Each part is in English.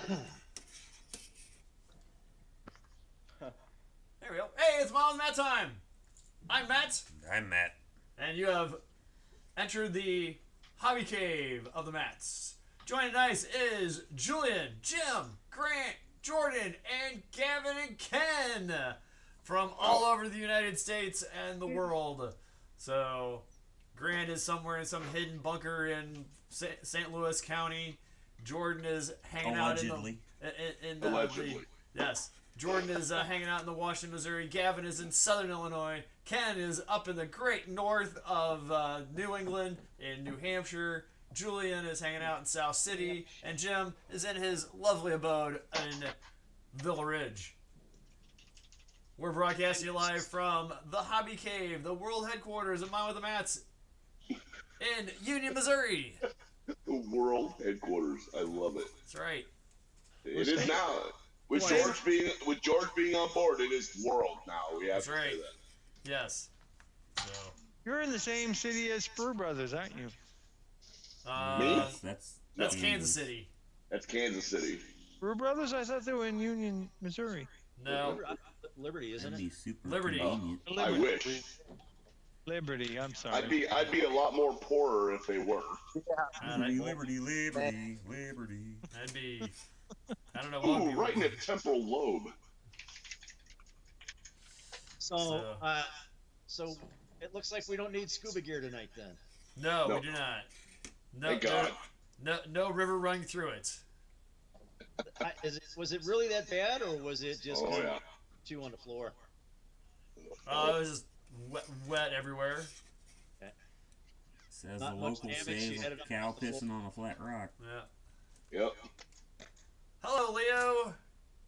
There we go. Hey, it's Miles Matt time. I'm Matt, I'm Matt. and you have entered the hobby cave of the Matts. Joining us is Julian, Jim, Grant, Jordan, and Gavin and Ken from all over the United States and the world. So, Grant is somewhere in some hidden bunker in St. Louis County. Jordan is hanging out Allegedly. in the Allegedly. yes. Jordan is hanging out in the Washington, Missouri. Gavin is in Southern Illinois. Ken is up in the great north of New England in New Hampshire. Julian is hanging out in South City, and Jim is in his lovely abode in Villa Ridge. We're broadcasting live from the Hobby Cave, the world headquarters of Mine with the Mats in Union, Missouri. The world headquarters. I love it. That's right. It is now. With George being on board, it is world now. We have That's to right. say that. Yes. So, You're in the same city as Spur Brothers, aren't you? Me? That's Kansas City. That's Kansas City. Spur Brothers? I thought they were in Union, Missouri. No, Liberty, isn't That'd it? be super Liberty. convenient. I wish. Liberty, I'm sorry. I'd be a lot more poorer if they were. Liberty, liberty, liberty. that'd be. I don't know what. Ooh, right in the temporal lobe. So, so it looks like we don't need scuba gear tonight then. No, No. we do not. No, Thank God. no river running through it. Was it really that bad, or was it just Oh yeah. two on the floor? Oh, it was just wet everywhere. Says Not the much local damage, you says had it a cow up the pissing on a flat rock. Yeah. Yep. Hello, Leo.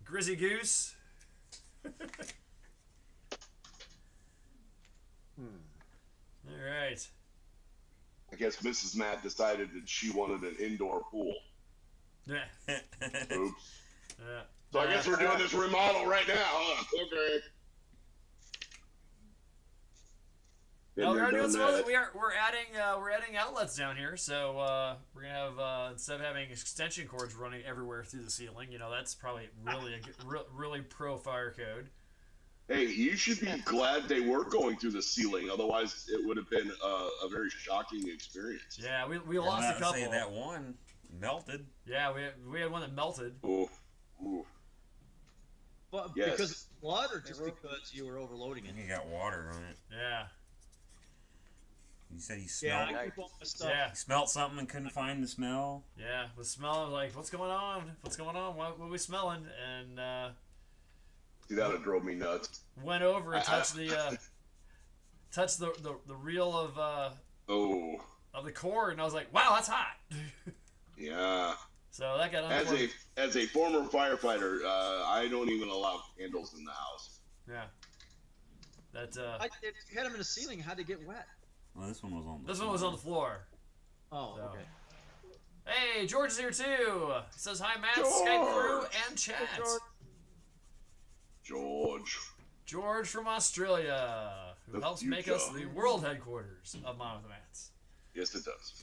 Grizzy Goose. All right. I guess Mrs. Matt decided that she wanted an indoor pool. Yeah. Oops. Yeah. So I guess we're doing this remodel right now, huh? Okay. No, we Been are there, doing done some other, that. we're adding outlets down here, so we're gonna have instead of having extension cords running everywhere through the ceiling, that's probably really really pro fire code. Hey, you should be glad they were going through the ceiling. Otherwise, it would have been a very shocking experience. Yeah, we I was lost a about to couple. say that one melted. Yeah, we had one that melted. Oh, ooh. But Yes. because of blood, or just because you were overloading I it? think you got water on it. Yeah. You said he Yeah, smelled. I keep all my stuff. Yeah. He smelled something and couldn't find the smell. Yeah, was smelling like, what's going on? What's going on? What are we smelling? And See, that would drove me nuts. went over and touched the reel Oh, of the cord, and I was like, wow, that's hot. yeah. So that got As unplugged. as a former firefighter, I don't even allow candles in the house. Yeah. That It had them in the ceiling. How'd they get wet? Well, this one was on the this one was on the floor. Oh, So. okay. Hey, George is here too. He says hi, Matt, George! Skype crew, and chat. George. George from Australia, who The helps make us future. the world headquarters of Mine with the Mats. Yes, it does.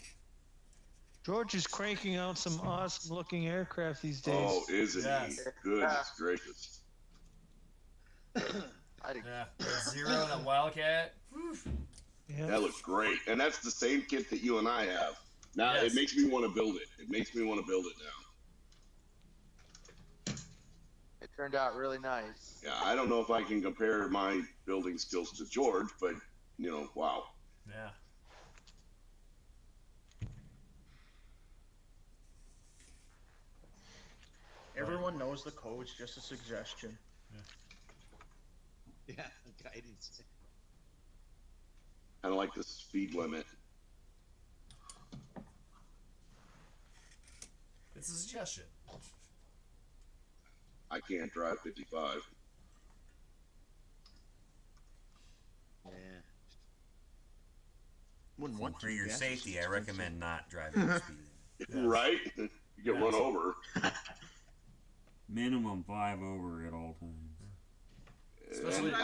George is cranking out some awesome-looking aircraft these days. Oh, isn't Yes. he? Goodness gracious. Yeah, that Zero, that Wildcat. Whew. Yeah. That looks great. And that's the same kit that you and I have. Now, Yes. it makes me want to build it. It makes me want to build it now. It turned out really nice. Yeah, I don't know if I can compare my building skills to George, but, wow. Yeah. Everyone knows the codes, just a suggestion. Yeah, guidance. Kind of like the speed limit. It's a suggestion. I can't drive 55. Yeah. Wouldn't want For to. your gas is safety, I expensive. recommend not driving at speed limit. Right? You get run over. Minimum 5 over at all times. Especially- And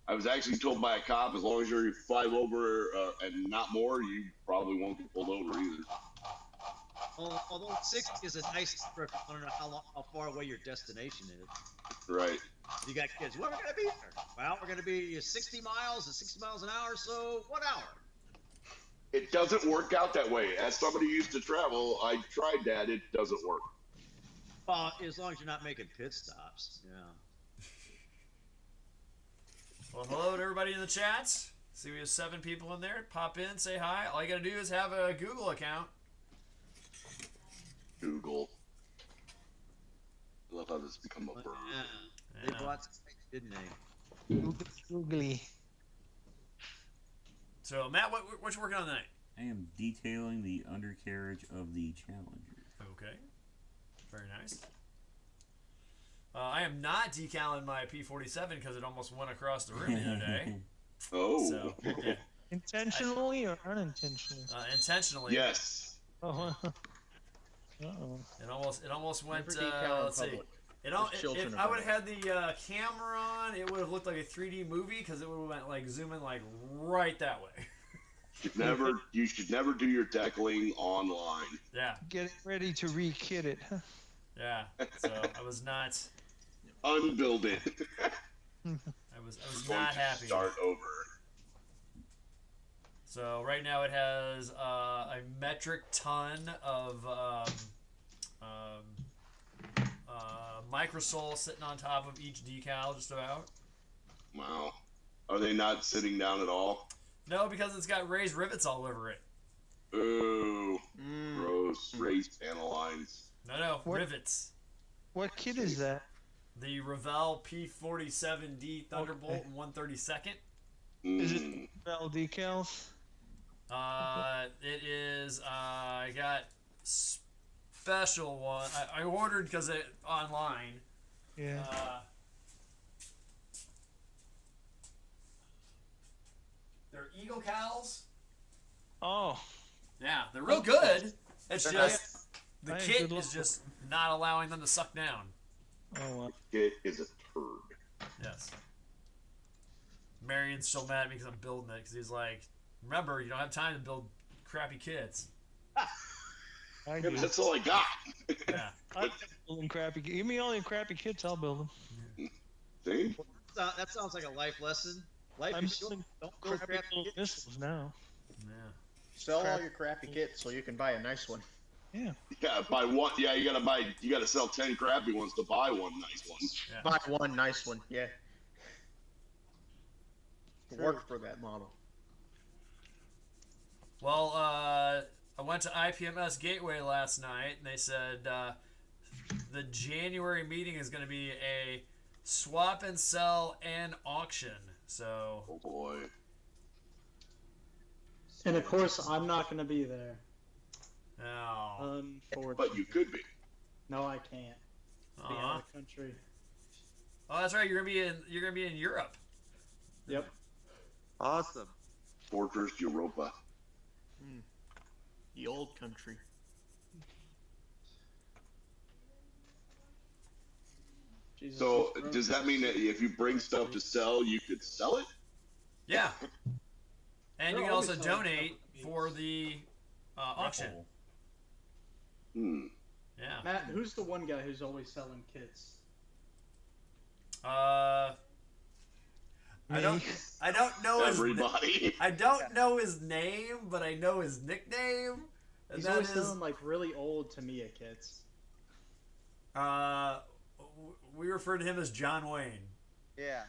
I was actually told by a cop, as long as you're 5 over and not more, you probably won't get pulled over either. Although 60 is a nice trip, I don't know how far away your destination is. Right. You got kids. Where are we going to be there? Well, we're going to be 60 miles, 60 miles an hour, so 1 hour. It doesn't work out that way. As somebody who used to travel, I tried that. It doesn't work. As long as you're not making pit stops. Yeah. Well, hello to everybody in the chats. See, we have 7 people in there. Pop in, say hi. All you gotta do is have a Google account. Google. I love how this become a bird. Yeah. They bought some, didn't they? Googly. So, Matt, what you working on tonight? I am detailing the undercarriage of the Challenger. Okay. Very nice. I am not decaling my P47 because it almost went across the room the other day. Oh. So, yeah. Intentionally or unintentionally? Intentionally. Yes. Oh. Uh-oh. It almost went. Never decal in Let's see. public. If children I would about have had the camera on, it would have looked like a 3D movie because it would have went like zooming like right that way. You should never do your deckling online. Yeah. Get ready to re-kit it. Yeah. So I was not. Unbuild it. I was Going not to happy. Start over. So right now it has a metric ton of microsol sitting on top of each decal, just about. Wow. Are they not sitting down at all? No, because it's got raised rivets all over it. Ooh. Gross. Raised panel lines. No, What? rivets. What kit is that? The Revell P47D Thunderbolt Okay. in 132nd. Is it Mm. Bell decals? It is. I got special one. I ordered because it online. Yeah. They're Eagle Cows. Oh. Yeah, they're real good. It's They're just the Nice, kit good is luck. just not allowing them to suck down. Oh, well. It is a turd. Yes. Marion's still mad at me because I'm building it because he's like, remember, you don't have time to build crappy kits. I Yeah, do. but that's all I got. Yeah. I'm building crappy. Give me all your crappy kits, I'll build them. See? That sounds like a life lesson. Life I'm is short. building Don't build crappy crappy little kits. missiles now. Yeah. Sell all Crap. your crappy kits so you can buy a nice one. Yeah. Yeah, buy one. Yeah, you gotta sell 10 crappy ones to buy one nice one. Yeah. Buy one nice one, yeah. True. Work for that model. Well, I went to IPMS Gateway last night, and they said the January meeting is going to be a swap and sell and auction. So, Oh boy. And of course, I'm not going to be there. no. Unfortunately. But you could be. No, I can't. Be out of the country. Oh, that's right. You're gonna be in Europe. Yep. Awesome. Fortress Europa. The old country. Jesus, So this road does that mean that if you bring stuff to sell, you could sell it? Yeah. And They're you can always also selling donate stuff at for the auction. Raffle. Hmm. Yeah. Matt, who's the one guy who's always selling kits? I don't know his Everybody. I don't know his name, but I know his nickname. And He's that always is selling like really old Tamiya kits. we refer to him as John Wayne. Yeah.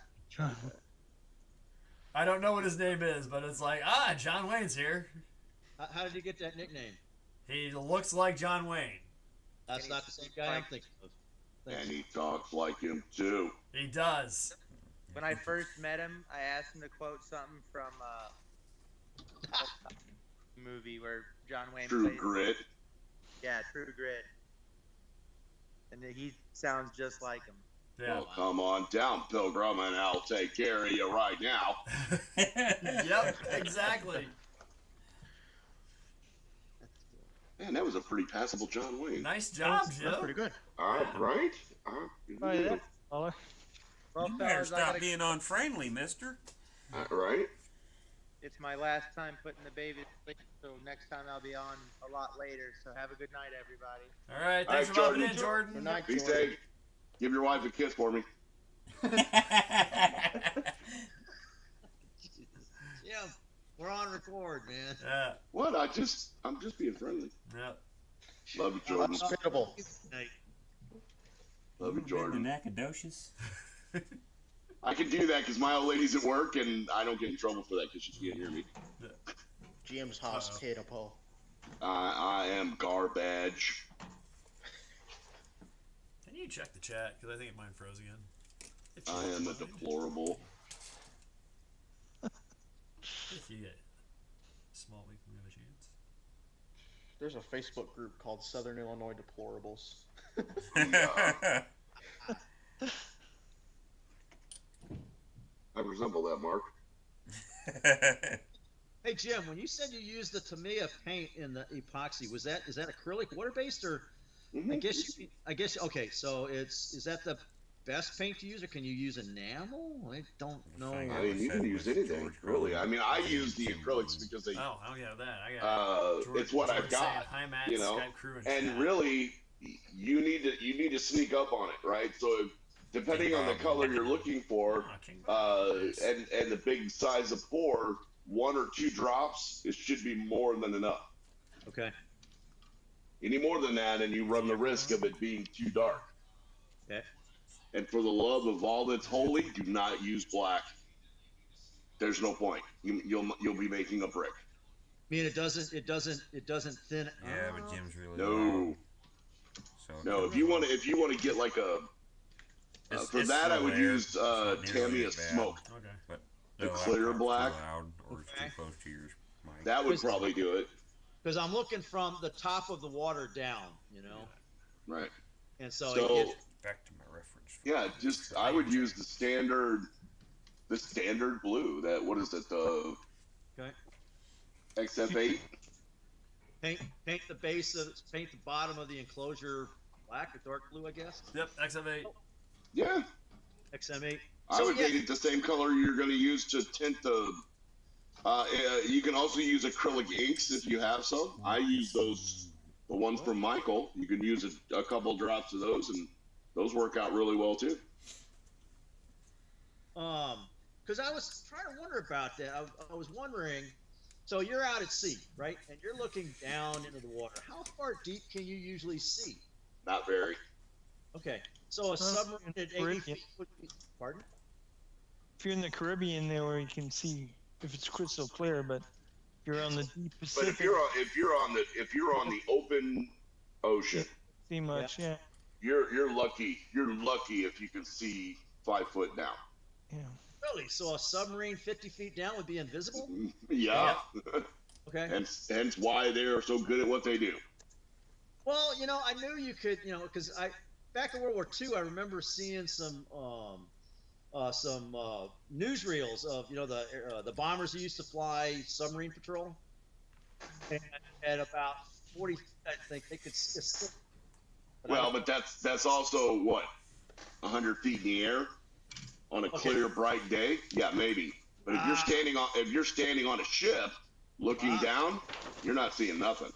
I don't know what his name is, but it's like, John Wayne's here. How did you get that nickname? He looks like John Wayne. That's not the same guy I'm thinking of. And he talks like him too. He does. When I first met him, I asked him to quote something from movie where John Wayne True plays. Grit. Yeah, True Grit. And he sounds just like him. Yeah. Well, come on down, Pilgrim, and I'll take care of you right now. Yep, exactly. Man, that was a pretty passable John Wayne. Nice job, That's Joe. pretty good. Right? Try that, fella. Well, You better fellas, I stop gotta, being unfriendly, mister. Right? It's my last time putting the baby to sleep, so next time I'll be on a lot later. So have a good night, everybody. All right, All thanks right, for popping Jordan. in, Jordan. Good night, Be Jordan. safe. Give your wife a kiss for me. Yeah, we're on record, man. Yeah, What? I'm just being friendly. yeah. Love you, Jordan. Hospitable. Night. Love you, Jordan. Nacogdoches. I can do that because my old lady's at work and I don't get in trouble for that because she can't hear me. Jim's hospitable. I am garbage. Can you check the chat? Because I think mine froze again. If you I don't am a mind. deplorable. If you get small, we can have a chance. There's a Facebook group called Southern Illinois Deplorables. I resemble that, Mark. Hey Jim, when you said you used the Tamiya paint in the epoxy, is that acrylic water based or? Mhm. I guess okay. So is that the best paint to use, or can you use enamel? I don't know. I mean, you can use anything, really. I mean, I use the acrylics because they, Oh, I don't have that. I got it's what I've George saying, got, Hi, Matt, you know. Skype crew, And chat. really, you need to sneak up on it, right? So, depending on the color you're looking for, Oh, King and the big size of pour, 1 or 2 drops, it should be more than enough. Okay. Any more than that, and you run the risk of it being too dark. Okay. And for the love of all that's holy, do not use black. There's no point. You'll be making a brick. I mean, it doesn't thin. Yeah, but Jim's really No, low, so no. If you want to get like a for it's that, I still would there. use It's not nearly Tamiya as bad, Smoke. Okay. But The no, clear that's black? too loud or it's Okay. too close to your mic. That would probably do it. Because I'm looking from the top of the water down, you know, Right. and so, So it, Back to my reference. yeah, just I would use the standard blue. That what is it? The Okay. XF8. paint the bottom of the enclosure black or dark blue, I guess. Yep, XF8. Yeah, XM8. I So, would yeah. paint it the same color you're going to use to tint the. You can also use acrylic inks if you have some. I use those, the ones from Michael. You can use a couple drops of those, and those work out really well too. Because I was trying to wonder about that. I was wondering. So you're out at sea, right? And you're looking down into the water. How far deep can you usually see? Not very. Okay. So a submarine at 80 feet would be. Pardon? If you're in the Caribbean, there where you can see if it's crystal clear, but if you're on the deep But Pacific, if you're on the open ocean, see much. Yeah. you're lucky. You're lucky if you can see 5 foot down. Yeah. Really? So a submarine 50 feet down would be invisible? Yeah. Okay. Hence why they are so good at what they do. Well, you know, I knew you could, you know, because back in World War II, I remember seeing some newsreels of, you know, the bombers who used to fly submarine patrol, and at about 40, I think they could. Well, but that's also what 100 feet in the air on a clear, bright day. Yeah, maybe. But if you're standing on a ship looking down, you're not seeing nothing.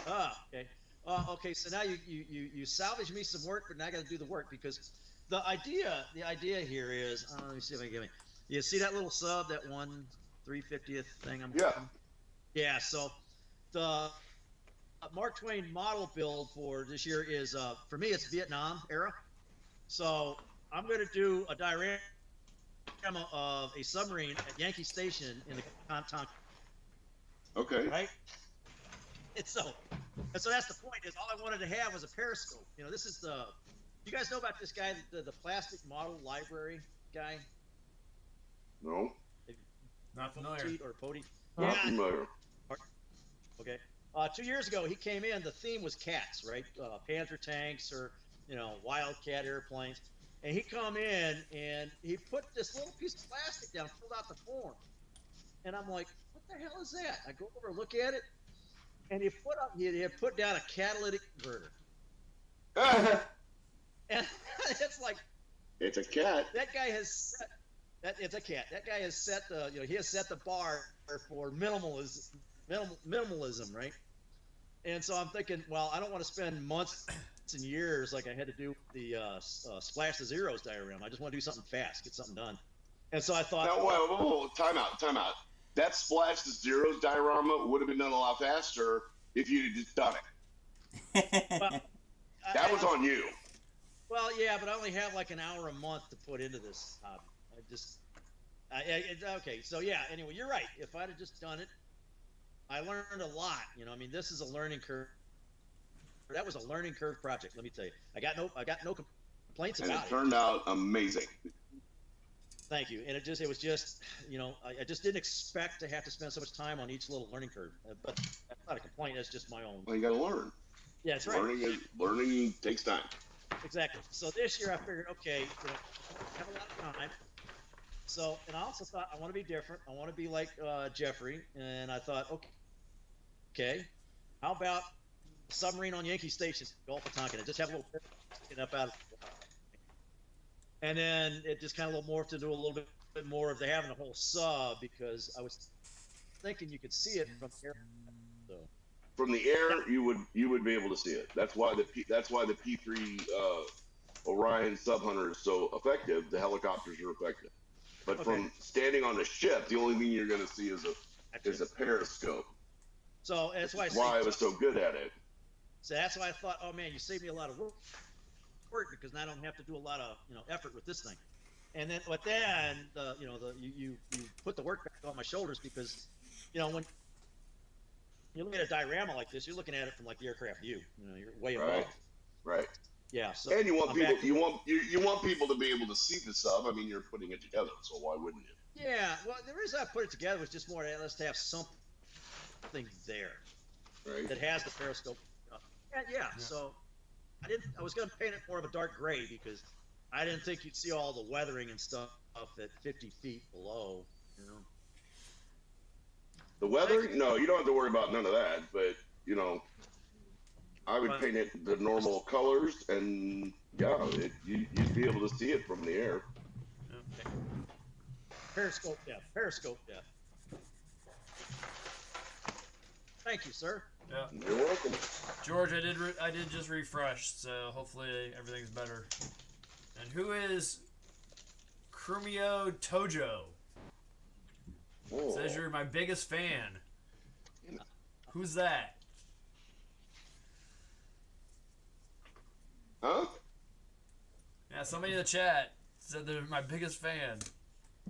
Okay. Okay. So now you salvage me some work, but now I got to do the work because the idea here is let me see if I can get it. You see that little sub, that 1/350th thing I'm Yeah. Yeah. So the Mark Twain model build for this year is for me it's Vietnam era. So I'm going to do a diorama of a submarine at Yankee Station in the Tonkin. Okay. Right? And so that's the point. Is all I wanted to have was a periscope. You know, this is the. You guys know about this guy, the plastic model library guy, No. Not familiar. Poteet or Poti? Not Yeah. familiar. Okay. 2 years ago, he came in. The theme was cats, right? Panther tanks or Wildcat airplanes. And he come in and he put this little piece of plastic down, filled out the form. And I'm like, what the hell is that? I go over and look at it, and he had put down a catalytic converter. And it's like It's a cat. that guy has set It's a cat. That guy has set the he has set the bar for minimalism, right? And so I'm thinking, well, I don't want to spend months and years like I had to do the splash the zeros diagram. I just want to do something fast, get something done. And so I thought, Now, whoa, time out. That splash the zeros diorama would have been done a lot faster if you'd have just done it. well, That was on you. Well, yeah, but I only have like an hour a month to put into this hobby. Okay, so yeah. Anyway, you're right. If I'd have just done it, I learned a lot. I mean, this is a learning curve. That was a learning curve project. Let me tell you, I got no complaints And about it turned out amazing. Thank you. And it was just, I just didn't expect to have to spend so much time on each little learning curve. But that's not a complaint. That's just my own. Well, you got to learn. Yeah, that's right. Learning takes time. Exactly. So this year I figured, okay, I have a lot of time. So, and I also thought I want to be different. I want to be like Jeffrey. And I thought, okay, how about a submarine on Yankee Station, Gulf of Tonkin, and just have a little get up out of the water. And then it just kind of morphed into a little bit more of the having a whole sub, because I was thinking you could see it from here. So. From the air, you would be able to see it. That's why the P3 Orion Sub Hunter is so effective. The helicopters are effective, but from standing on a ship, the only thing you're going to see is a periscope. So that's why I was so good at it. So that's why I thought, oh man, you saved me a lot of work because now I don't have to do a lot of effort with this thing. And then you put the work back on my shoulders, because when you look at a diorama like this, you're looking at it from like the aircraft view. You're way above. Right. Yeah. So and you want people to be able to see the sub. I mean, you're putting it together, so why wouldn't you? Yeah. Well, the reason I put it together was just more let's have something there that has the periscope. Yeah. So I was going to paint it more of a dark gray, because I didn't think you'd see all the weathering and stuff at 50 feet below. The weather? No, you don't have to worry about none of that. But I would paint it the normal colors, and you'd be able to see it from the air. Okay. Periscope depth. Thank you, sir. Yeah. You're welcome. George, I did just refresh, so hopefully everything's better. And who is Krumio Tojo? Oh. Says you're my biggest fan. Who's that? Huh? Yeah, somebody in the chat said they're my biggest fan.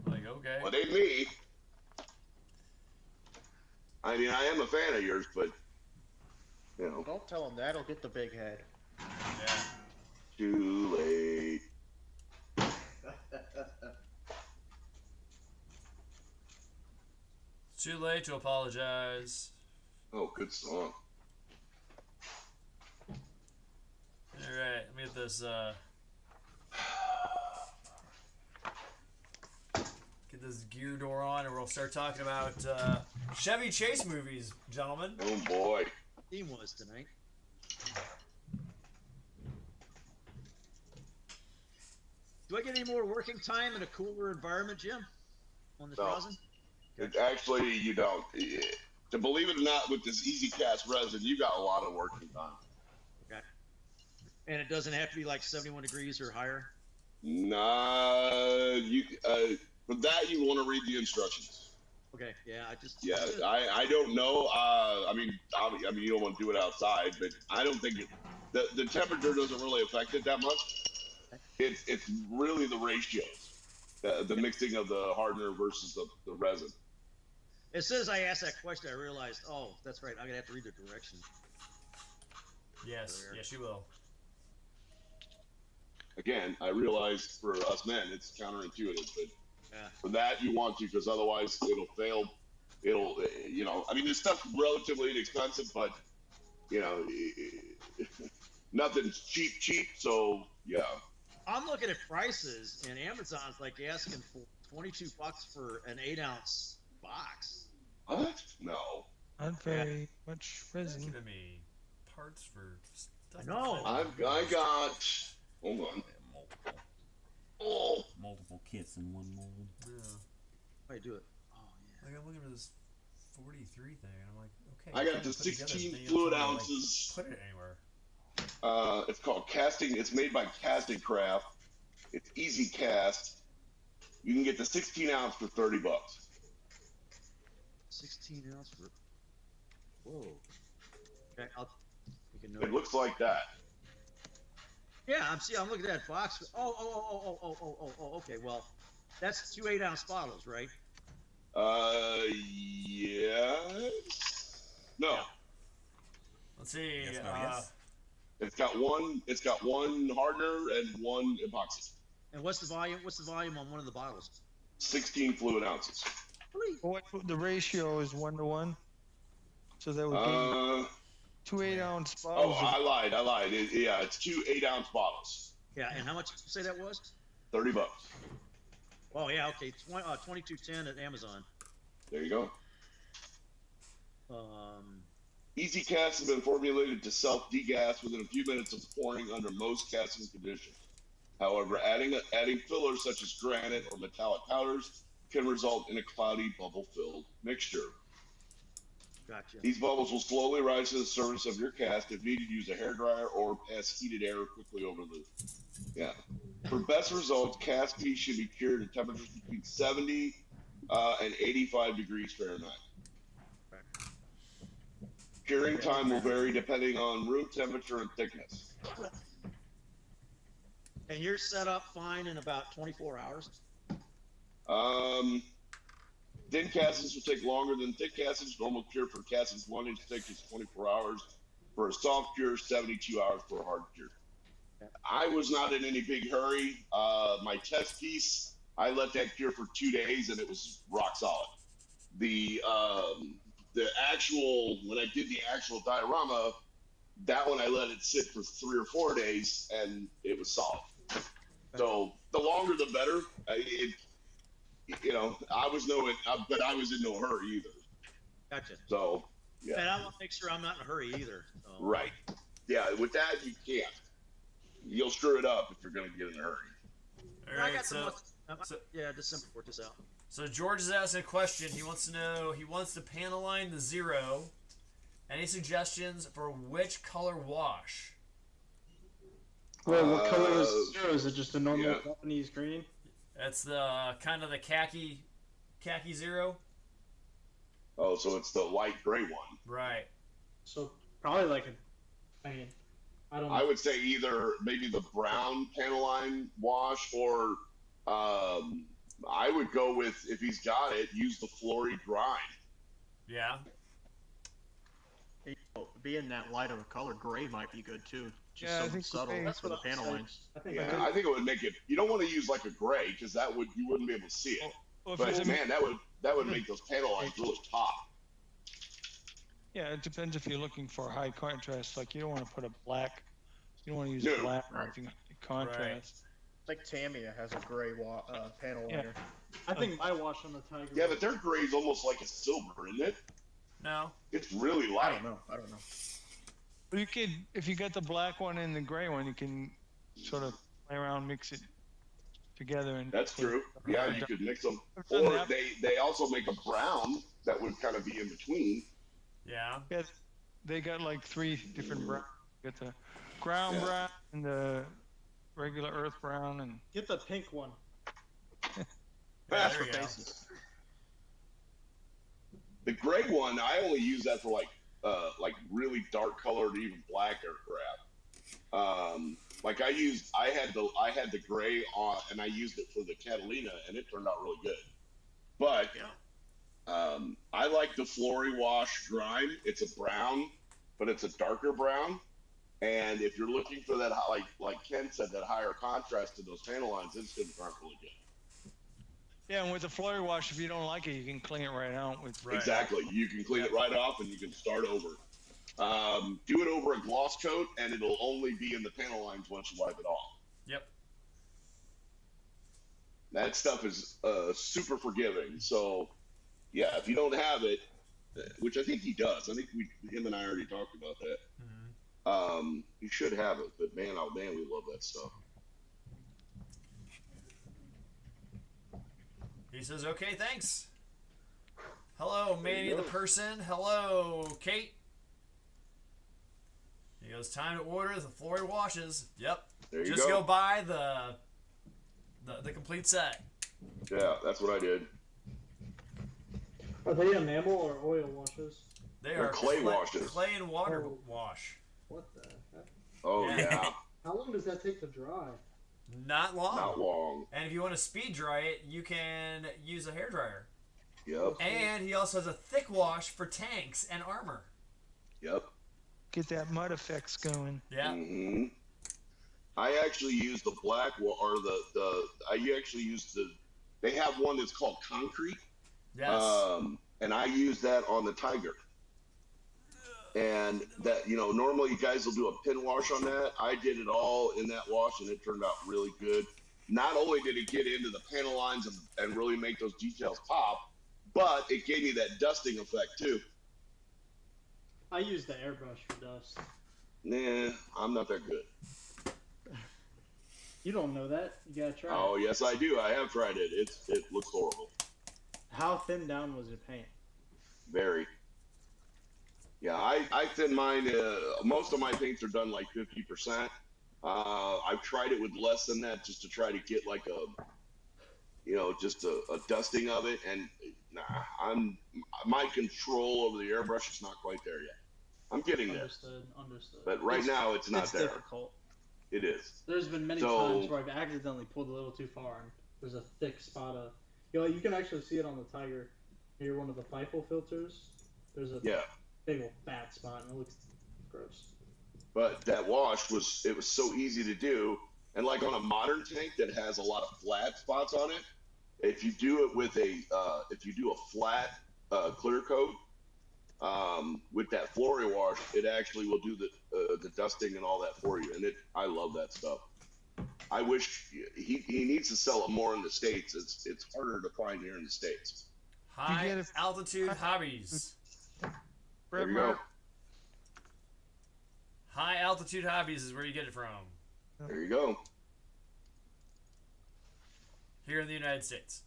I'm like, okay. Well, it ain't me. I mean, I am a fan of yours, but Don't tell him that. He'll get the big head. Yeah. Too late. It's too late to apologize. Oh, good song. Alright, let me get this, get this gear door on, and we'll start talking about, Chevy Chase movies, gentlemen. Oh, boy. Theme was tonight. Do I get any more working time in a cooler environment, Jim? On this No. rosin? Actually, you don't. To believe it or not, with this Easy Cast resin, you got a lot of working time. Okay. And it doesn't have to be like 71 degrees or higher? Nah, for that you want to read the instructions. Okay, yeah, I don't know. I mean, you don't want to do it outside, but I don't think the temperature doesn't really affect it that much. It's really the ratios, the mixing of the hardener versus the resin. As soon as I asked that question, I realized, oh, that's right, I'm going to have to read the directions. Yes, yes, you will. Again, I realize for us men, it's counterintuitive, but Yeah. for that you want to, because otherwise it'll fail. I mean, this stuff's relatively inexpensive, but nothing's cheap. So yeah. I'm looking at prices, and Amazon's like asking for $22 for an 8-ounce box. What? No. Not very much resin. Giving me parts for stuff. I know. I got. Hold on. Multiple, Oh, multiple kits in one mold. How you do it? Oh yeah. Like I'm looking at this 43 thing, and I'm like, okay. I you got can't the put it together, 16 then you fluid have to, like, ounces. put it anywhere. It's called Casting. It's made by Casting Craft. It's easy cast. You can get the 16 ounce for $30. 16 ounce for. Whoa. Okay, you can know. It looks like that. Yeah, I'm looking at that box. Oh. Okay, well, that's 2 8-ounce bottles, right? Yeah. No. Yeah. Let's see. Yes, no, yes. It's got one hardener and one epoxy. And what's the volume? What's the volume on one of the bottles? 16 fluid ounces. What the ratio is 1-to-1? So that would be 2 8-ounce Oh, bottles. I lied. It's 2 8-ounce bottles. Yeah, and how much did you say that was? $30. Oh yeah, okay, 22.10 at Amazon. There you go. Um, Easy Cast has been formulated to self-degas within a few minutes of pouring under most casting conditions. However, adding fillers such as granite or metallic powders can result in a cloudy, bubble-filled mixture. gotcha. These bubbles will slowly rise to the surface of your cast. If needed, use a hairdryer or pass heated air quickly over the. Yeah. For best results, cast piece should be cured at temperatures between 70 and 85 degrees Fahrenheit. Curing time will vary depending on room temperature and thickness. And you're set up fine in about 24 hours. Thin castings will take longer than thick castings. Normal cure for castings 1 inch thick is 24 hours. For a soft cure, 72 hours for a hard cure. I was not in any big hurry. My test piece, I let that cure for 2 days and it was rock solid. The actual, when I did the actual diorama, that one I let it sit for 3 or 4 days and it was solid. So the longer the better. I was in no hurry either. Gotcha. So yeah. And I want to make sure I'm not in a hurry either. So. Right. Yeah, with that you can't. You'll screw it up if you're going to get in a hurry. All I right, got so yeah, just import this out. so George is asking a question. He wants to know. He wants to panel line the Zero. Any suggestions for which color wash? Wait, what color is zero? Is it just a normal yeah. Japanese green? That's the kind of the khaki Zero. Oh, so it's the light gray one. Right. So probably like I don't know. I would say either maybe the brown panel line wash or I would go with, if he's got it, use the Flory Grind. Yeah. Being that light of a color, gray might be good too. Just Yeah, I something think subtle gray- for the panel lines. I think Yeah, I think it would make it. You don't want to use like a gray because you wouldn't be able to see it. Well, if But it's a- man, that would make those panel lines really pop. yeah, it depends if you're looking for high contrast. Like you don't want to put a black. You don't want to use No. black Right. if you contrast. It's like Tamiya has a gray panel Yeah. liner. I think my wash on the Tiger. Yeah, but their gray's almost like a silver, isn't it? No. It's really I light. don't know. But you could, if you got the black one and the gray one, you can sort of play around, mix it together, and That's true. Yeah, you could mix them. I've done Or that. they also make a brown that would kind of be in between. Yeah. Yeah, they got like 3 different browns. You got the ground Yeah. brown and the regular earth brown, and Get the pink one. Yeah, Fast there for you go. faces. The gray one, I only use that for like really dark colored, even blacker crap. Like I had the gray on, and I used it for the Catalina, and it turned out really good. But I like the Flory Wash Grime. It's a brown, but it's a darker brown. And if you're looking for that, like Ken said, that higher contrast to those panel lines, it's going to turn out really good. yeah, and with the Flory wash, if you don't like it, you can clean it right out with. Right. Exactly. You can clean it right off, and you can start over. Do it over a gloss coat, and it'll only be in the panel lines once you wipe it off. Yep. That stuff is super forgiving. So, yeah, if you don't have it, which I think he does, I think him and I already talked about that. You should have it, but man, oh man, we love that stuff. He says, okay, thanks. Hello, Manny you the go. person. Hello, Kate. He goes, time to order the Flory washes. Yep. There you Just go. go buy the complete set. Yeah, that's what I did. Are they enamel or oil washes? They They're are clay washes. Clay and water Oh. wash. What the heck? Oh Yeah. yeah, How long does that take to dry? Not long. not long. And if you want to speed dry it, you can use a hairdryer. Yep, And he also has a thick wash for tanks and armor. yep. Get that mud effects going. Yeah. hmm I actually use the black or I actually use they have one that's called concrete. Yes. And I use that on the Tiger. And that, normally you guys will do a pin wash on that. I did it all in that wash and it turned out really good. Not only did it get into the panel lines and really make those details pop, but it gave me that dusting effect too. I use the airbrush for dust. Nah, I'm not that good. You don't know that. You gotta try Oh, it. yes, I do. I have tried it. It looks horrible. How thin down was your paint? Very. Yeah, I thin mine. Most of my paints are done like 50%. I've tried it with less than that just to try to get like just a dusting of it. And my control over the airbrush is not quite there yet. I'm getting there, Understood. but right now it's not there. Difficult. It is. There's been many So- times where I've accidentally pulled a little too far and there's a thick spot of. You can actually see it on the Tiger. Here, one of the FIFO filters. There's a Yeah. big old fat spot and it looks gross. But that wash was so easy to do, and like on a modern tank that has a lot of flat spots on it, if you do it with if you do a flat clear coat with that Flory wash, it actually will do the dusting and all that for you, and I love that stuff. I wish he needs to sell it more in the States. It's harder to find here in the States. High get it- altitude hobbies. There you go. High altitude hobbies is where you get it from. There you go. Here in the United States.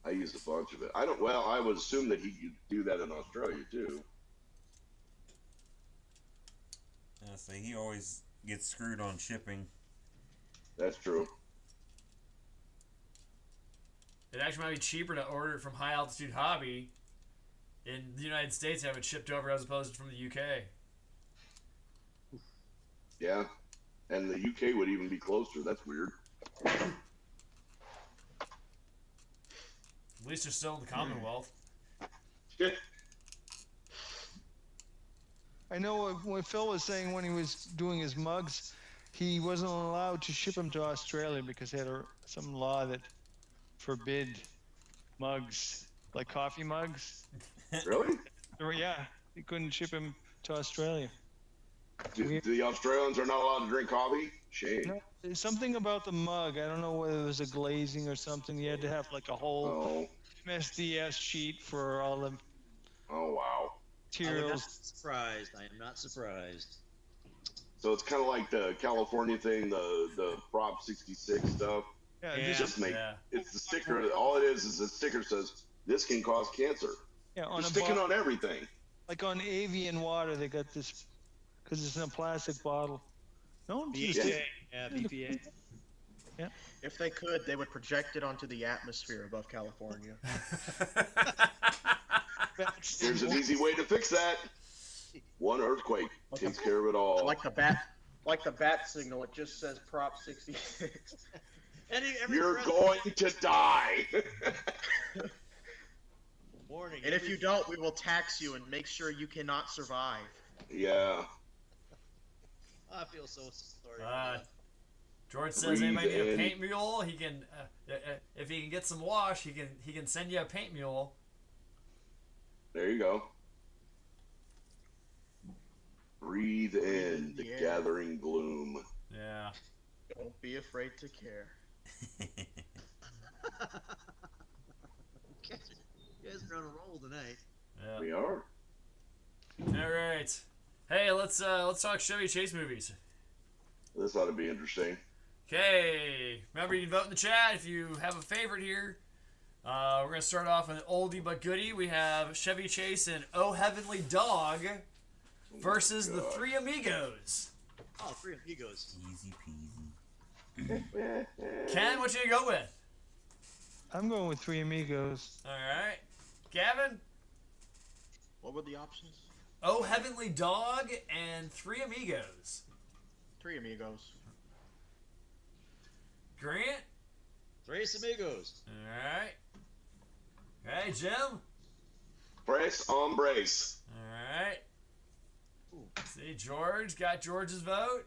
I use a bunch of it. I would assume that he could do that in Australia too. I say he always gets screwed on shipping. That's true. It actually might be cheaper to order it from High Altitude Hobby in the United States and have it shipped over as opposed to from the UK. Yeah. And the UK would even be closer. That's weird. At least they're still in the Commonwealth. I know what Phil was saying when he was doing his mugs, he wasn't allowed to ship them to Australia because they had some law that forbid mugs, like coffee mugs. Really? Or, yeah, he couldn't ship them to Australia. The Australians are not allowed to drink coffee? Shame. No, there's something about the mug. I don't know whether it was a glazing or something. You had to have like a whole Oh. MSDS sheet for all the Oh, wow. I would not be materials. surprised. I am not surprised. So it's kind of like the California thing, the Prop 66 stuff. Yeah, Yeah. this- Just make Yeah. it's the sticker. All it is the sticker says this can cause cancer. yeah, on They're a sticking bottle, on everything. like on avian water, they got this because it's in a plastic bottle. No one just BPA. Yeah, BPA. If they could, they would project it onto the atmosphere above California. There's an easy way to fix that. One earthquake takes care of it all. Like the bat signal, it just says Prop 66. Every You're president- going to die. Warning. And if every- you don't, we will tax you and make sure you cannot survive. Yeah. I feel so sorry. for Uh, that. George says anybody need a Breathe in. paint mule? He can, if he can get some wash, he can send you a paint mule. There you go. Breathe in the Yeah. gathering gloom. Yeah. Don't be afraid to care. You guys are on a roll tonight. Yeah. We are. All right. Hey, let's talk Chevy Chase movies. This ought to be interesting. Okay. Remember, you can vote in the chat if you have a favorite here. We're gonna start off with an oldie but goodie. We have Chevy Chase and Oh Heavenly Dog versus the Three Amigos. Oh, Three Amigos. Easy peasy. Ken, what you gonna go with? I'm going with Three Amigos. All right, Gavin. What were the options? Oh Heavenly Dog and Three Amigos. Three Amigos. Grant. Tres Amigos. All right. Hey, Jim. Brace on brace. All right. See, George got George's vote.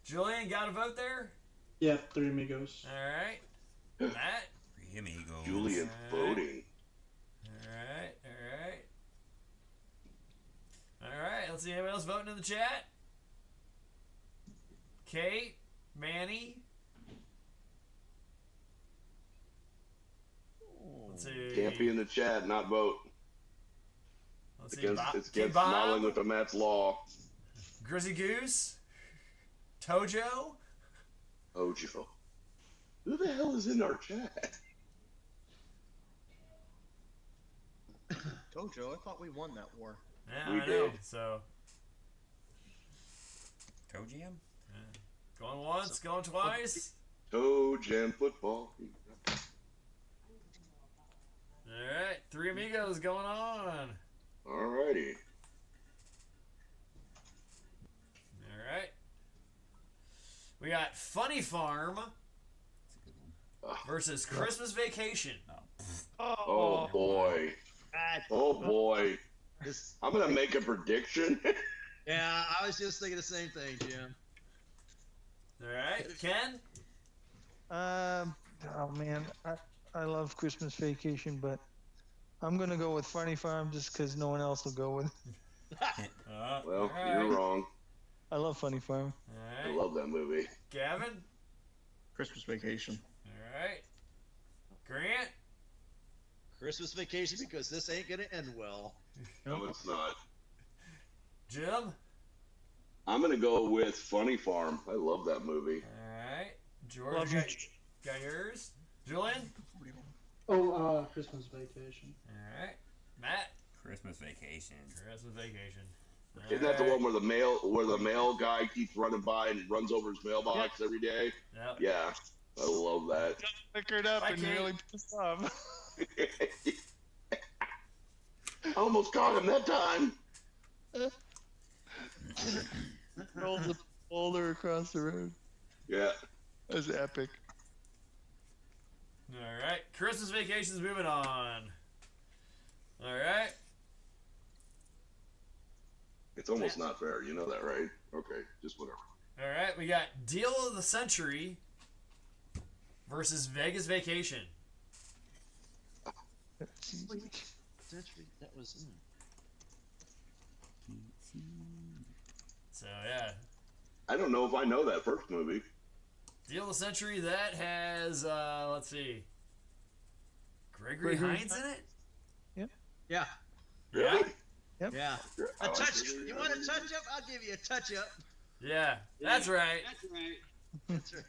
Julian got a vote there. Yeah, Three Amigos. All right. Matt. Three amigos. Julian voting. All right. All right. All right. Let's see anybody else voting in the chat. Kate, Manny. Let's see. Can't be in the chat, not vote. Let's It's see. against, Bob, it's against Bob, modeling with the Matt's law. Grizzy Goose, Tojo. Ojo. Who the hell is in our chat? Tojo, I thought we won that war. Yeah, We I know. did. So Toe Jam? going once, going twice. Toe Jam football. All right, Three Amigos going on. Alrighty. All right. We got Funny Farm That's a good one. versus Christmas Vacation. Oh boy. God. Oh boy. This, I'm gonna make a prediction. yeah, I was just thinking the same thing, Jim. All right, Ken. Oh man, I love Christmas Vacation, but I'm gonna go with Funny Farm just because no one else will go with it. Well, all right. you're wrong. I love Funny Farm. All I right, love that movie. Gavin. Christmas Vacation. All right, Grant. Christmas Vacation because this ain't gonna end well. No, it's not. Jim. I'm gonna go with Funny Farm. I love that movie. All right, George. Love you you. got yours. Julian. Oh, Christmas Vacation. All right, Matt. Christmas Vacation. Christmas Vacation. Isn't that the one where the mail guy keeps running by and runs over his mailbox every day? Yep. Yeah, I love that. Flickered up I and can't- really pissed off. I almost caught him that time. Rolled the boulder across the road. Yeah. That was epic. All right, Christmas Vacation's moving on. All right. It's almost not fair. You know that, right? Okay, just whatever. All right, we got Deal of the Century versus Vegas Vacation. Century, that was. So yeah, I don't know if I know that first movie. Deal of the Century that has let's see, Gregory Gregory Hines in it. Yeah, Really? yeah. Oh, A I touch. see. You want a touch up? I'll give you a touch up. Yeah, that's right. That's right.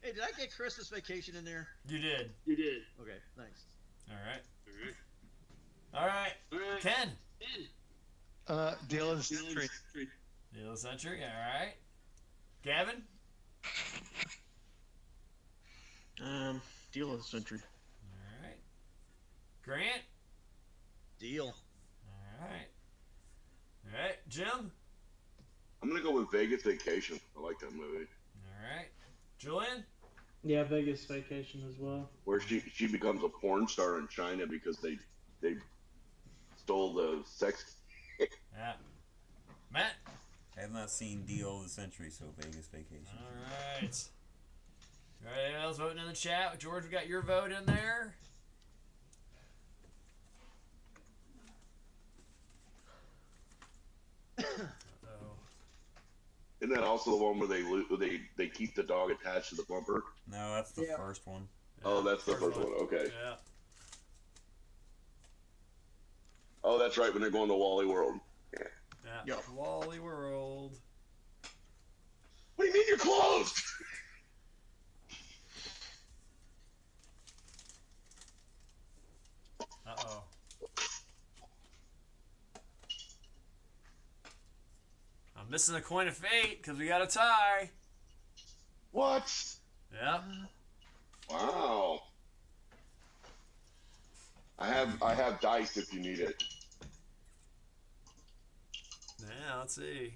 Hey, did I get Christmas Vacation in there? You did. Okay, thanks. All right. All right. Ken. Deal of the Century. Deal of the Century. All right. Gavin. Deal of the Century. All right. Grant. Deal. All right. All right. Jim. I'm gonna go with Vegas Vacation. I like that movie. All right. Julian. Yeah, Vegas Vacation as well. Where she becomes a porn star in China because they stole the sex. Yeah. Matt. I have not seen Deal of the Century, so Vegas Vacation. All right. All right. Anyone else voting in the chat? George, we got your vote in there. Uh-oh. Isn't that also the one where they keep the dog attached to the bumper? No, that's the Yeah. first one. Oh, that's the first one. Okay. Yeah. Oh, that's right. When they're going to Wally World. Yeah. Yep. Wally World. What do you mean you're closed? missing the coin of fate because we got a tie. What? Yep. Wow. I have dice if you need it. Yeah, let's see.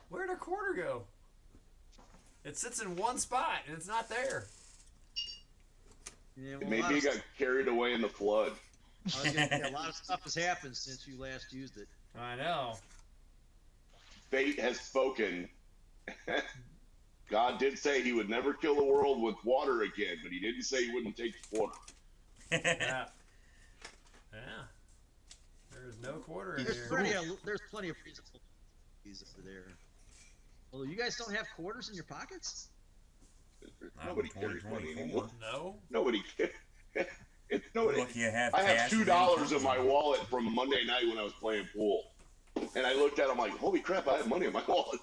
Where'd the quarter go? It sits in one spot and it's not there. Yeah, well, Maybe it got carried away in the flood. a lot of stuff has happened since you last used it. I know. Fate has spoken. God did say he would never kill the world with water again, but he didn't say he wouldn't take the quarter. Yeah. Yeah. There's no quarter in There's here. plenty of reasonable these over there. Although you guys don't have quarters in your pockets? Nobody carries money anymore. No. Nobody cares. It's nobody. Look, you have I have cash $2 in my wallet from Monday night when I was playing pool, and I looked at it, I'm like, holy crap, I have money in my wallet.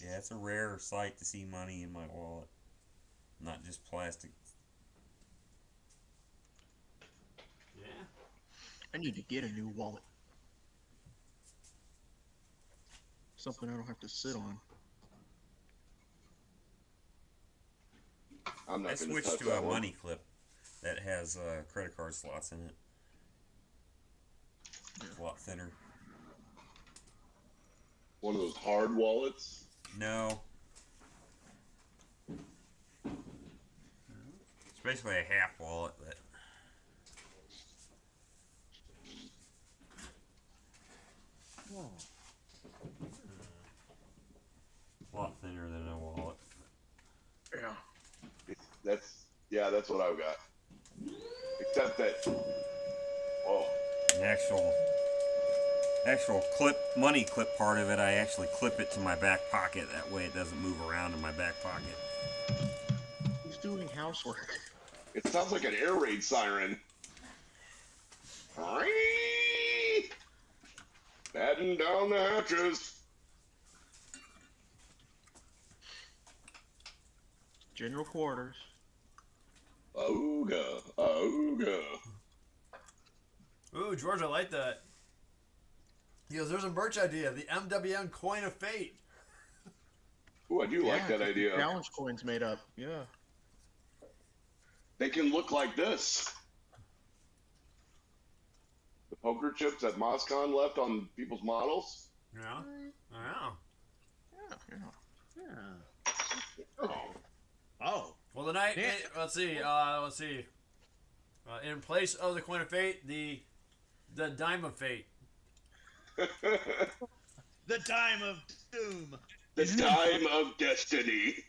Yeah, it's a rare sight to see money in my wallet, not just plastic. Yeah. I need to get a new wallet. Something I don't have to sit on. I'm not I going switched touch to a that one. money clip that has credit card slots in it. It's a lot thinner. One of those hard wallets. No. It's basically a half wallet, but a lot thinner than a wallet. That's what I've got. Except that, whoa. An actual clip, money clip part of it, I actually clip it to my back pocket. That way it doesn't move around in my back pocket. Who's doing housework? It sounds like an air raid siren. Batten down the hatches. General quarters. Ooga, ooga. Ooh, George, I like that. He goes, there's a merch idea, the MWM Coin of Fate. Ooh, I do like that idea. Challenge coins made up. Yeah. They can look like this. The poker chips that Moscon left on people's models. Yeah. Wow. Yeah. Yeah. Oh. Well, tonight, Man. let's see. In place of the Coin of Fate, the Dime of Fate. The Dime of Doom. The time of destiny.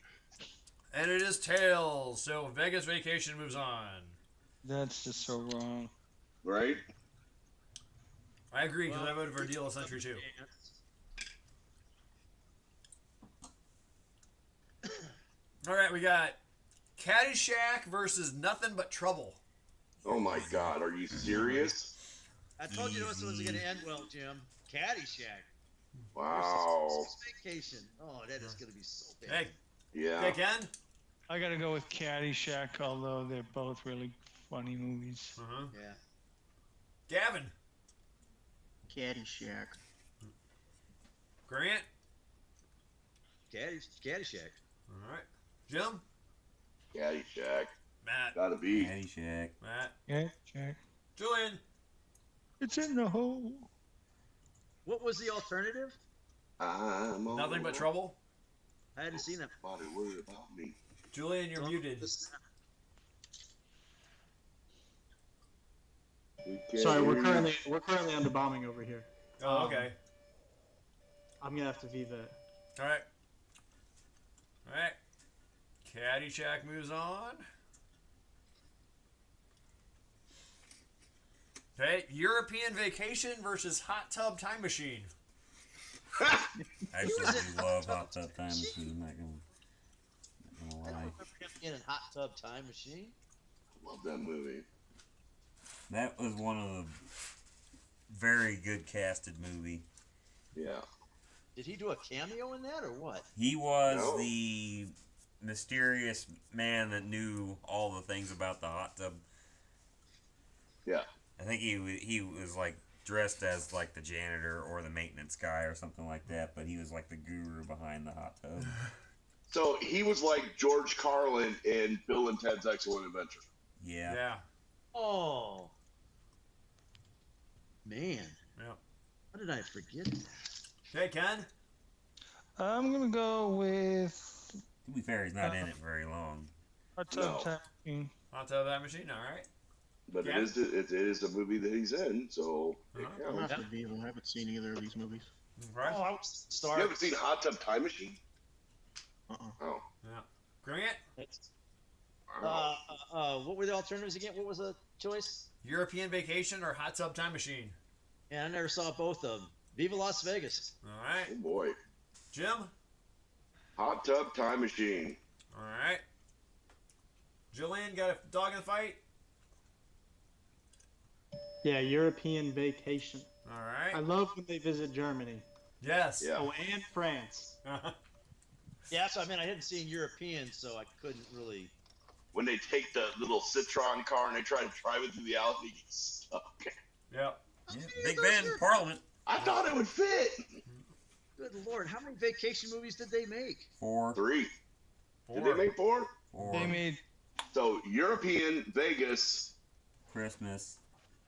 And it is Tails, so Vegas Vacation moves on. That's just so wrong. Right? I agree, because I voted for Deal of Century too. Alright, we got Caddyshack versus Nothing But Trouble. Oh my God, are you serious? I told you this was going to end well, Jim. Caddyshack. Wow. Christmas Vacation. Oh, that is going to be so bad. Hey, Yeah. hey Ken? I gotta go with Caddyshack, although they're both really funny movies. Uh-huh. Yeah. Gavin? Caddyshack. Grant? Caddyshack. Alright. Jim? Caddyshack. Matt? Gotta be. Caddyshack. Matt? Yeah, Jack. Julian? It's in the hole. What was the alternative? I'm on Nothing But Trouble? I hadn't seen that. Nobody worry about me. Julian, you're muted. Sorry, we're currently under bombing over here. Oh, okay. I'm gonna have to leave that. Alright. Alright. Caddyshack moves on. Okay, European Vacation versus Hot Tub Time Machine. I actually do love Hot Tub Time Machine. Not gonna I don't lie. remember him being in Hot Tub Time Machine. I love that movie. That was one of the very good casted movie. Yeah. Did he do a cameo in that or what? He was No. the mysterious man that knew all the things about the hot tub. Yeah. I think he was like dressed as like the janitor or the maintenance guy or something like that, but he was like the guru behind the hot tub. So he was like George Carlin in Bill and Ted's Excellent Adventure. Yeah. Yeah. Oh. Man. Yeah. How did I forget that? Okay, Ken. I'm gonna go with To be fair, he's not in it very long. Hot Tub No. Time Machine. Hot Tub Time Machine. All right. But Yeah. it is the movie that he's in, so it Uh-huh. I'm counts. after Vivo. I haven't seen either of these movies. Right. Oh, I was You Star. haven't seen Hot Tub Time Machine? Uh-uh. Oh. Yeah. Grant. What were the alternatives again? What was the choice? European Vacation or Hot Tub Time Machine. Yeah, I never saw both of them. Viva Las Vegas. All Oh right. boy. Jim. Hot Tub Time Machine. All right. Jillian got a dog in the fight. Yeah, European Vacation. All I right. love when they visit Germany. Yes. Yeah. Oh, and France. Yeah, so I mean, I hadn't seen European, so I couldn't really. When they take the little Citroen car and they try to drive it through the alley, and get stuck. Yep. Yeah, Big Ben, Parliament. I thought it would fit. Good lord, how many vacation movies did they make? 4. 3. Did Four. they make 4? 4. They made So European, Vegas, Christmas.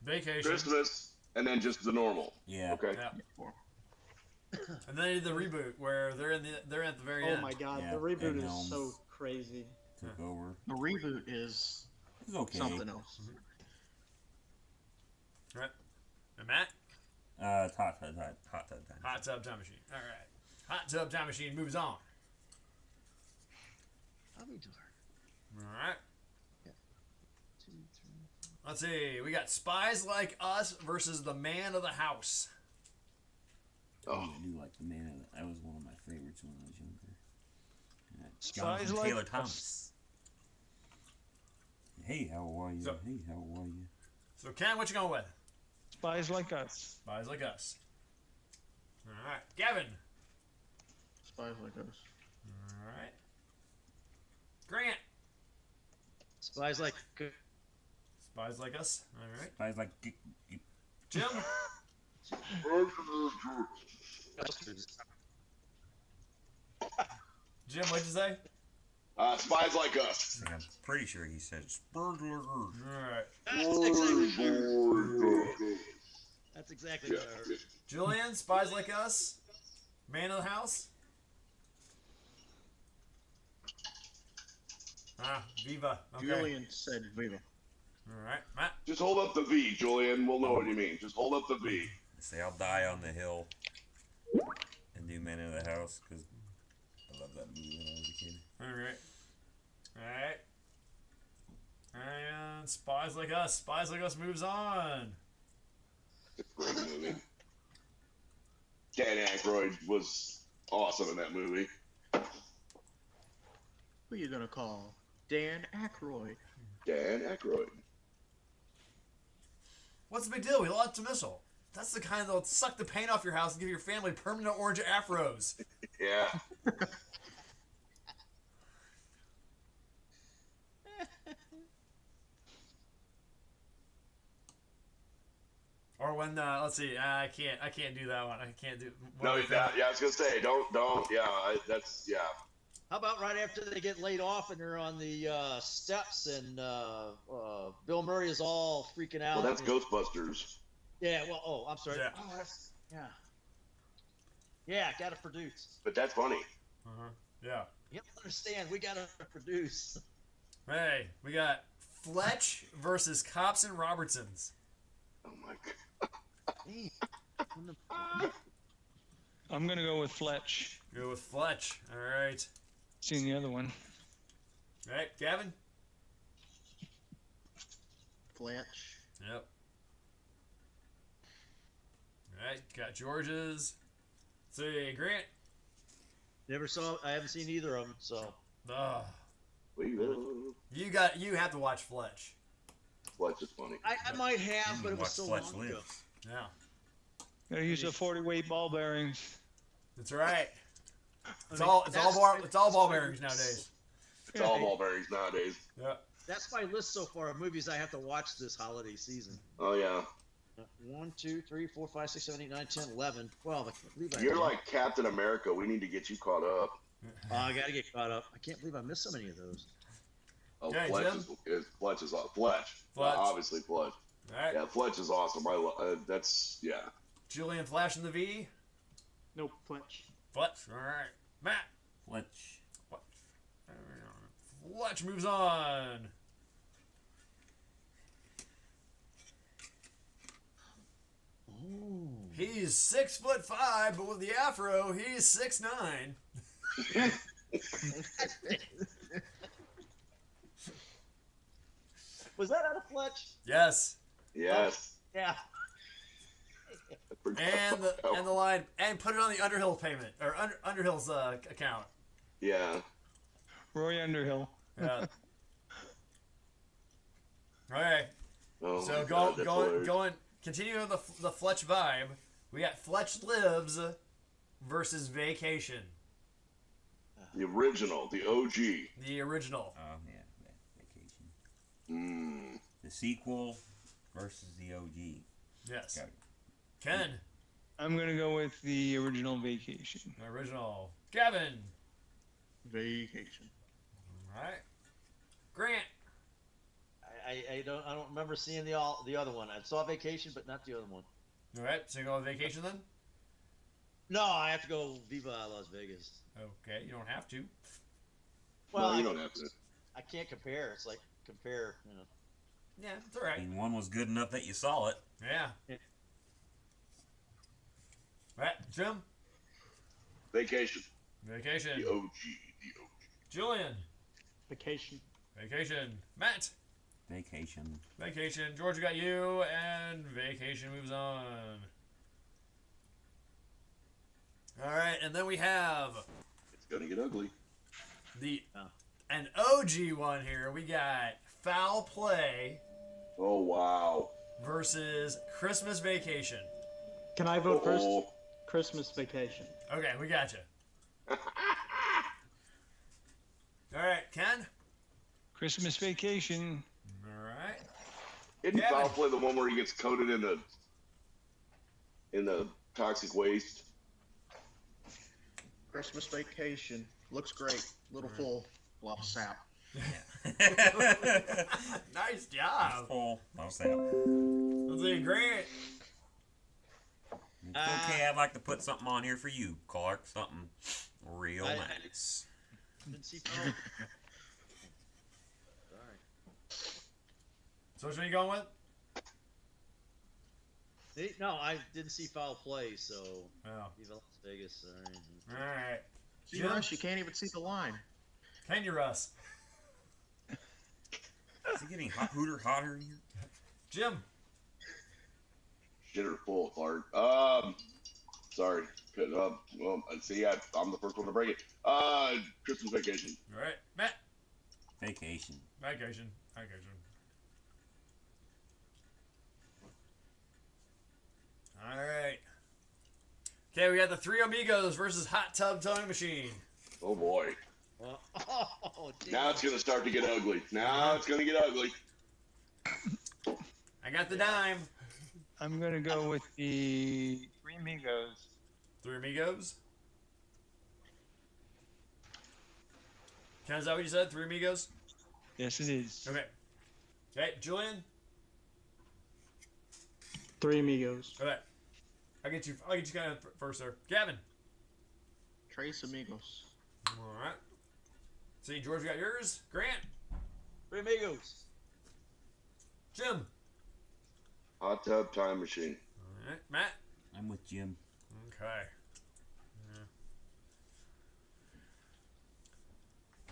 Vacation. Christmas, and then just the normal. Yeah. Okay. Yeah. 4. And then they did the reboot where they're at the very Oh end. my god, Yeah, the reboot Ed is Helms. so crazy. Took over. The reboot is It's okay. something else. Right. And Matt. Hot tub time. Hot Tub Time Machine. All right. Hot Tub Time Machine moves on. I'll be darned. All right. 2, 3. Let's see. We got Spies Like Us versus The Man of the House. Oh, I do like the man. That was one of my favorites when I was younger. Spies Jonathan Like Taylor Us. Thomas. Hey, how are you? So- Hey, how are you? So Ken, what you going with? Spies Like Us. Spies Like Us. All right. Gavin. Spies Like Us. All right. Grant. Spies like. Spies Like Us. All right. I was like, Jim. Jim, what'd you say? Spies Like Us. I'm pretty sure he said Spurgler. All right. That's exactly Yeah. what I heard. Julian, Spies Like Us. Man of the House. Viva. Okay. Julian said Viva. All right. Matt. Just hold up the V, Julian. We'll know what you mean. Just hold up the V. Say I'll die on the hill and do Man of the House because I love that movie when I was a kid. All right. All right. And Spies Like Us. Spies Like Us moves on. Great movie. Dan Aykroyd was awesome in that movie. Who you gonna call? Dan Aykroyd. Dan Aykroyd. What's the big deal? We launched a missile. That's the kind that'll suck the paint off your house and give your family permanent orange afros. Yeah. Or when let's see, I can't do that one. I can't do. No, yeah, I was gonna say, don't. Yeah, that's. How about right after they get laid off and they're on the steps and Bill Murray is all freaking out? Well, that's Ghostbusters. Yeah. Well, oh, I'm sorry. Yeah. Oh, that's yeah. Yeah, got to produce. But that's funny. Yeah. You don't understand. We got to produce. Hey, we got Fletch versus Cops and Robertsons. Oh my god. Damn. I'm gonna go with Fletch. Go with Fletch. All right. Seen the other one. All right, Gavin. Fletch. Yep. All right, got George's. Let's see, Grant. Never saw. I haven't seen either of them. So Ugh. Fletch You have to watch Fletch. is funny. I might have, but it was Watch so Fletch long ago. Lives. Yeah. Gotta use the 40 weight ball bearings. That's right. It's I mean, all ball bearings nowadays. It's all ball bearings nowadays. Yeah. That's my list so far of movies I have to watch this holiday season. Oh yeah. 1, 2, 3, 4, 5, 6, 7, 8, 9, 10, 11, 12. I can't believe I You're like Captain America. We need to get you caught up. Oh, I got to get caught up. I can't believe I missed so many of those. Oh, Okay, Fletch Jim? Fletch is awesome. Fletch. Fletch. Obviously Fletch. All right. Yeah, Fletch is awesome. That's yeah. Julian Flash in the V. Nope, Fletch. Fletch. All right. Matt. Fletch. Fletch moves on. Oh. He's 6'5", but with the afro, he's 6'9". Was that out of Fletch? Yes. Yes. Yeah. I forgot And about that the one. line, and put it on the Underhill payment or Underhill's account. Yeah. Roy Underhill. Yeah. Okay. Oh So my God, that's hilarious. going, continuing the Fletch vibe. We got Fletch Lives versus Vacation, The original, the OG. the original. Oh yeah, Vacation. Mm. The sequel versus the OG. Yes. Got it. Ken, I'm gonna go with the original Vacation. the original. Gavin. Vacation. All right. Grant. I don't remember seeing the other one. I saw Vacation, but not the other one. All right. So you go with Vacation then. No, I have to go Viva Las Vegas. Okay. You don't have to. Well, No, you don't have to. I can't compare. It's like compare, you know. Yeah, it's all I right. mean, one was good enough that you saw it. Yeah. Yeah. All right, Jim. Vacation. Vacation. The OG. The OG. Julian. Vacation. Vacation. Matt. Vacation. Vacation. George, we got you, and Vacation moves on. All right, and then we have It's gonna get ugly. an OG one here. We got Foul Play Oh wow. versus Christmas Vacation. Can I vote first? Oh, Christmas Vacation. Okay, we got you. All right, Ken. Christmas Vacation. All right. Isn't Gavin. Foul Play the one where he gets coated in the toxic waste? Christmas Vacation. Looks great. Little full. A lot of sap. Nice job. Full. No sap. Let's see, Grant. Okay, I'd like to put something on here for you, Clark. Something real I- nice. Didn't see Foul. Sorry. So which one you going with? See, no, I didn't see Foul Play, so Oh. Viva Las Vegas. Sorry. All right. See, Jim? Russ, you can't even see the line. Can you, Russ? Is it getting hotter in here? Jim. Shitter full, Clark. Sorry. Well, see, I'm the first one to break it. Christmas Vacation. All right. Matt. Vacation. Vacation. Vacation. All right. Okay, we got the Three Amigos versus Hot Tub Towing Machine. Oh boy. Well, oh, damn. Now it's gonna start to get ugly. Now it's gonna get ugly. I got the dime. I'm gonna go with the Three Amigos. Three Amigos. Ken, is that what you said? Three Amigos? Yes, it is. Okay. Okay, Julian? Three Amigos. Okay. I'll get you kind of first there. Gavin? Trace Amigos. Alright. See, George, you got yours. Grant? Three Amigos. Jim? Hot Tub Time Machine. Alright. Matt? I'm with Jim. Okay. Yeah.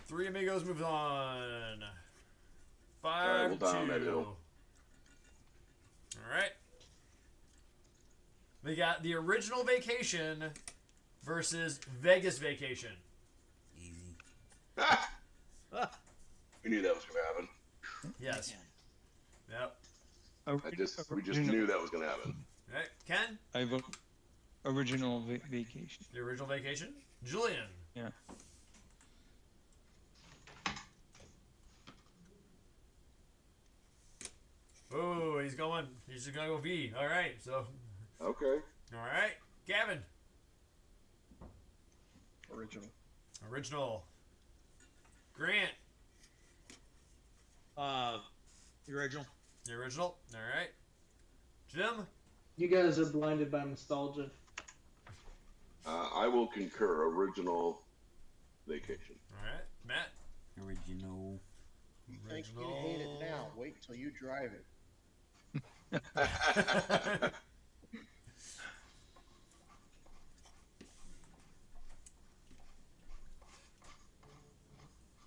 Three Amigos moves on. 5-2. we'll down that hill. Alright. We got the original Vacation versus Vegas Vacation. Easy. We knew that was gonna happen. Yes. Yep. We just knew that was gonna happen. Alright. Ken? I vote original Vacation. The original Vacation. Julian? Yeah. Oh, he's going. He's just gonna go V. All right. So, Okay. all right, Gavin. Original. Original. Grant. The original. The original. All right. Jim. You guys are blinded by nostalgia. I will concur. Original Vacation. All right. Matt. Original. You think you hate it now? Wait till you drive it.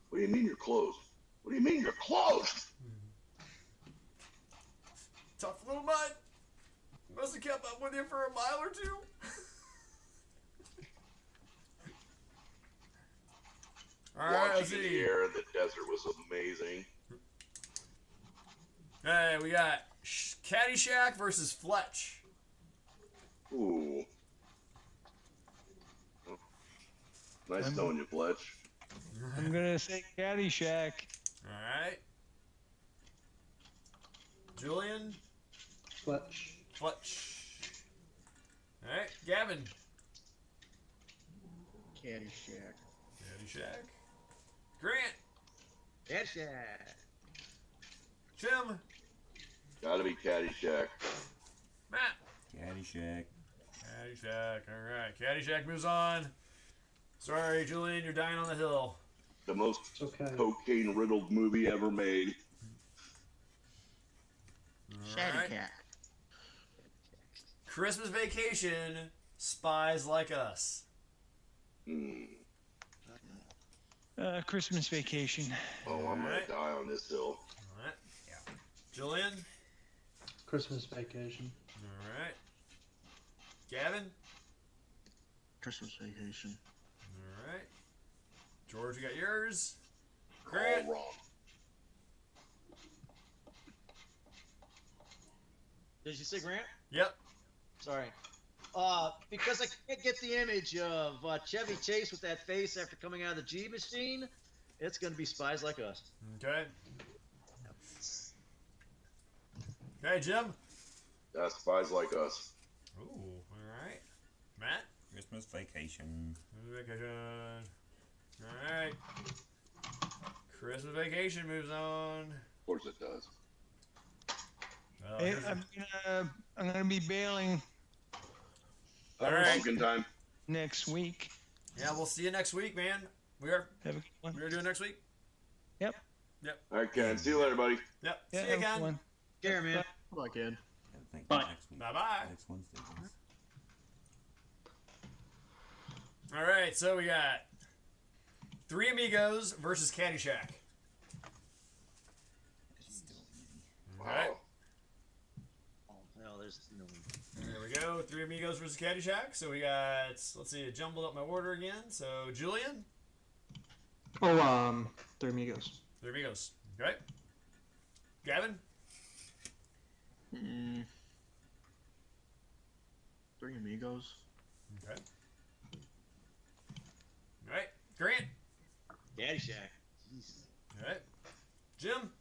What do you mean you're closed? What do you mean you're closed? Tough little mud. Must have kept up with you for a mile or two. All right, let's Watching in the see. air in the desert was amazing. Hey, we got Caddyshack versus Fletch. Ooh. Nice knowing you, Fletch. I'm gonna say Caddyshack. All right. Julian. Fletch. Fletch. All right, Gavin. Caddyshack. Caddyshack. Grant. Caddyshack. Jim. Gotta be Caddyshack. Matt. Caddyshack. Caddyshack. All right, Caddyshack moves on. Sorry, Julian, you're dying on the hill. The most Okay. cocaine-riddled movie ever made. All right. Christmas Vacation, Spies Like Us. Hmm. Christmas Vacation. Oh, I'm gonna Alright. die on this hill. All right. Yeah. Julian. Christmas Vacation. All right. Gavin. Christmas Vacation. All right. George, you got yours. Grant. All wrong. Did you say Grant? Yep. Sorry. Because I can't get the image of Chevy Chase with that face after coming out of the G machine, it's going to be Spies Like Us. Okay. Okay, Jim. Spies Like Us. Ooh. All right. Matt. Christmas Vacation. Vacation. All right. Christmas Vacation moves on. Of course it does. Well, Hey, here's a- I'm gonna be bailing all right. Pumpkin time. next week. Yeah, we'll see you next week, man. We are Have a good one. doing next week. All right, Ken. See you later, buddy. Yep. Yeah, see you have a good again. one. Care, man. Bye, kid. I think Bye. next week. Bye-bye. Next Wednesday. All right, so we got Three Amigos versus Caddyshack. It's still easy. All right. Wow. Oh, no, there's no. There we go. Three Amigos versus Caddyshack. So we got, let's see, I jumbled up my order again. So Julian, Oh, Three Amigos. Three Amigos. Okay. Gavin, Three Amigos. okay. All right. Grant, Caddyshack. Jeez. all right. Jim,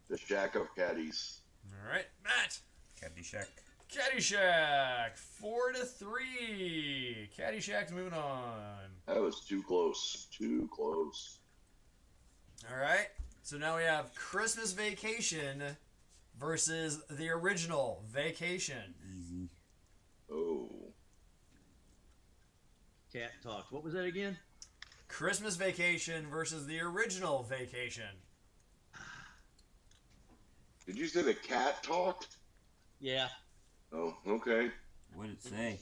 The Shack of Caddies. all right. Matt, Caddyshack. Caddyshack, 4-3. Caddyshack's moving on. That was too close. Too close. All right. So now we have Christmas Vacation versus the original Vacation. Easy. Oh. Cat talked. What was that again? Christmas Vacation versus the original Vacation. Did you say the cat talked? Yeah. Oh, okay. What did it say?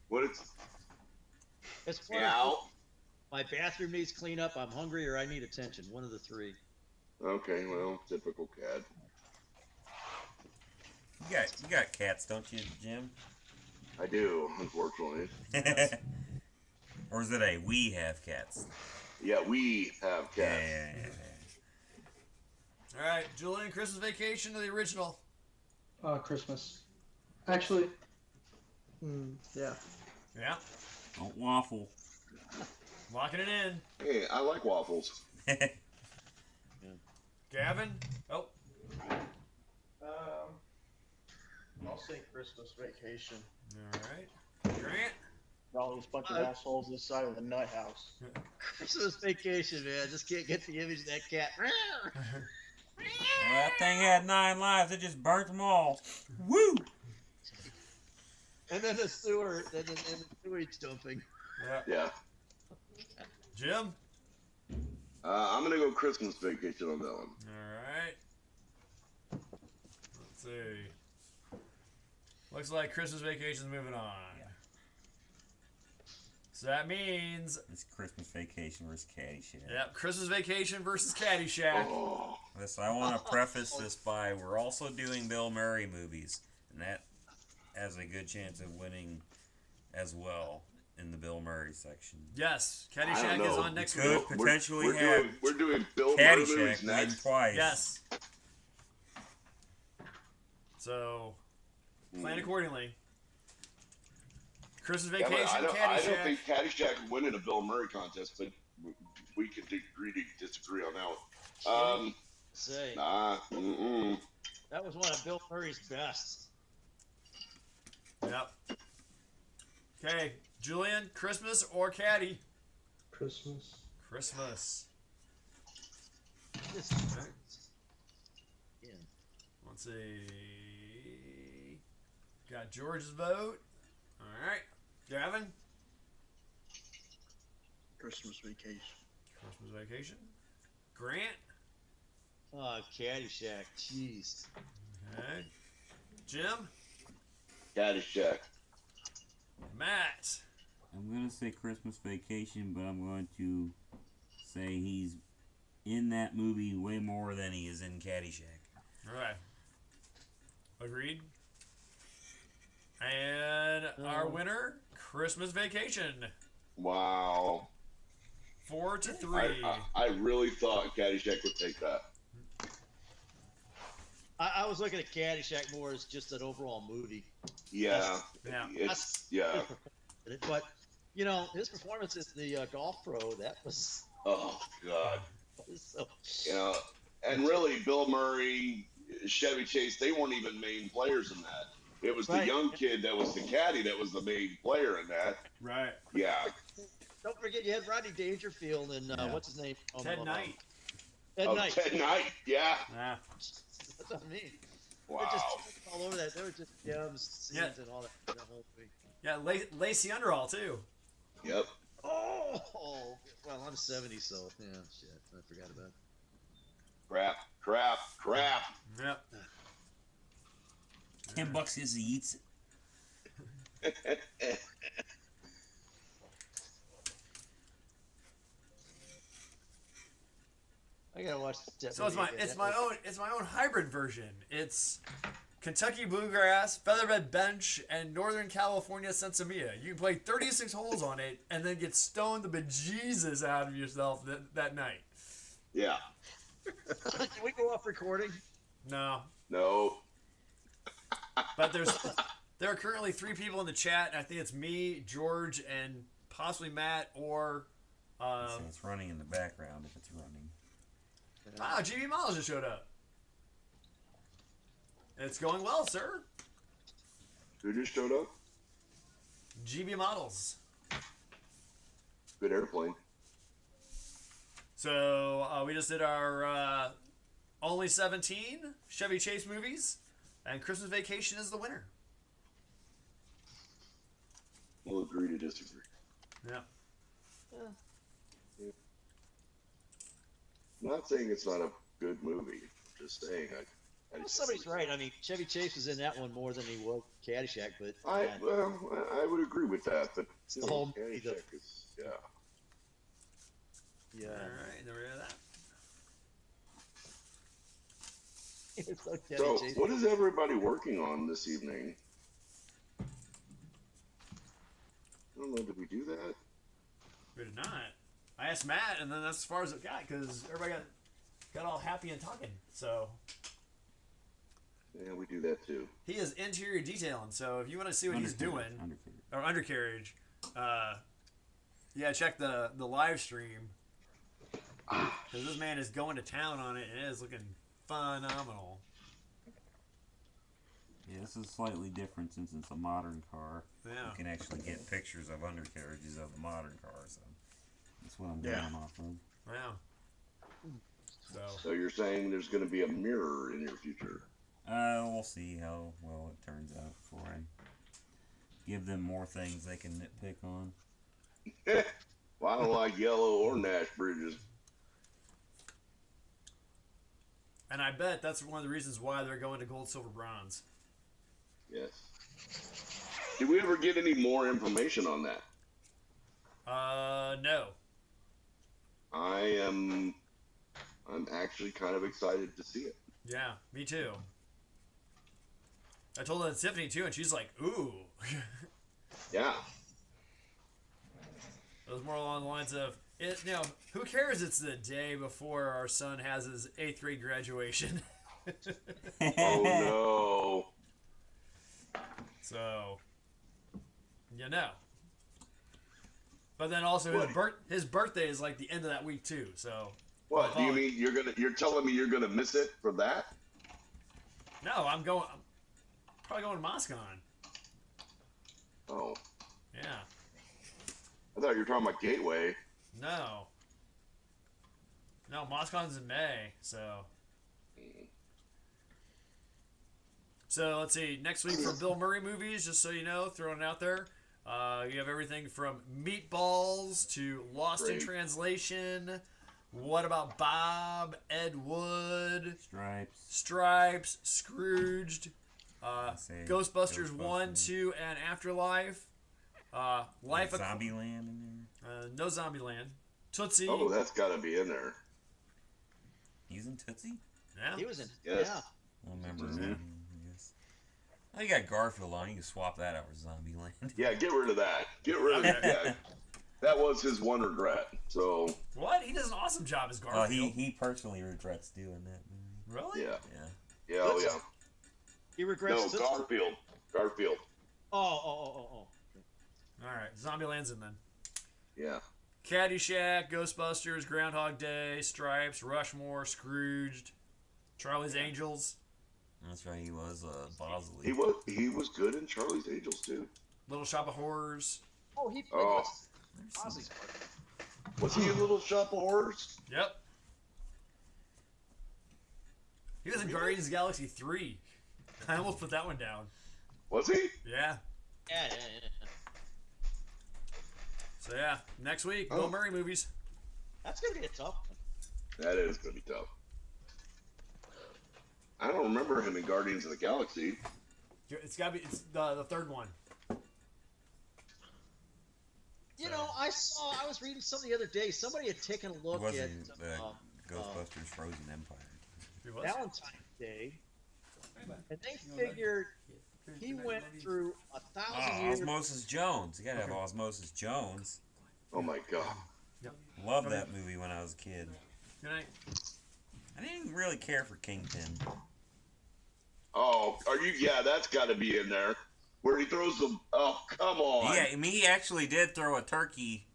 What it's It's part of meow. my bathroom needs cleanup. I'm hungry or I need attention. One of the three. Okay, well, typical cat. You got cats, don't you, Jim? I do, unfortunately. Or is it a we have cats? Yeah, we have Yeah, cats. yeah, yeah, yeah. All right, Julian, Christmas Vacation or the original? Christmas. Actually, yeah. Yeah, Don't waffle. locking it in. Hey, I like waffles. Gavin? Oh, I'll say Christmas Vacation. All right. Grant? All those bunch of assholes this side of the nut house. Christmas Vacation, man. Just can't get the image of that cat. Well, that thing had 9 lives. It just burnt them all. Woo! And then the sewer, and the sewage dumping. Yeah. Jim? I'm gonna go Christmas Vacation on that one. All right. Let's see. Looks like Christmas Vacation's moving on. Yeah. So that means, It's Christmas Vacation versus Caddyshack. yep, Christmas Vacation versus Caddyshack. Oh, Listen, I want to preface this by we're also doing Bill Murray movies, and that has a good chance of winning as well in the Bill Murray section. Yes, I Caddyshack don't is know. on next Could week. potentially we're have doing Bill Murray movies Caddyshack win next. twice. Yes. So, plan accordingly. Christmas Yeah, but Vacation, I don't Caddyshack. think Caddyshack would win in a Bill Murray contest, but we can agree to disagree on that one. Say, Mm-mm. that was one of Bill Murray's best. Yep. Okay, Julian, Christmas or Caddy? Christmas. Christmas. This- Okay. Yeah. Let's see. Got George's vote. All right. Gavin, Christmas Vacation. Christmas Vacation. Grant. Caddyshack. Jeez. Okay. Jim. Caddyshack. Matt. I'm going to say Christmas Vacation, but I'm going to say he's in that movie way more than he is in Caddyshack. All right. Agreed. And our winner, Christmas Vacation. Wow. 4-3. I really thought Caddyshack would take that. I was looking at Caddyshack more as just an overall movie. Yeah. Yeah. It's yeah. But, you know, his performance as the golf pro, that was Oh God. so. You know, and really, Bill Murray, Chevy Chase, they weren't even main players in that. It was the Right. young kid that was the caddy that was the main player in that. Right. Yeah. Don't forget you had Rodney Dangerfield and Yeah. what's his name? Ted Knight. Ted Oh, Knight. Ted Knight. Yeah. Yeah. That's what I mean. Wow. They're just all over that. They were just gems, scenes, Yeah. and all that. The whole thing. Yeah, Lacey Underall, too. Yep. Oh, well, I'm 70, so yeah, shit, I forgot about it. Crap. Yep. $10 is he eats it. I gotta watch that. So it's movie my again. it's That my was- own it's my own hybrid version. It's Kentucky Bluegrass, Featherbed Bench, and Northern California Sensimilla. You can play 36 holes on it and then get stoned the bejesus out of yourself that night. Yeah. Can we go off recording? No, No. but there are currently 3 people in the chat. And I think it's me, George, and possibly Matt or So it's running in the background if it's running. GB Miles just showed up. It's going well, sir. Who just showed up? GB Models. Good airplane. So we just did our only 17 Chevy Chase movies, and Christmas Vacation is the winner. We'll agree to disagree. Yeah. I'm not saying it's not a good movie. Just saying I Well, somebody's right. I mean, Chevy Chase was in that one more than he was Caddyshack, but I would agree with that, but It's the whole movie, Caddyshack is yeah. yeah. All right, there we have that. It's like Chevy So, Chase. what is everybody working on this evening? I don't know. Did we do that? We did not. I asked Matt, and then that's as far as it got because everybody got all happy and talking. So Yeah, we do that too. he is interior detailing. So if you want to see what he's doing, Undercarriage. or undercarriage, yeah, check the live stream because this man is going to town on it and it is looking phenomenal. Yeah, this is slightly different since it's a modern car. Yeah. You can actually get pictures of undercarriages of the modern cars. So that's what I'm going Yeah. off of. Yeah. So you're saying there's going to be a mirror in your future? We'll see how well it turns out before I give them more things they can nitpick on. Well, I don't like yellow or Nash bridges. And I bet that's one of the reasons why they're going to gold, silver, bronze. Yes. Did we ever get any more information on that? No. I'm actually kind of excited to see it. Yeah, me too. I told that to Tiffany too, and she's like, "Ooh." Yeah. It was more along the lines of, who cares? It's the day before our son has his 8th grade graduation. Oh no. So, But then also his birthday is like the end of that week too. So. What do you mean? You're telling me you're gonna miss it for that? No, I'm probably going to Moscon. Oh. Yeah. I thought you were talking about Gateway. No, Moscon's in May, so. So let's see. Next week for Bill Murray movies, just so you know, throwing it out there. You have everything from Meatballs to Lost in Translation. What About Bob? Ed Wood. Stripes. Scrooged. Ghostbusters 1, 2, and Afterlife. Life of Zombieland in there? No Zombieland. Tootsie. Oh, that's got to be in there. He's in Tootsie? Yeah. He was in. Yes. Yeah. I remember him. Yes. I got Garfield on. You can swap that out for Zombieland. Yeah, get rid of that. Get rid of that. That was his one regret. So. What? He does an awesome job as Garfield. He personally regrets doing that movie. Really? Yeah. Yeah. Yeah. Oh yeah. He regrets. No, Garfield. Oh. All right, Zombieland's in then. Yeah. Caddyshack, Ghostbusters, Groundhog Day, Stripes, Rushmore, Scrooged, Charlie's Angels. That's right. He was Bosley. He was good in Charlie's Angels too. Little Shop of Horrors. Oh, he played Ozzy's part. Was he a Little Shop of Horrors? Yep. He was in Guardians of the Galaxy 3. I almost put that one down. Was he? Yeah. Yeah. So yeah, next week, Bill Murray movies. That's gonna be a tough one. That is gonna be tough. I don't remember him in Guardians of the Galaxy. It's gotta be the third one. You know, I was reading something the other day. Somebody had taken a look He was at in Ghostbusters Frozen Empire. Valentine's Day, and they figured he went through 1,000 years. Osmosis Jones. You gotta have Osmosis Jones. Oh my god. Loved that movie when I was a kid. Good night. I didn't really care for Kingpin. Oh, are you? Yeah, that's got to be in there. Where he throws the. Oh, come on. Yeah, I mean, he actually did throw a turkey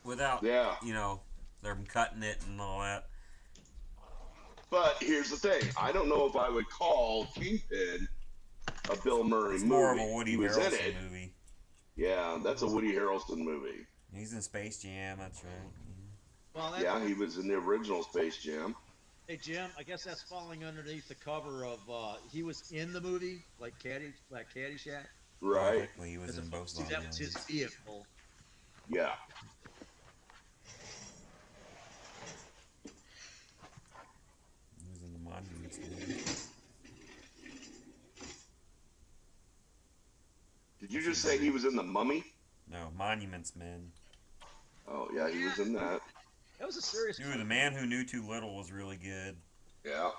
without, them cutting it and all that. But here's the thing. I don't know if I would call Kingpin a Bill Murray It's movie. more of a Woody He was in Harrelson it. movie. Yeah, that's a Woody Harrelson movie. He's in Space Jam, that's right. Well, Yeah, he was in the original Space Jam. Hey Jim, I guess that's falling underneath the cover of he was in the movie, like Caddyshack. Right. Well, he was in both See, that was his vehicle. Yeah. He was in the Monuments movie. Did you just say he was in The Mummy? No, Monuments Men. Oh, yeah, he was in that. That was a serious. The Man Who Knew Too Little was really good. Yeah.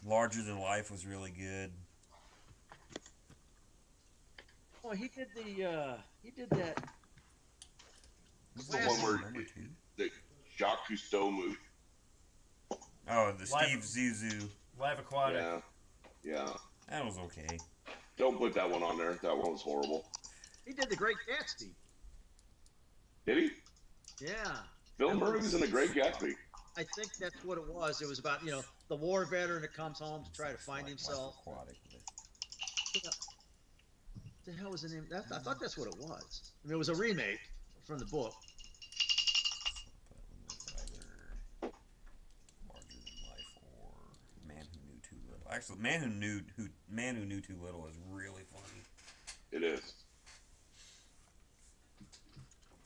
Larger Than Life was really good. Oh, he did that. What's the one where the Jacques Cousteau movie? Oh, the Steve Zissou. Live Aquatic. Yeah. Yeah. That was okay. Don't put that one on there. That one was horrible. He did The Great Gatsby. Did he? Yeah. Bill Murray was in The Great Gatsby. I think that's what it was. It was about the war veteran that comes home to try to find himself. Aquatic. the hell was the name? I thought that's what it was. I mean, it was a remake from the book. Either Larger Than Life or Man Who Knew Too Little. Actually, Man Who Knew Too Little is really funny. It is.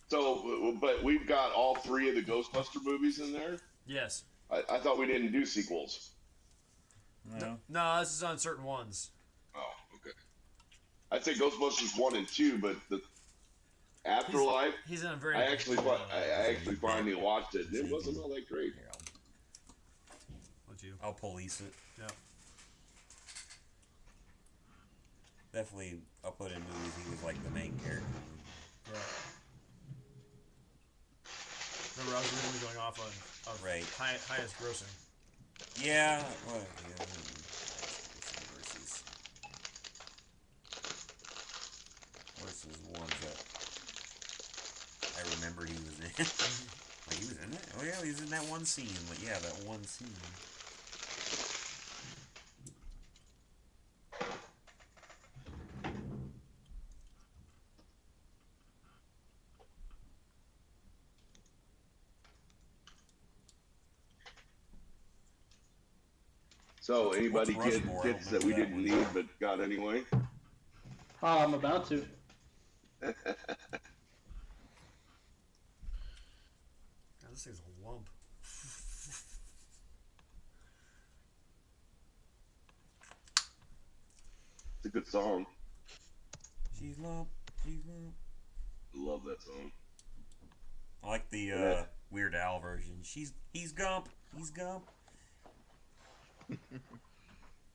So, but we've got all three of the Ghostbuster movies in there. Yes. I thought we didn't do sequels. No. No, this is on certain ones. Oh, okay. I'd say Ghostbusters 1 and 2, but the Afterlife, He's in a very. I actually finally watched it, and it wasn't all that great. Here, Would you? I'll police it. Yeah. Definitely, I'll put in movies he was like the main character. Right. Remember, I was really going off on Right. highest grossing. Yeah. Well, yeah. Versus ones that I remembered he was in. Like, he was in it? Oh yeah, he was in that one scene. But yeah, that one scene. So, anybody What's get Rushmore? kits I that we remember didn't that need but got anyway? Oh, I'm about to. God, this thing's a lump. It's a good song. She's lump. She's lump. I love that song. I like the Yeah. Weird Al version. He's Gump. He's Gump.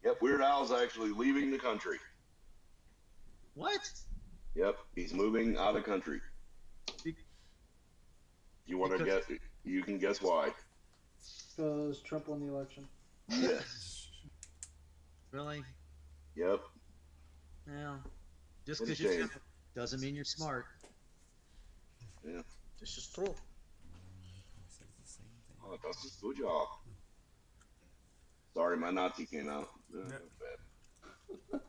Yep, Weird Al's actually leaving the country. What? Yep, he's moving out of country. Be- You want to because- guess? You can guess why. Because Trump won the election. Yes. Really? Yep. Yeah. Just What a because you're shame. simple doesn't mean you're smart. This is true. Says the same thing. Oh, that's a good job. Sorry, my Nazi came out. Bad. Alright.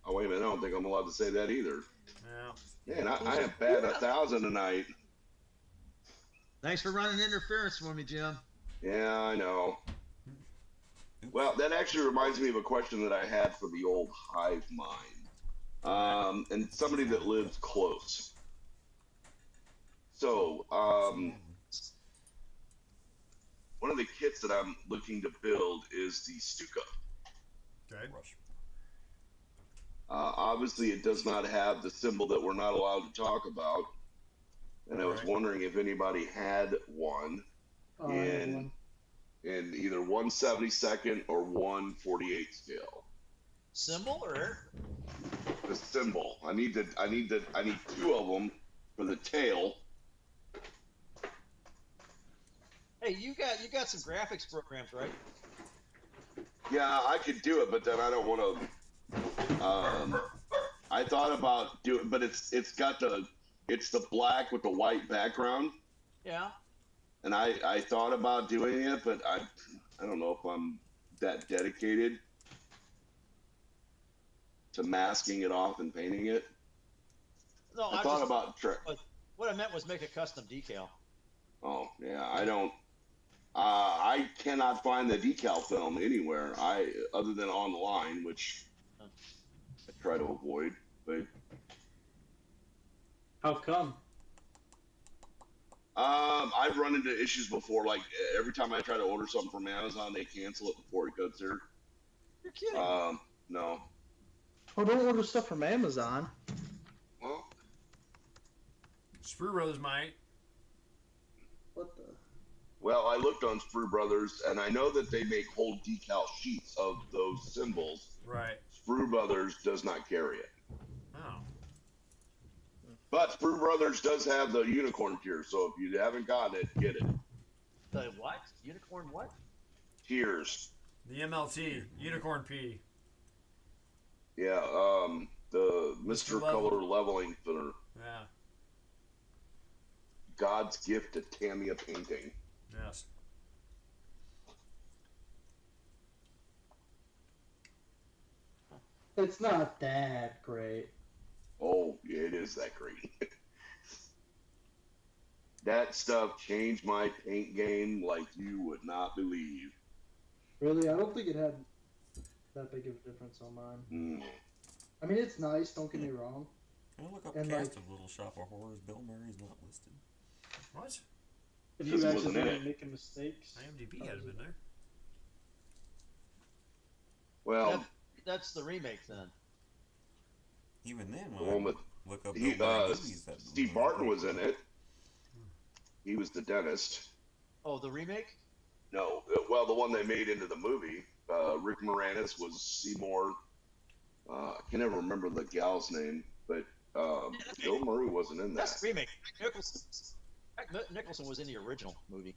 Oh, wait a minute. I don't think I'm allowed to say that either. Well, Man, I have batted 1,000 tonight. Thanks for running interference for me, Jim. Yeah, I know. Well, that actually reminds me of a question that I had for the old hive mind. And somebody that lives close. So, one of the kits that I'm looking to build is the Stuka. okay. Rush. Obviously, it does not have the symbol that we're not allowed to talk about. And I was Right. wondering if anybody had one Oh, I have in one. in either 1/72 or 1/48 scale. Symbol or? The symbol. I need two of them for the tail. Hey, you got some graphics programs, right? Yeah, I could do it, but then I don't want to. I thought about doing, but it's the black with the white background, Yeah. and I thought about doing it, but I don't know if I'm that dedicated to masking it off and painting it. No, I thought about. What I meant was make a custom decal. Oh yeah, I don't. I cannot find the decal film anywhere. Other than online, which I try to avoid. But How come? I've run into issues before. Like every time I try to order something from Amazon, they cancel it before it gets here. You're kidding. No. Oh, don't order stuff from Amazon. Well, Sprue Brothers might. What the? well, I looked on Sprue Brothers, and I know that they make whole decal sheets of those symbols. Right. Sprue Brothers does not carry it. Oh. But Sprue Brothers does have the unicorn tier, so if you haven't gotten it, get it. The what? Unicorn what? Tiers. The MLT. Unicorn P. Yeah, the Mr. Level. Color Leveling Thinner. Yeah. God's gift to Tamiya painting. Yes. It's not that great. Oh, yeah, it is that great. That stuff changed my paint game like you would not believe. Really, I don't think it had that big of a difference on mine. Mm. I mean, it's nice. Don't get me wrong. Can I look up And, cast like- of Little Shop of Horrors? Bill Murray's not listed. What? If Because you it wasn't in accidentally it. making mistakes. IMDb had him in there. Well, That's the remake then. Even then, the when one I with look up he, Bill Murray movies, that Steve Martin was in it. He was the dentist. Oh, the remake? No, well, the one they made into the movie. Rick Moranis was Seymour. I can never remember the gal's name, but Bill Murray wasn't in That's that. the remake. Nicholson was in the original movie.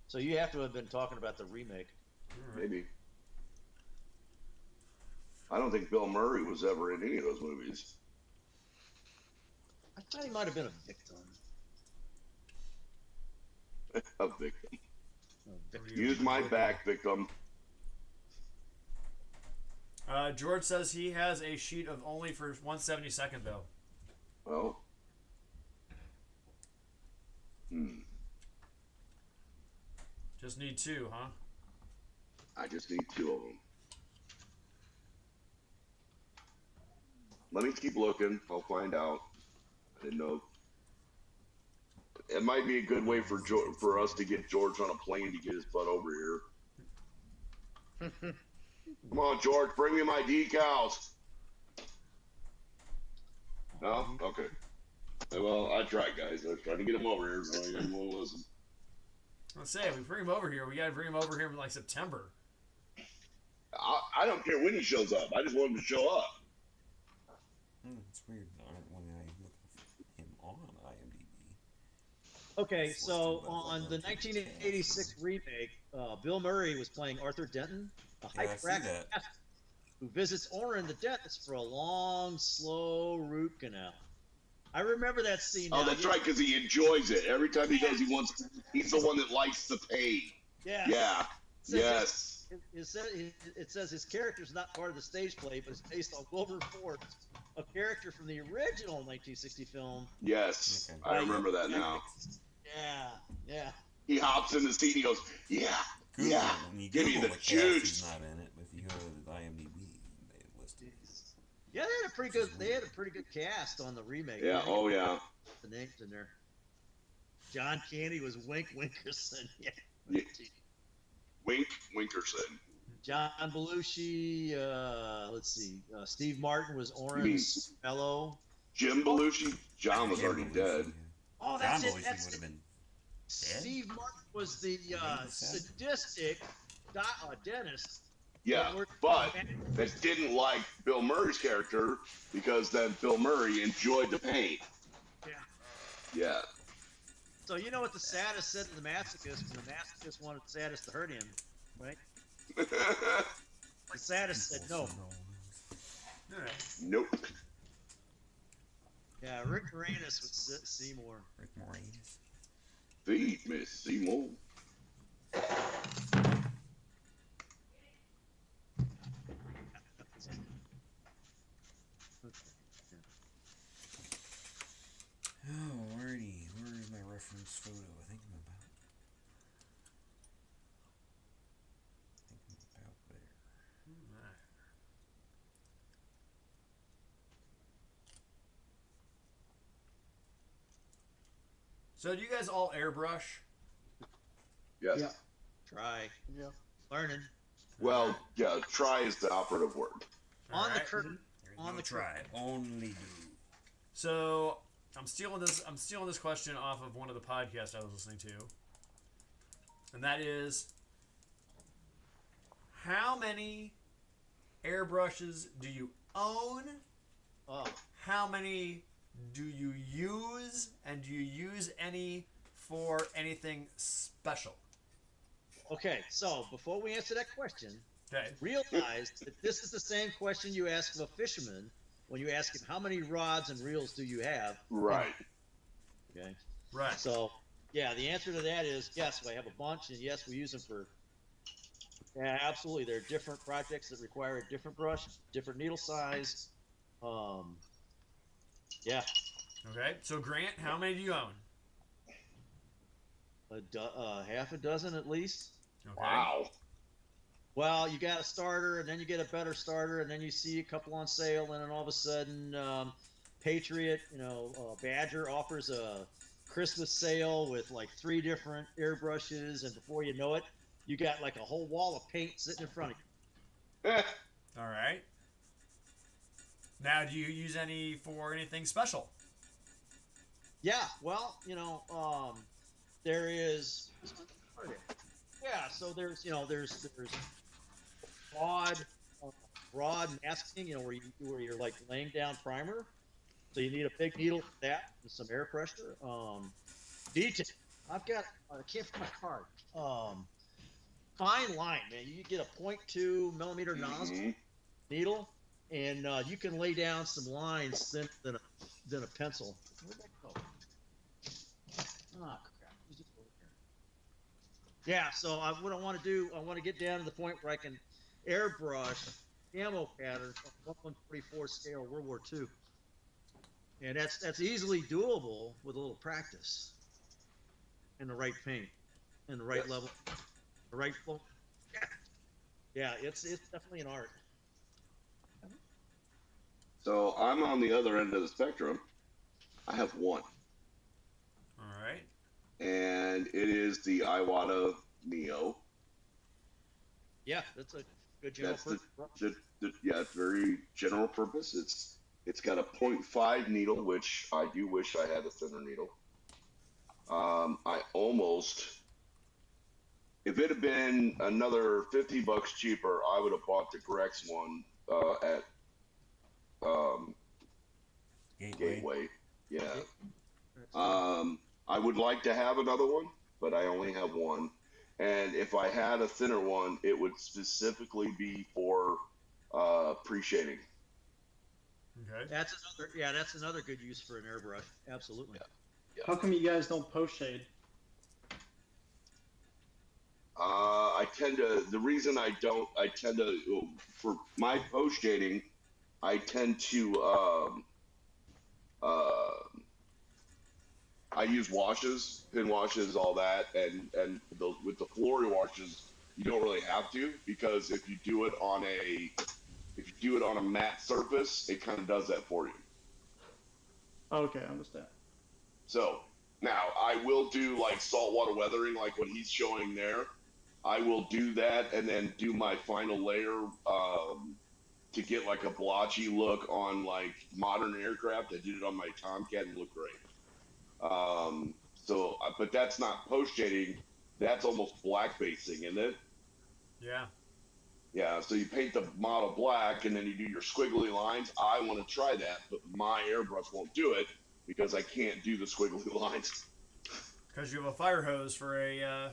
So you have to have been talking about the remake. Maybe. I don't think Bill Murray was ever in any of those movies. I thought he might have been a victim. A victim. A victim. Use my back, victim. George says he has a sheet of only for 1/72nd though. Well. Just need 2, huh? I just need 2 of them. Let me keep looking. I'll find out. I didn't know. It might be a good way for us to get George on a plane to get his butt over here. Come on, George, bring me my decals. No? Okay. Well, I tried, guys. I was trying to get him over here. So he didn't want to listen. Let's say if we bring him over here, we gotta bring him over here in like September. I don't care when he shows up. I just want him to show up. It's weird when I look him on IMDb. Okay, It's so listed, but on it the doesn't 1986 remake, Bill Murray was playing Arthur Denton, a Yeah, I see hyperactive that. pastor who visits Orin the dentist for a long, slow root canal. I remember that scene. Oh, now. that's right, because he enjoys it. Every time he does, he's the one that likes the pain. Yeah. Yeah. So Yes. It says his character's not part of the stage play, but it's based on Wilbur Ford, a character from the original 1960 film. Yes. Okay. I remember that now. Yeah. He hops in the seat. He goes, "Yeah, Google, yeah. when you Give me Google the cast, he's juice." not in it, but if you go to the IMDb, they listed. Yeah, they had a pretty good. They had a pretty good cast on the remake. Yeah. Oh, yeah. The names in there. John Candy was Wink Winkerson. Yeah. Yeah. Wink Winkerson. John Belushi. Let's see. Steve Martin was Orange Fellow. Jim Belushi. John was already dead. Oh, John that's it. Belushi That's would have it. been. Steve Martin was the sadistic dentist. Yeah, but that didn't like Bill Murray's character because then Bill Murray enjoyed the pain. Yeah. Yeah. So you know what the sadist said to the masochist when the masochist wanted the sadist to hurt him, right? The sadist said no. Nope. Yeah, Rick Moranis was Seymour. Rick Moranis. Feed Miss Seymour. Alrighty, where is my reference photo? I think I'm about there. So do you guys all airbrush? Yes. Yeah. Try. Yeah. Learning. Well, yeah, try is the operative word. On the Alright. curtain. There's On no the try. Only do. So I'm stealing this question off of one of the podcasts I was listening to, and that is, how many airbrushes do you own? Oh, How many do you use, and do you use any for anything special? okay. So before we answer that question, Okay. realize that this is the same question you ask of a fisherman when you ask him how many rods and reels do you have. Right. Okay. Right. So yeah, the answer to that is yes. I have a bunch, and yes, we use them for Yeah, absolutely. There are different projects that require a different brush, different needle size. Yeah, Okay. So Grant, how many do you own? half a dozen at least. Okay. Wow. Well, you got a starter, and then you get a better starter, and then you see a couple on sale, and then all of a sudden, Patriot, Badger offers a Christmas sale with like 3 different airbrushes, and before you know it, you got like a whole wall of paint sitting in front of you. All right. Now, do you use any for anything special? Yeah, well, there is. Yeah, so there's broad, broad masking, where you're like laying down primer. So you need a big needle for that and some air pressure. Detail. I can't find my card. Fine line, man. You get a 0.2 millimeter nozzle needle, and you can lay down some lines thinner than a pencil. Where'd that go? Ah, crap. Who's this over here? Yeah, so what I want to do, I want to get down to the point where I can airbrush camo patterns on 1/44 scale World War II. And that's easily doable with a little practice and the right paint and the right level, the right flow. Yeah, it's definitely an art. So I'm on the other end of the spectrum. I have one, All right. and it is the Iwata Neo. Yeah, that's a good general That's purpose. yeah, it's very general purpose. It's got a 0.5 needle, which I do wish I had a thinner needle. I almost, if it had been another $50 cheaper, I would have bought the Grex one at Gateway. Yeah. I would like to have another one, but I only have one. And if I had a thinner one, it would specifically be for pre-shading. Okay. That's another good use for an airbrush. Absolutely. Yeah. How come you guys don't post shade? The reason I tend to, for my post shading, I tend to, I use washes, pin washes, all that, and with the Flory washes, you don't really have to, because if you do it on a matte surface, it kind of does that for you. Okay, I understand. So now I will do like saltwater weathering, like what he's showing there. I will do that and then do my final layer to get like a blotchy look on like modern aircraft. I did it on my Tomcat and looked great. But that's not post shading. That's almost black basing, isn't it? Yeah. Yeah. So you paint the model black and then you do your squiggly lines. I want to try that, but my airbrush won't do it because I can't do the squiggly lines. Because you have a fire hose for a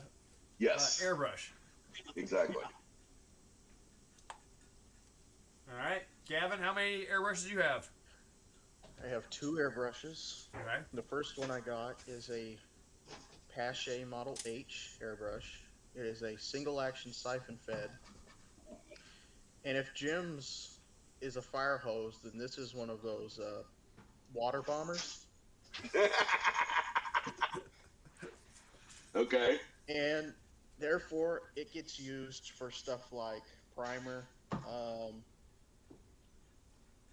Yes. airbrush. Exactly. All right. Gavin, how many airbrushes do you have? I have 2 airbrushes. Okay. The first one I got is a Pache Model H airbrush. It is a single action siphon fed. And if Jim's is a fire hose, then this is one of those water bombers. Okay. And therefore, it gets used for stuff like primer,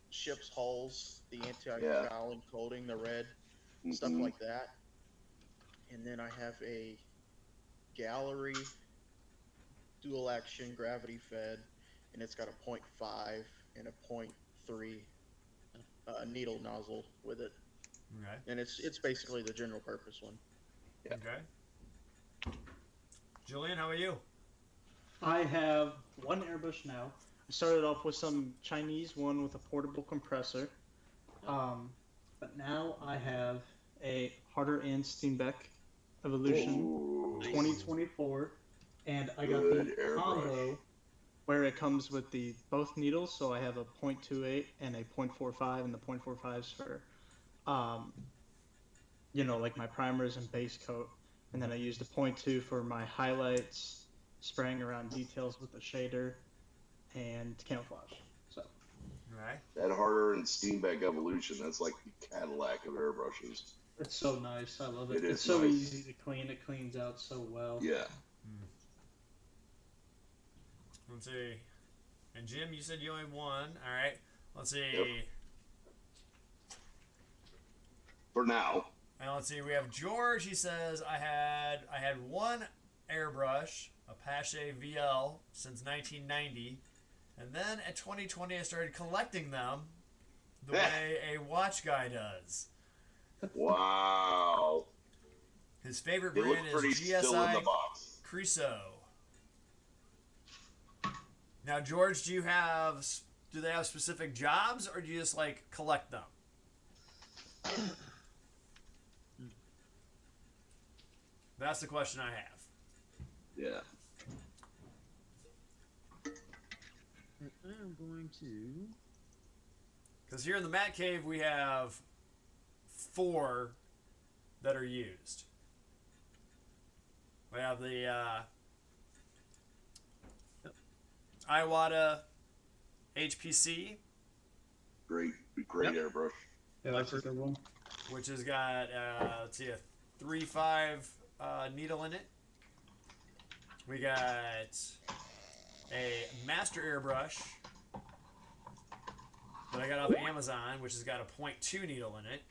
ship's hulls, the anti-fouling coating, the red, stuff like that. And then I have a Gallery dual action gravity fed, and it's got a 0.5 and a 0.3 needle nozzle with it. Okay. And it's basically the general purpose one. Yeah. Okay. Julian, how are you? I have one airbrush now. I started off with some Chinese one with a portable compressor. But now I have a Harder and Steenbeck Evolution 2024, and I got Good the airbrush. combo where it comes with the both needles. So I have a 0.28 and a 0.45, and the 0.45s for, like my primers and base coat, and then I use the 0.2 for my highlights spraying around details with the shader and camouflage. So Right. That Harder and Steenbeck Evolution, that's like the Cadillac of airbrushes. it's so nice. I love it. It is It's so nice. easy to clean. It cleans out so well. Yeah. Let's see. And Jim, you said you only one. All right. Let's see. Yep. For now. And let's see. We have George. He says I had one airbrush, a Pache VL, since 1990, and then at 2020 I started collecting them the way a watch guy does. Wow. His favorite They look brand pretty is still in the GSI box. Creso. Now, George, do they have specific jobs, or do you just like collect them? That's the question I have. Yeah. I'm going to. Because here in the Matt Cave, we have 4 that are used. We have the Iwata HPC, Great Yep. airbrush. Yeah, that's a good one. which has got, let's see, a 3.5 needle in it. We got a Master Airbrush that I got off of Amazon, which has got a 0.2 needle in it.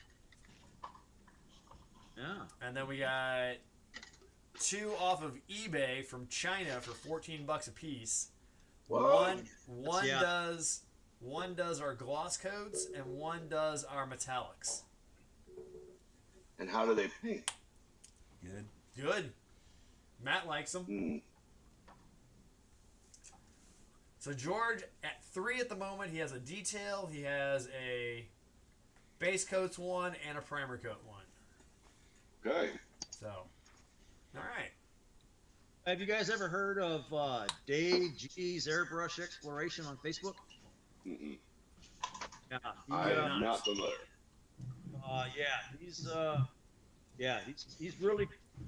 Yeah. And then we got 2 off of eBay from China for $14 a piece. Wow. One Yeah. does our gloss coats and one does our metallics. And how do they paint? Good. Good. Matt likes them. Mm. So George at 3 at the moment. He has a detail. He has a base coats one and a primer coat one. Okay. So, all right. Have you guys ever heard of Dave G's Airbrush Exploration on Facebook? Mm-mm. Yeah. I am not familiar.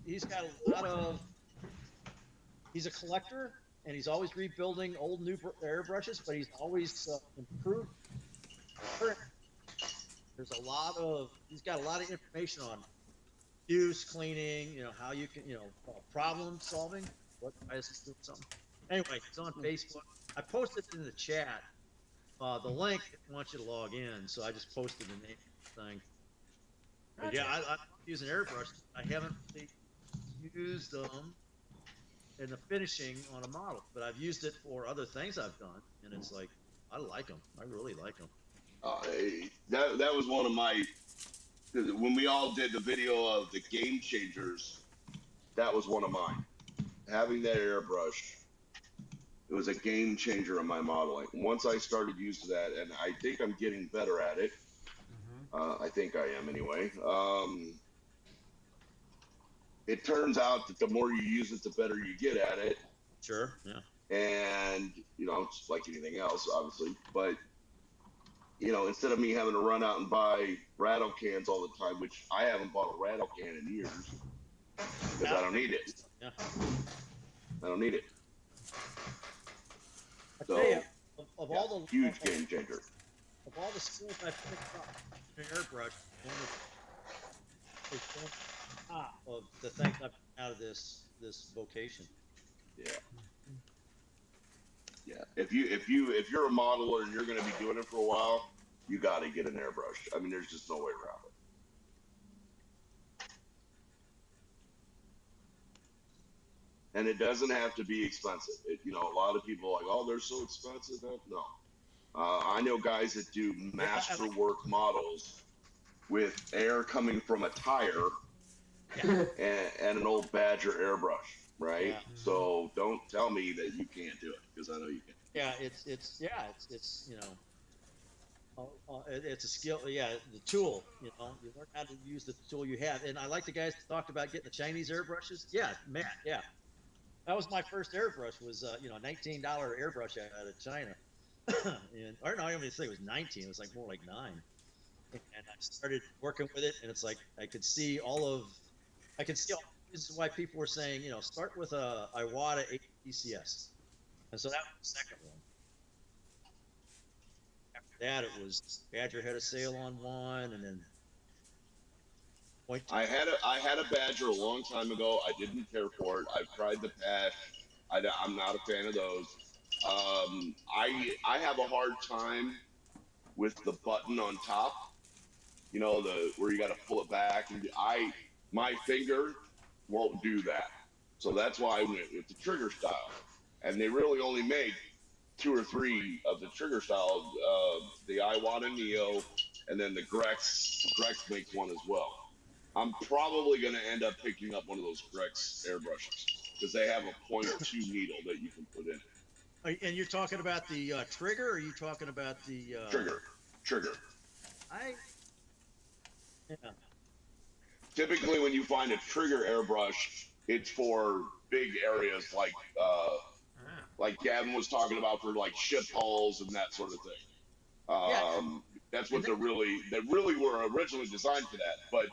He's got a lot of. He's a collector, and he's always rebuilding old new airbrushes, but he's always improved. There's a lot of. He's got a lot of information on use, cleaning, how you can, problem solving. What guys is doing something. Anyway, it's on Facebook. I posted it in the chat. The link wants you to log in, so I just posted the name of the thing. But yeah, I use an airbrush. I haven't really used them in the finishing on a model, but I've used it for other things I've done, and it's like I like them. I really like them. That was one of my. When we all did the video of the Game Changers, that was one of mine. Having that airbrush, it was a game changer in my modeling. Once I started using that, and I think I'm getting better at it. I think I am anyway. It turns out that the more you use it, the better you get at it. Sure. Yeah. And, it's like anything else, obviously. But, instead of me having to run out and buy rattle cans all the time, which I haven't bought a rattle can in years, because I don't need it. Yeah. I don't need it. I So, tell you, of all the huge game changer. Of all the skills I picked up in airbrush, one of the top of the things I've got out of this vocation. Yeah. Yeah. If you're a modeler and you're going to be doing it for a while, you got to get an airbrush. I mean, there's just no way around it. And it doesn't have to be expensive. A lot of people are like, oh, they're so expensive. No. I know guys that do masterwork models with air coming from a tire and an old Badger airbrush, right? Yeah. So don't tell me that you can't do it, because I know you can. Yeah, it's it's a skill. Yeah, the tool. You learn how to use the tool you have. And I like the guys that talked about getting the Chinese airbrushes. Yeah, man. Yeah, that was my first airbrush. Was $19 airbrush out of China. Or no, I don't even think it was 19. It was like more like 9. And I started working with it, and it's like I could see all. This is why people were saying, start with a Iwata PCS. And so that was the second one. After that, it was Badger had a sale on one, and then Point. I had a Badger a long time ago. I didn't care for it. I've tried the Patch. I'm not a fan of those. I have a hard time with the button on top. You know, where you got to pull it back, and my finger won't do that. So that's why I went with the trigger style. And they really only made 2 or 3 of the trigger styles, the Iwata Neo, and then the Grex. Grex makes one as well. I'm probably going to end up picking up one of those Grex airbrushes because they have a .2 needle that you can put in. And you're talking about the trigger, or are you talking about the Trigger. Yeah. Typically, when you find a trigger airbrush, it's for big areas like Gavin was talking about, for like ship hulls and that sort of thing. That's what they really were originally designed for that. But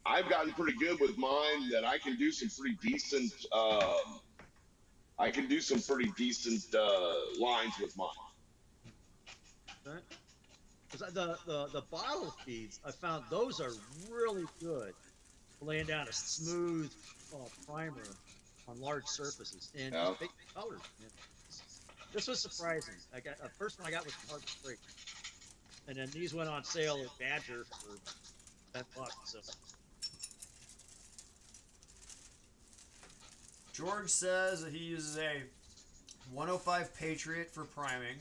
I've gotten pretty good with mine that I can do some pretty decent. Lines with mine. Right. Because the bottle feeds, I found those are really good for laying down a smooth primer on large surfaces and big colors. Man. This was surprising. I got the first one I got was Hard Spray, and then these went on sale at Badger for $10. So. George says that he uses a 105 Patriot for priming,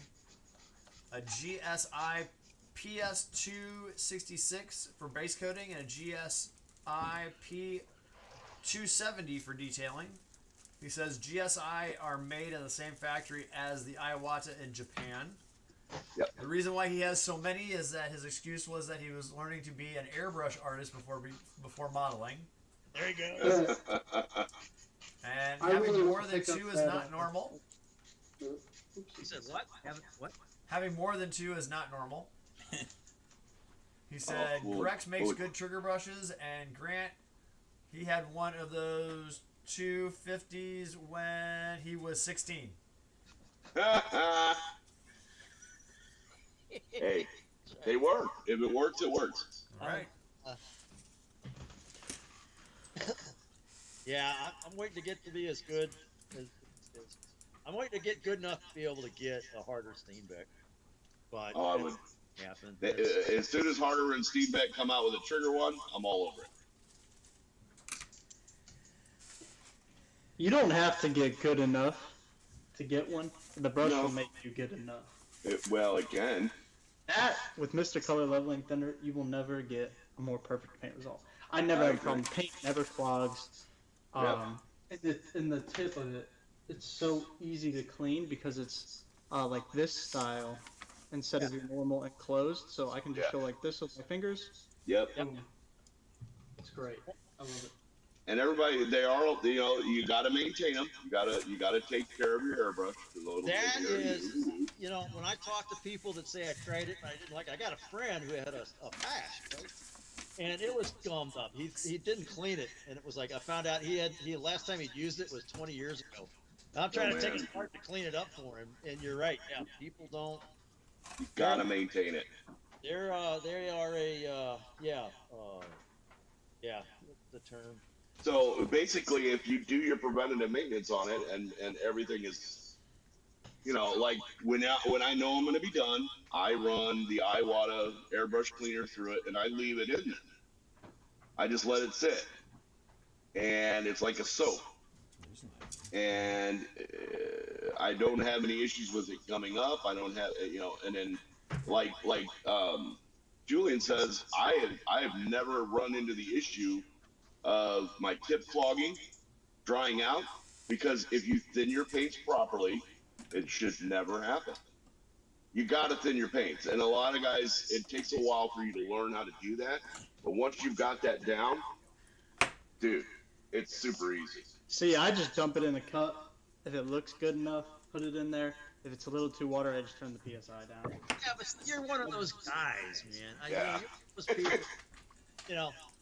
a GSI PS266 for base coating, and a GSI P270 for detailing. He says GSI are made in the same factory as the Iwata in Japan. Yep. The reason why he has so many is that his excuse was that he was learning to be an airbrush artist before modeling. There you go. And having more than 2 is not normal. He said what? What? Having more than 2 is not normal. He said Grex makes good trigger brushes, and Grant, he had one of those 250s when he was 16. Hey, they work. If it works, it works. All right. Yeah, I'm waiting to get to be as good as I'm waiting to get good enough to be able to get a harder Steenbeck. But I would. Happen. As soon as Harder and Steenbeck come out with a trigger one, I'm all over it. You don't have to get good enough to get one. The brush will make you good enough. It can. That, with Mr. Color Leveling Thunder, you will never get a more perfect paint result. I never have a problem. Paint never clogs. In the tip of it, it's so easy to clean because it's like this style instead of your normal enclosed. So I can just go like this with my fingers. Yep. It's great. I love it. And everybody, you got to maintain them. You got to take care of your airbrush. That is, when I talk to people that say I tried it and I didn't like it, I got a friend who had a patch, right? And it was gummed up. He didn't clean it, and it was like I found out he last time he'd used it was 20 years ago. I'm trying to take it apart to clean it up for him, and you're right. Yeah, people don't. You got to maintain it. They are what's the term? So basically, if you do your preventative maintenance on it, and everything is, like when I know I'm going to be done, I run the Iwata airbrush cleaner through it, and I leave it in there. I just let it sit, and it's like a soap, and I don't have any issues with it coming up. I don't have, and then like Julian says, I have never run into the issue of my tip clogging, drying out, because if you thin your paints properly, it should never happen. You got to thin your paints, and a lot of guys, it takes a while for you to learn how to do that, but once you've got that down, dude, it's super easy. See, I just dump it in a cup. If it looks good enough, put it in there. If it's a little too water, I just turn the PSI down. Yeah, but you're one of those guys, man. Yeah. You're those people,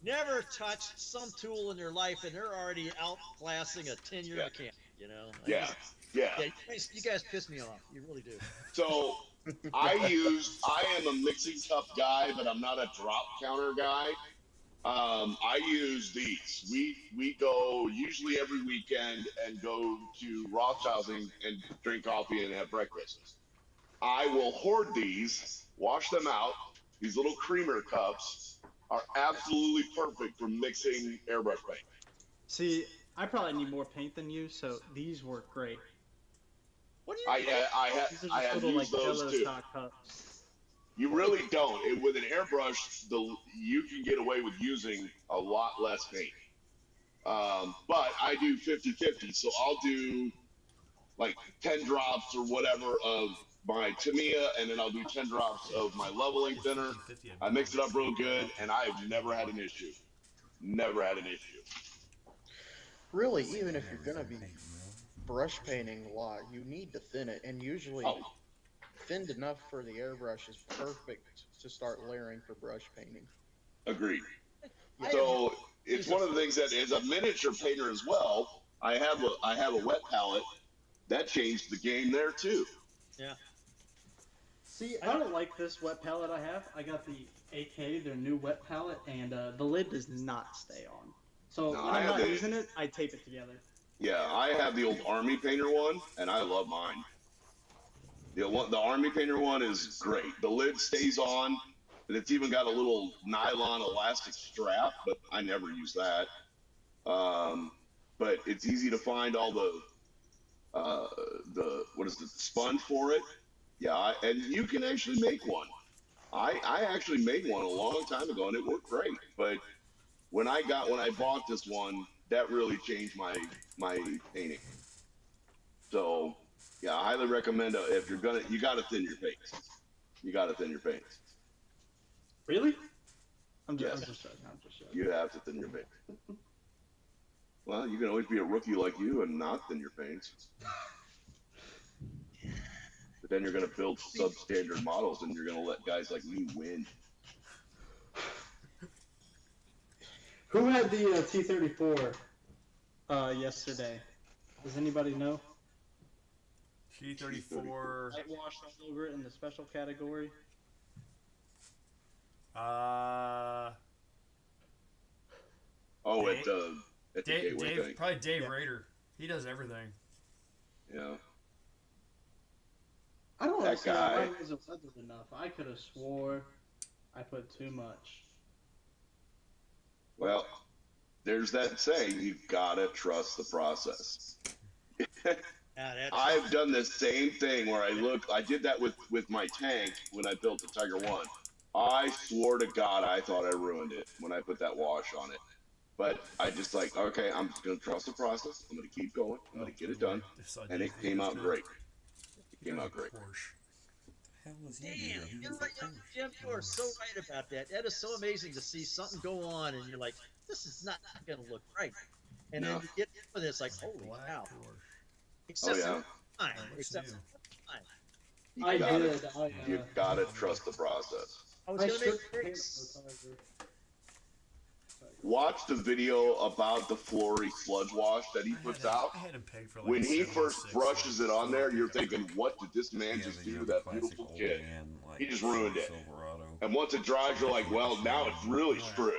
never touched some tool in their life, and they're already outclassing a 10-year mechanic. You know. Yeah, yeah. Yeah. You guys piss me off. You really do. So I am a mixing cup guy, but I'm not a drop counter guy. I use these. We go usually every weekend and go to Rothschild's and drink coffee and have breakfast. I will hoard these, wash them out. These little creamer cups are absolutely perfect for mixing airbrush paint. See, I probably need more paint than you, so these work great. What do you? These are I just have little used like those Jello too. stock cups. You really don't. With an airbrush, you can get away with using a lot less paint. But I do 50-50, so I'll do like 10 drops or whatever of my Tamiya, and then I'll do 10 drops of my leveling thinner. I mix it up real good, and I've never had an issue. Never had an issue. Really, even if you're gonna be brush painting a lot, you need to thin it, and usually thinned enough for the airbrush is perfect to start layering for brush painting. Agreed. So it's one of the things that, as a miniature painter as well, I have a wet palette. That changed the game there too. Yeah. See, I don't like this wet palette I have. I got the AK, their new wet palette, and the lid does not stay on. So No, when I I'm have not the- using it, I tape it together. Yeah, I have the old Army Painter one, and I love mine. The Army Painter one is great. The lid stays on, and it's even got a little nylon elastic strap, but I never use that. But it's easy to find all the sponge for it. Yeah, and you can actually make one. I actually made one a long time ago, and it worked great. But when I bought this one, that really changed my painting. So yeah, I highly recommend if you're gonna, you gotta thin your paints. You gotta thin your paints. Really? I'm Yes. just joking. You have to thin your paints. Well, you can always be a rookie like you and not thin your paints. But then you're gonna build substandard models, and you're gonna let guys like me win. Who had the T-34 yesterday? Does anybody know? T-34. Whitewashed all over it in the special category. Oh, Dave- at the Gateway thing. Probably Dave Rader. He does everything. Yeah. I don't That understand guy- why it wasn't weathered enough. I could have swore I put too much. Well, there's that saying, you gotta trust the process. I've done the same thing where I did that with my tank when I built the Tiger 1. I swore to God I thought I ruined it when I put that wash on it. But I just like, okay, I'm just gonna trust the process. I'm gonna keep going. I'm gonna get it done. And it came out great. It came out great. Hell is he Damn, doing? you're right, Jim. You are so right about that. That is so amazing to see something go on, and you're like, "This is not going to look right," and No. then you get with it, it's like, "Holy Black cow!" Porsche. Except Oh, yeah. for fine. Looks Except new. for fine. You gotta, did. you gotta trust the process. I was I going to stripped make the this. paint on the Tiger. Watch the video about the Flory sludge wash that he puts out. I had him pegged for like When he 76, first brushes it on there, you're thinking, what did this man Yeah, just but do you to have a that classic beautiful old kid? man, like He just ruined it. Silverado. And once it dries, you're like, well, now it's really screwed.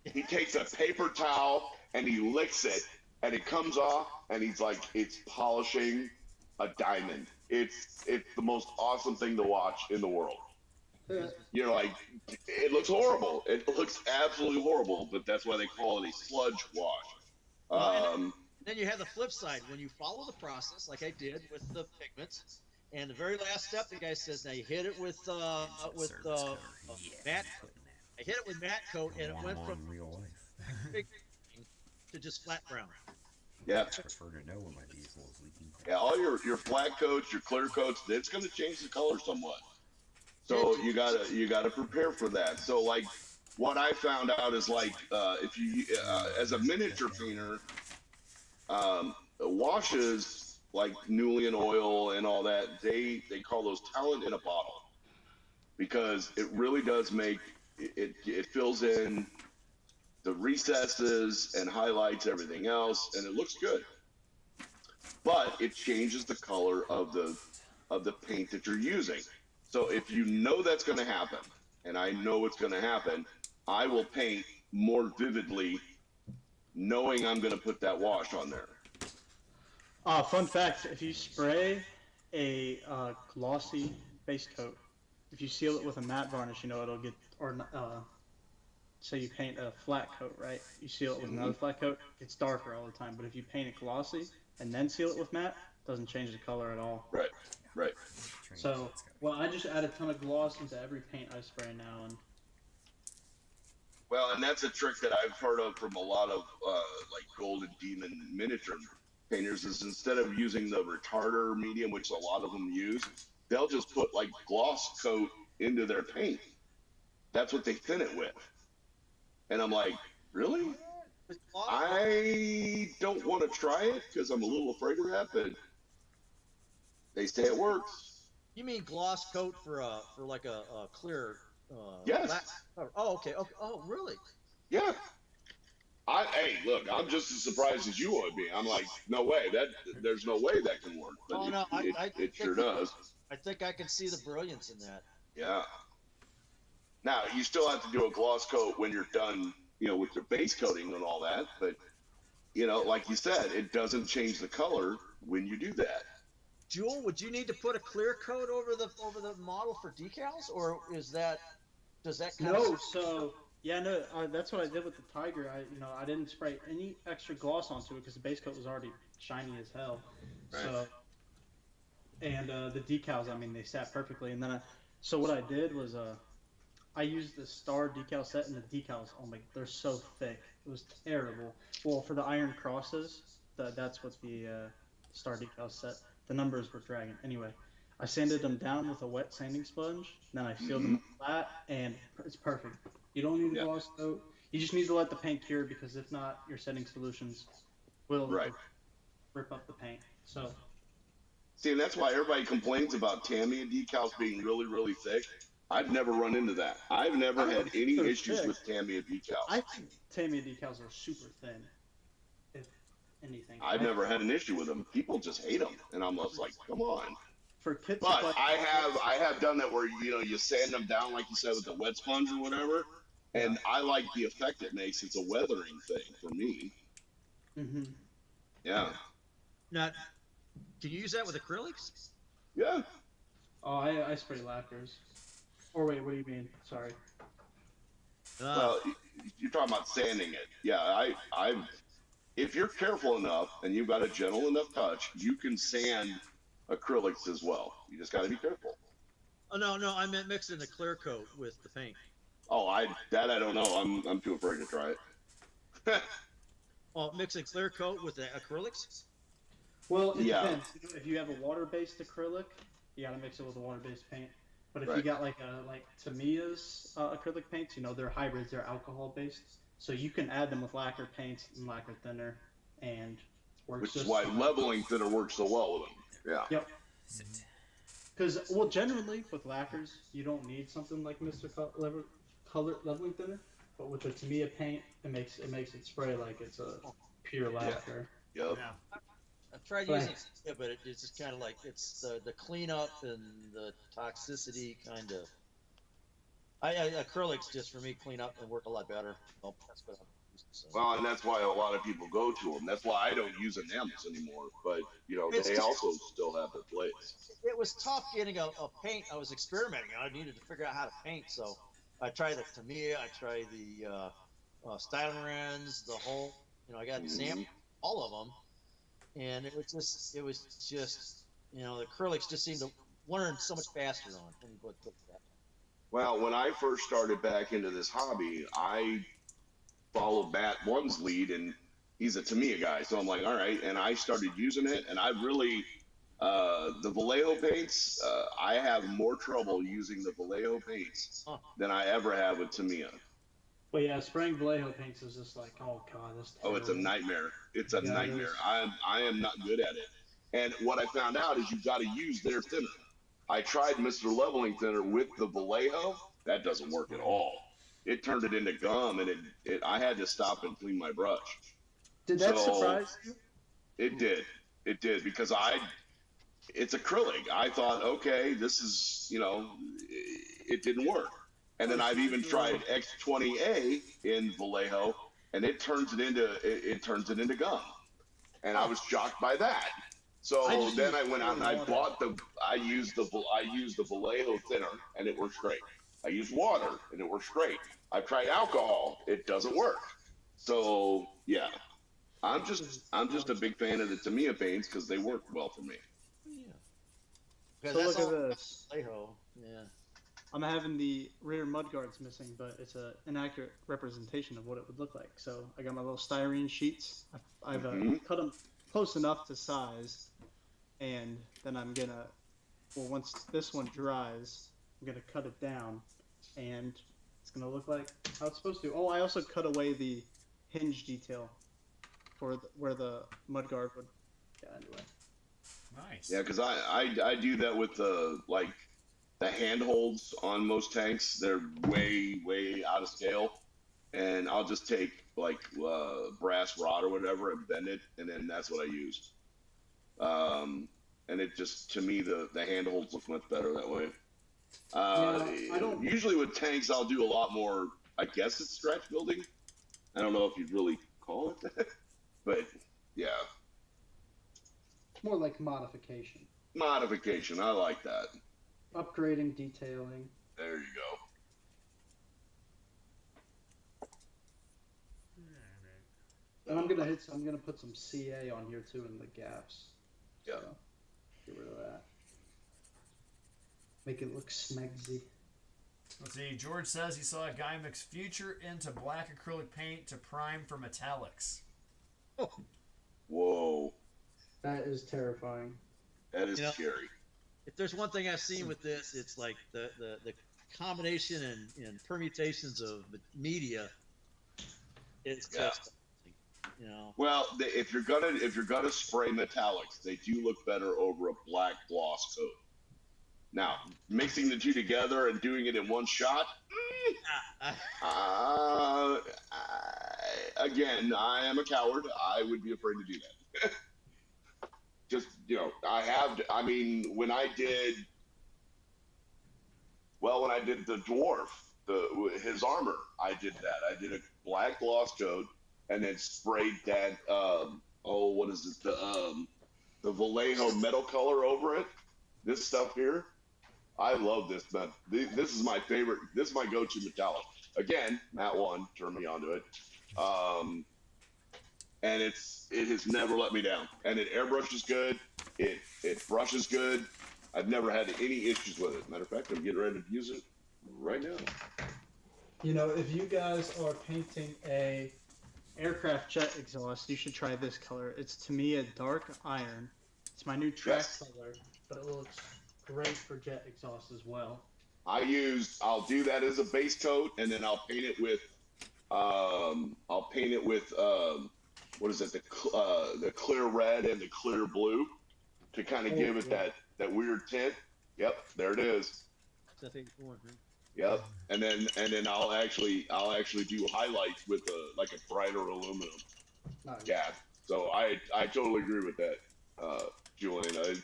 He takes a paper towel and he licks it, and it comes off, and he's like, it's polishing a diamond. It's the most awesome thing to watch in the world. You're like, it looks horrible. It looks absolutely horrible, but that's why they call it a sludge wash. Then you have the flip side when you follow the process, like I did with the pigments. And the very last step, the guy says, "Now you hit it with matte." I hit it with matte coat, and it went from real life. big to just flat brown. Yeah, I prefer to know when my diesel is leaking. yeah. All your flat coats, your clear coats, it's going to change the color somewhat. So you gotta prepare for that. So like, what I found out is like, if you as a miniature painter, washes like Nulian oil and all that, they call those talent in a bottle, because it really does make it fills in the recesses and highlights everything else, and it looks good. but it changes the color of the paint that you're using. So if you know that's going to happen, and I know it's going to happen, I will paint more vividly, knowing I'm going to put that wash on there. Fun fact: if you spray a glossy base coat, if you seal it with a matte varnish, you know it'll get, or say you paint a flat coat, right? You seal it with another flat coat, it's darker all the time. But if you paint it glossy and then seal it with matte, it doesn't change the color at all. Right, right. So, well, I just add a ton of gloss into every paint I spray now, and Well, and that's a trick that I've heard of from a lot of like Golden Demon miniature painters, is instead of using the retarder medium, which a lot of them use, they'll just put like gloss coat into their paint. That's what they thin it with. And I'm like, really? I don't want to try it because I'm a little afraid of that, but they say it works. You mean gloss coat for like a clear? Yes. Black cover. Oh, okay. Okay. Oh, really? Yeah. Hey, look, I'm just as surprised as you would be. I'm like, no way. There's no way that can work. But Oh, no, it sure does. I think I can see the brilliance in that. Yeah. Now you still have to do a gloss coat when you're done, with your base coating and all that. But like you said, it doesn't change the color when you do that. Jewel, would you need to put a clear coat over the model for decals, or does that kind no. of... So yeah, no, that's what I did with the Tiger. I didn't spray any extra gloss onto it because the base coat was already shiny as hell. Right. So, and the decals, I mean, they sat perfectly. And then so what I did was I used the Star decal set, and the decals, oh my, they're so thick. It was terrible. Well, for the Iron Crosses, that's what the Star decal set. The numbers were dragging. Anyway, I sanded them down with a wet sanding sponge. Then I sealed them flat, and it's perfect. You don't need a gloss coat. You just need to let the paint cure, because if not, your setting solutions will rip up the paint. So. See, and that's why everybody complains about Tamiya decals being really, really thick. I've never run into that. I've never had any issues with Tamiya decals. I think Tamiya decals are super thin, if anything. I've never had an issue with them. People just hate them, and I'm just like, come on. For kits, But I have done that where you sand them down like you said with the wet sponge or whatever, and I like the effect it makes. It's a weathering thing for me. Mm-hmm. Yeah. Now, can you use that with acrylics? Yeah. Oh, I spray lacquers. Or wait, what do you mean? Sorry. Well, you're talking about sanding it. Yeah, if you're careful enough and you've got a gentle enough touch, you can sand acrylics as well. You just got to be careful. Oh no, I meant mixing the clear coat with the paint. Oh, I don't know. I'm too afraid to try it. Oh, mixing clear coat with the acrylics? Well, it depends. If you have a water-based acrylic, you gotta mix it with a water-based paint. But if you got like Tamiya's acrylic paints, they're hybrids, they're alcohol-based, so you can add them with lacquer paints and lacquer thinner, and works. Which is why leveling thinner works so well with them. Yeah. Yep. Because generally with lacquers, you don't need something like Mr. Color leveling thinner, but with the Tamiya paint, it makes it spray like it's a pure lacquer. Yep. Yeah. I've tried using it, but it's just kind of like it's the cleanup and the toxicity kind of. Acrylics just for me clean up and work a lot better. Oh, that's what I'm using, so. Well, and that's why a lot of people go to them. That's why I don't use enamels anymore. But they also still have their place. It was tough getting a paint. I was experimenting. I needed to figure out how to paint, so I tried the Tamiya. I tried the Stylerens, the whole. I got examples, all of them. And it was just, the acrylics just seemed to learn so much faster on when you put that. Well, when I first started back into this hobby, I followed Matt One's lead, and he's a Tamiya guy. So I'm like, all right. And I started using it, and I really, the Vallejo paints, I have more trouble using the Vallejo paints than I ever have with Tamiya. But yeah, spraying Vallejo paints is just like, oh god, that's terrible. Oh, it's a nightmare. It's a nightmare. I am not good at it. And what I found out is you've got to use their thinner. I tried Mr. Leveling Thinner with the Vallejo. That doesn't work at all. It turned it into gum, and I had to stop and clean my brush. Did that surprise you? It did. It did because it's acrylic. I thought, okay, this is, it didn't work. And then I've even tried X20A in Vallejo, and it turns it into gum. And I was shocked by that. So then I went out and I used the Vallejo thinner, and it works great. I used water, and it works great. I've tried alcohol, it doesn't work. So yeah, I'm just a big fan of the Tamiya paints because they work well for me. Yeah. So look at this. Vallejo. Yeah. I'm having the rear mudguards missing, but it's an inaccurate representation of what it would look like. So I got my little styrene sheets. I've cut them close enough to size, and then I'm gonna, once this one dries, I'm gonna cut it down, and it's gonna look like how it's supposed to. Oh, I also cut away the hinge detail for where the mudguard would. Yeah, anyway. Nice. Yeah, because I do that with the handholds on most tanks. They're way out of scale, and I'll just take brass rod or whatever and bend it, and then that's what I use. And it just, to me, the handholds look much better that way. I don't usually with tanks I'll do a lot more. I guess it's stretch building. I don't know if you'd really call it that, but yeah, more like modification. Modification. I like that. Upgrading, detailing. There you go. And I'm gonna put some CA on here too in the gaps. Yeah. So, get rid of that. Make it look smegsy. Let's see. George says he saw a guy mix future into black acrylic paint to prime for metallics. Oh. Whoa. That is terrifying. That is scary. If there's one thing I've seen with this, it's like the combination and permutations of the media. It's just, Well, if you're gonna spray metallics, they do look better over a black gloss coat. Now, mixing the two together and doing it in one shot. Again, I am a coward. I would be afraid to do that. Just, when I did the dwarf, his armor, I did that. I did a black gloss coat and then sprayed that, what is it? The Vallejo metal color over it. This stuff here. I love this, man. This is my favorite. This is my go-to metallic. Again, Matt 1 turned me onto it. And it has never let me down. And it airbrushes good. It brushes good. I've never had any issues with it. Matter of fact, I'm getting ready to use it right now. If you guys are painting a aircraft jet exhaust, you should try this color. It's, to me, a dark iron. It's my new track color, but it looks great for jet exhaust as well. I'll do that as a base coat, and then I'll paint it with what is it? The clear red and the clear blue to kind of give it that weird tint. Yep, there it is. Yep, and then I'll actually do highlights with a brighter aluminum cap. So I totally agree with that, Julian.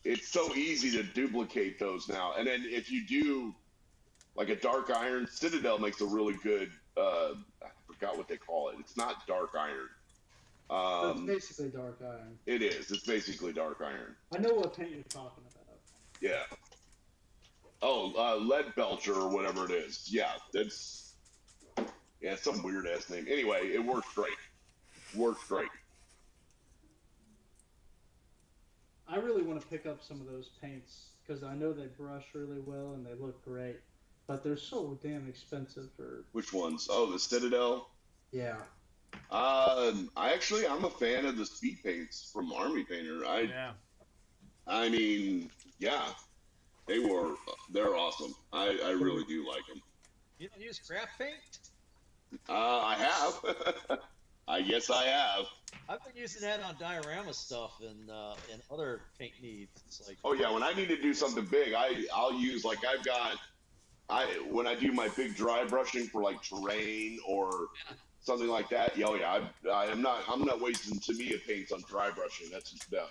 It's so easy to duplicate those now. And then if you do like a dark iron, Citadel makes a really good. I forgot what they call it. It's not dark iron. It's basically dark iron. It is. It's basically dark iron. I know what paint you're talking about. Yeah. Oh, lead belcher or whatever it is. Yeah, it's some weird ass name. Anyway, it works great. Works great. I really want to pick up some of those paints because I know they brush really well and they look great, but they're so damn expensive for. Which ones? Oh, the Citadel. Yeah. I'm a fan of the speed paints from Army Painter. I mean, yeah, they're awesome. I really do like them. You don't use craft paint? I have. I guess I have. I've been using that on diorama stuff and other paint needs. It's like, oh yeah, when I need to do something big, I'll use when I do my big dry brushing for like terrain or something like that. Yeah, oh yeah, I'm not wasting Tamiya paints on dry brushing. That's just no.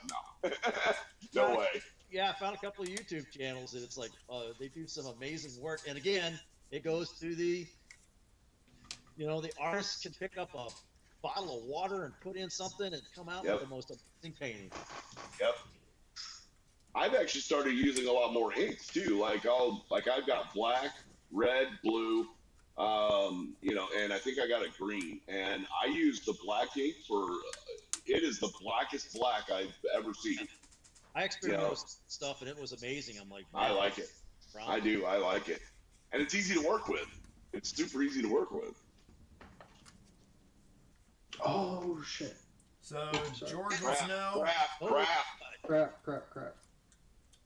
No way. Yeah, I found a couple of YouTube channels and it's like they do some amazing work. And again, it goes to the the artist can pick up a bottle of water and put in something and come out with the most amazing painting. Yep. I've actually started using a lot more inks too. Like I've got black, red, blue, and I think I got a green. And I use the black ink for it is the blackest black I've ever seen. I experimented with stuff and it was amazing. I'm like, I like it. I do. I like it, and it's easy to work with. It's super easy to work with. Oh shit. So George wants to know. Crap.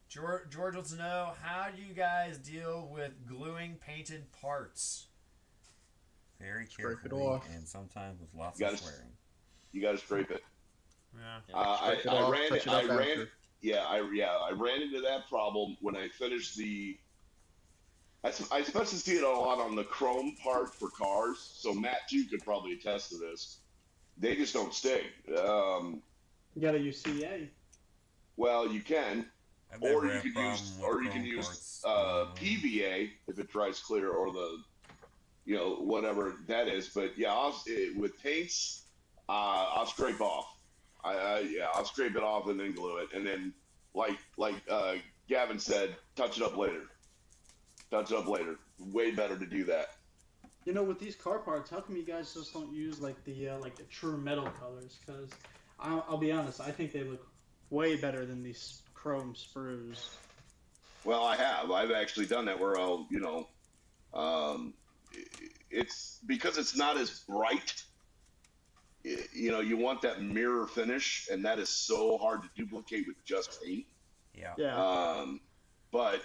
George wants to know, how do you guys deal with gluing painted parts? Very Scrape it carefully off. and sometimes with lots You of gotta- swearing. You got to scrape it. Yeah. I Scrape it off, ran. touch it I up ran. after. I ran into that problem when I finished the. I especially see it a lot on the chrome part for cars. So Matt, you could probably attest to this. They just don't stick. You gotta use CA. Well, you can, I've or never you had can problem use, with or you can chrome use parts. PVA if it dries clear, or the, whatever that is. But yeah, with paints, I'll scrape off. I'll scrape it off and then glue it, and then like Gavin said, touch it up later. Touch it up later. Way better to do that. You know, with these car parts, how come you guys just don't use like the true metal colors? Because I'll be honest, I think they look way better than these chrome sprues. Well, I've actually done that where I'll, it's because it's not as bright. You want that mirror finish, and that is so hard to duplicate with just paint. Yeah. Yeah. But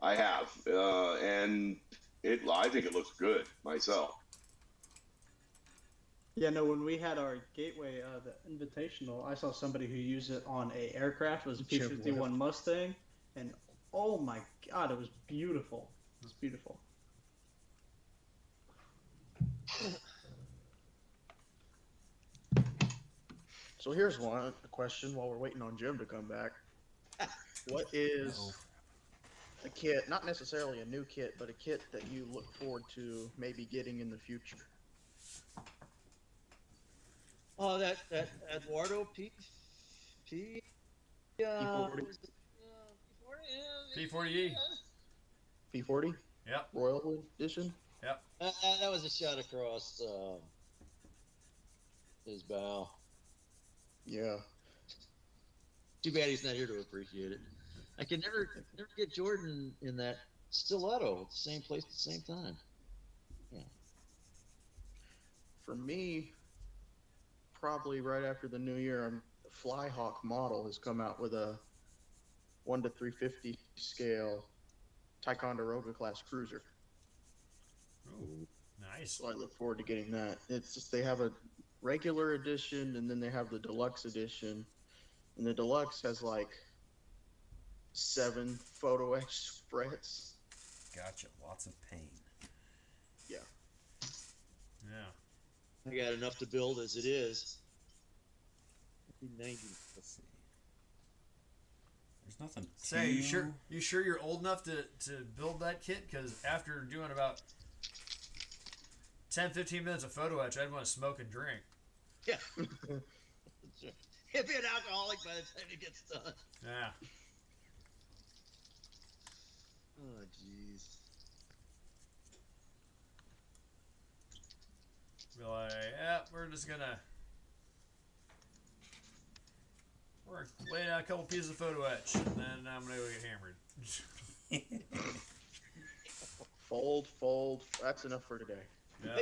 I have, and I think it looks good myself. Yeah, no, when we had our Gateway, the Invitational, I saw somebody who used it on a aircraft. It was a P-51 Mustang, and oh my god, it was beautiful. It was beautiful. So here's a question while we're waiting on Jim to come back. What is a kit, not necessarily a new kit, but a kit that you look forward to maybe getting in the future? Oh, that Eduardo P40. P40E. P40? Yep. Royal Edition? that was a shot across his bow. Yeah. Too bad he's not here to appreciate it. I can never get Jordan in that stiletto at the same place at the same time. Yeah. For me, probably right after the new year, the Flyhawk model has come out with a 1:350 scale Ticonderoga class cruiser. Ooh, nice. So I look forward to getting that. It's just they have a regular edition and then they have the deluxe edition, and the deluxe has like 7 photo etch spreads. Gotcha. Lots of pain. Yeah. Yeah. I got enough to build as it is. 90. Let's see. There's nothing. Say, you sure you're old enough to build that kit? Because after doing about 10-15 minutes of photo etch, I'd want to smoke and drink. Yeah. He'll be an alcoholic by the time he gets done. Yeah. Oh, jeez. Be like, yeah, we're laying out a couple pieces of photo etch, and then I'm gonna go get hammered. Fold. That's enough for today. Yeah.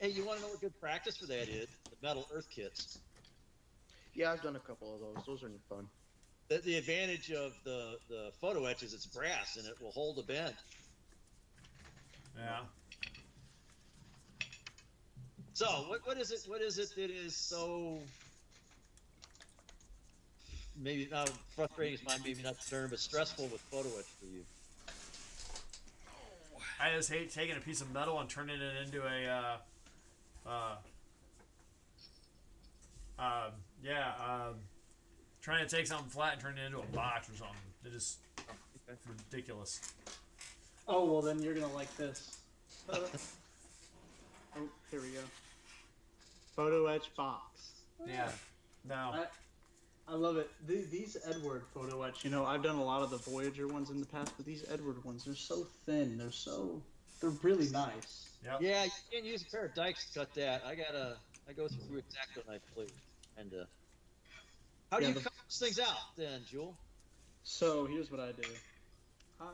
You want to know what good practice for that is? The metal earth kits. Yeah, I've done a couple of those. Those are fun. The advantage of the photo etch is it's brass and it will hold a bend. Yeah. So what is it? What is it that is so maybe not frustrating? Is maybe not the term, but stressful with photo etch for you? I just hate taking a piece of metal and turning it into a Trying to take something flat and turn it into a box or something. It is ridiculous. Oh well, then you're gonna like this. Oh, here we go. Photo etch box. Yeah. No. I love it. These Edward photo etch. You know, I've done a lot of the Voyager ones in the past, but these Edward ones, they're so thin. They're really nice. Yep. Yeah, you can't use a pair of dikes to cut that. I go through X-Acto knife plate. And how do you cut those things out then, Jewel? So here's what I do. Oh.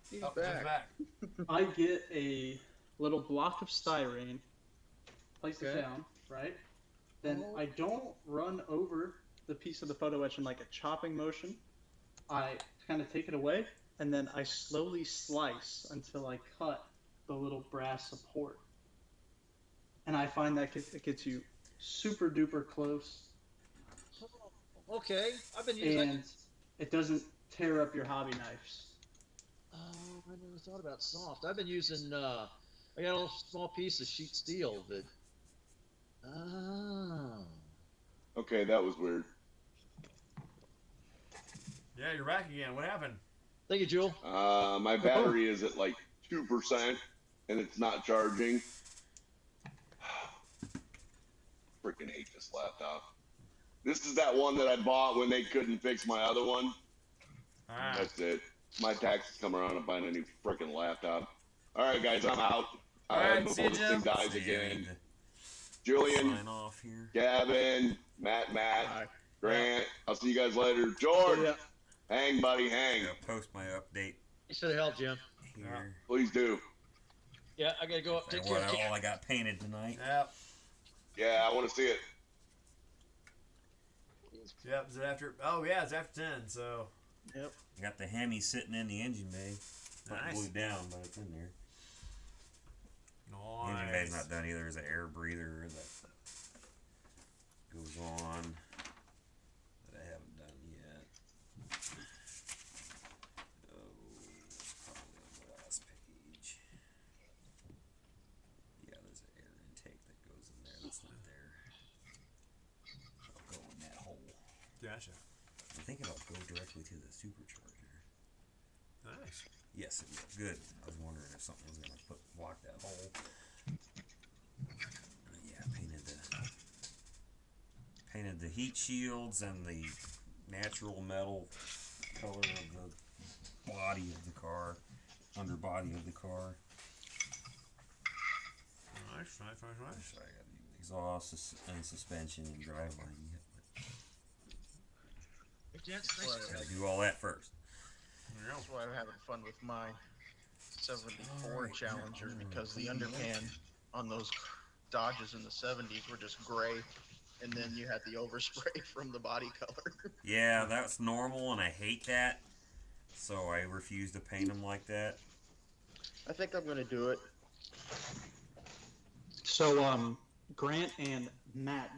He's He's back. back. I get a little block of styrene, place it down, right? Then I don't run over the piece of the photo etch in like a chopping motion. I kind of take it away, and then I slowly slice until I cut the little brass support. And I find that it gets you super duper close, Okay, I've been using. and it doesn't tear up your hobby knives. Oh, I never thought about soft. I've been using. I got a little small piece of sheet steel that. Oh. Okay, that was weird. Yeah, you're back again. What happened? Thank you, Jewel. My battery is at like 2% and it's not charging. Freaking hate this laptop. This is that one that I bought when they couldn't fix my other one. Ah. That's it. My taxes come around and buying a new freaking laptop. All right, guys, I'm out. All right, see before you, this thing Jim. dies So you again. need to Julian, sign off here. Gavin, Matt, Bye. Grant. I'll see you guys later. George, Yeah. hang, buddy, hang. I'll post my update Thanks for the help, Jim. here. Please do. Yeah, I gotta go up. Take And care. what all I got painted tonight. Yep. Yeah, I want to see it. Yep. Is it after? Oh yeah, it's after 10. So. I got the Hemi sitting in the engine bay. Not Nice. glued down, but it's in there. Nice. The engine bay's not done either. There's an air breather that goes on that I haven't done yet. Oh, probably on the last page. Yeah, there's an air intake that goes in there. That's not there. I'll go in that hole. Gotcha. I'm thinking I'll go directly to the supercharger. Nice. Yes, it will. Good. I was wondering if something was going to block that hole. Yeah, painted the heat shields and the natural metal color of the body of the car, underbody of the car. Nice. So I got the exhaust and suspension and driveline yet. Hey, gents, thanks for Gotta do all that first. That's why I'm having fun with my 74 Challenger, because the underpan on those Dodges in the 70s were just gray, and then you had the overspray from the body color. Yeah, that's normal, and I hate that. So I refuse to paint them like that. I think I'm gonna do it. So, Grant and Matt,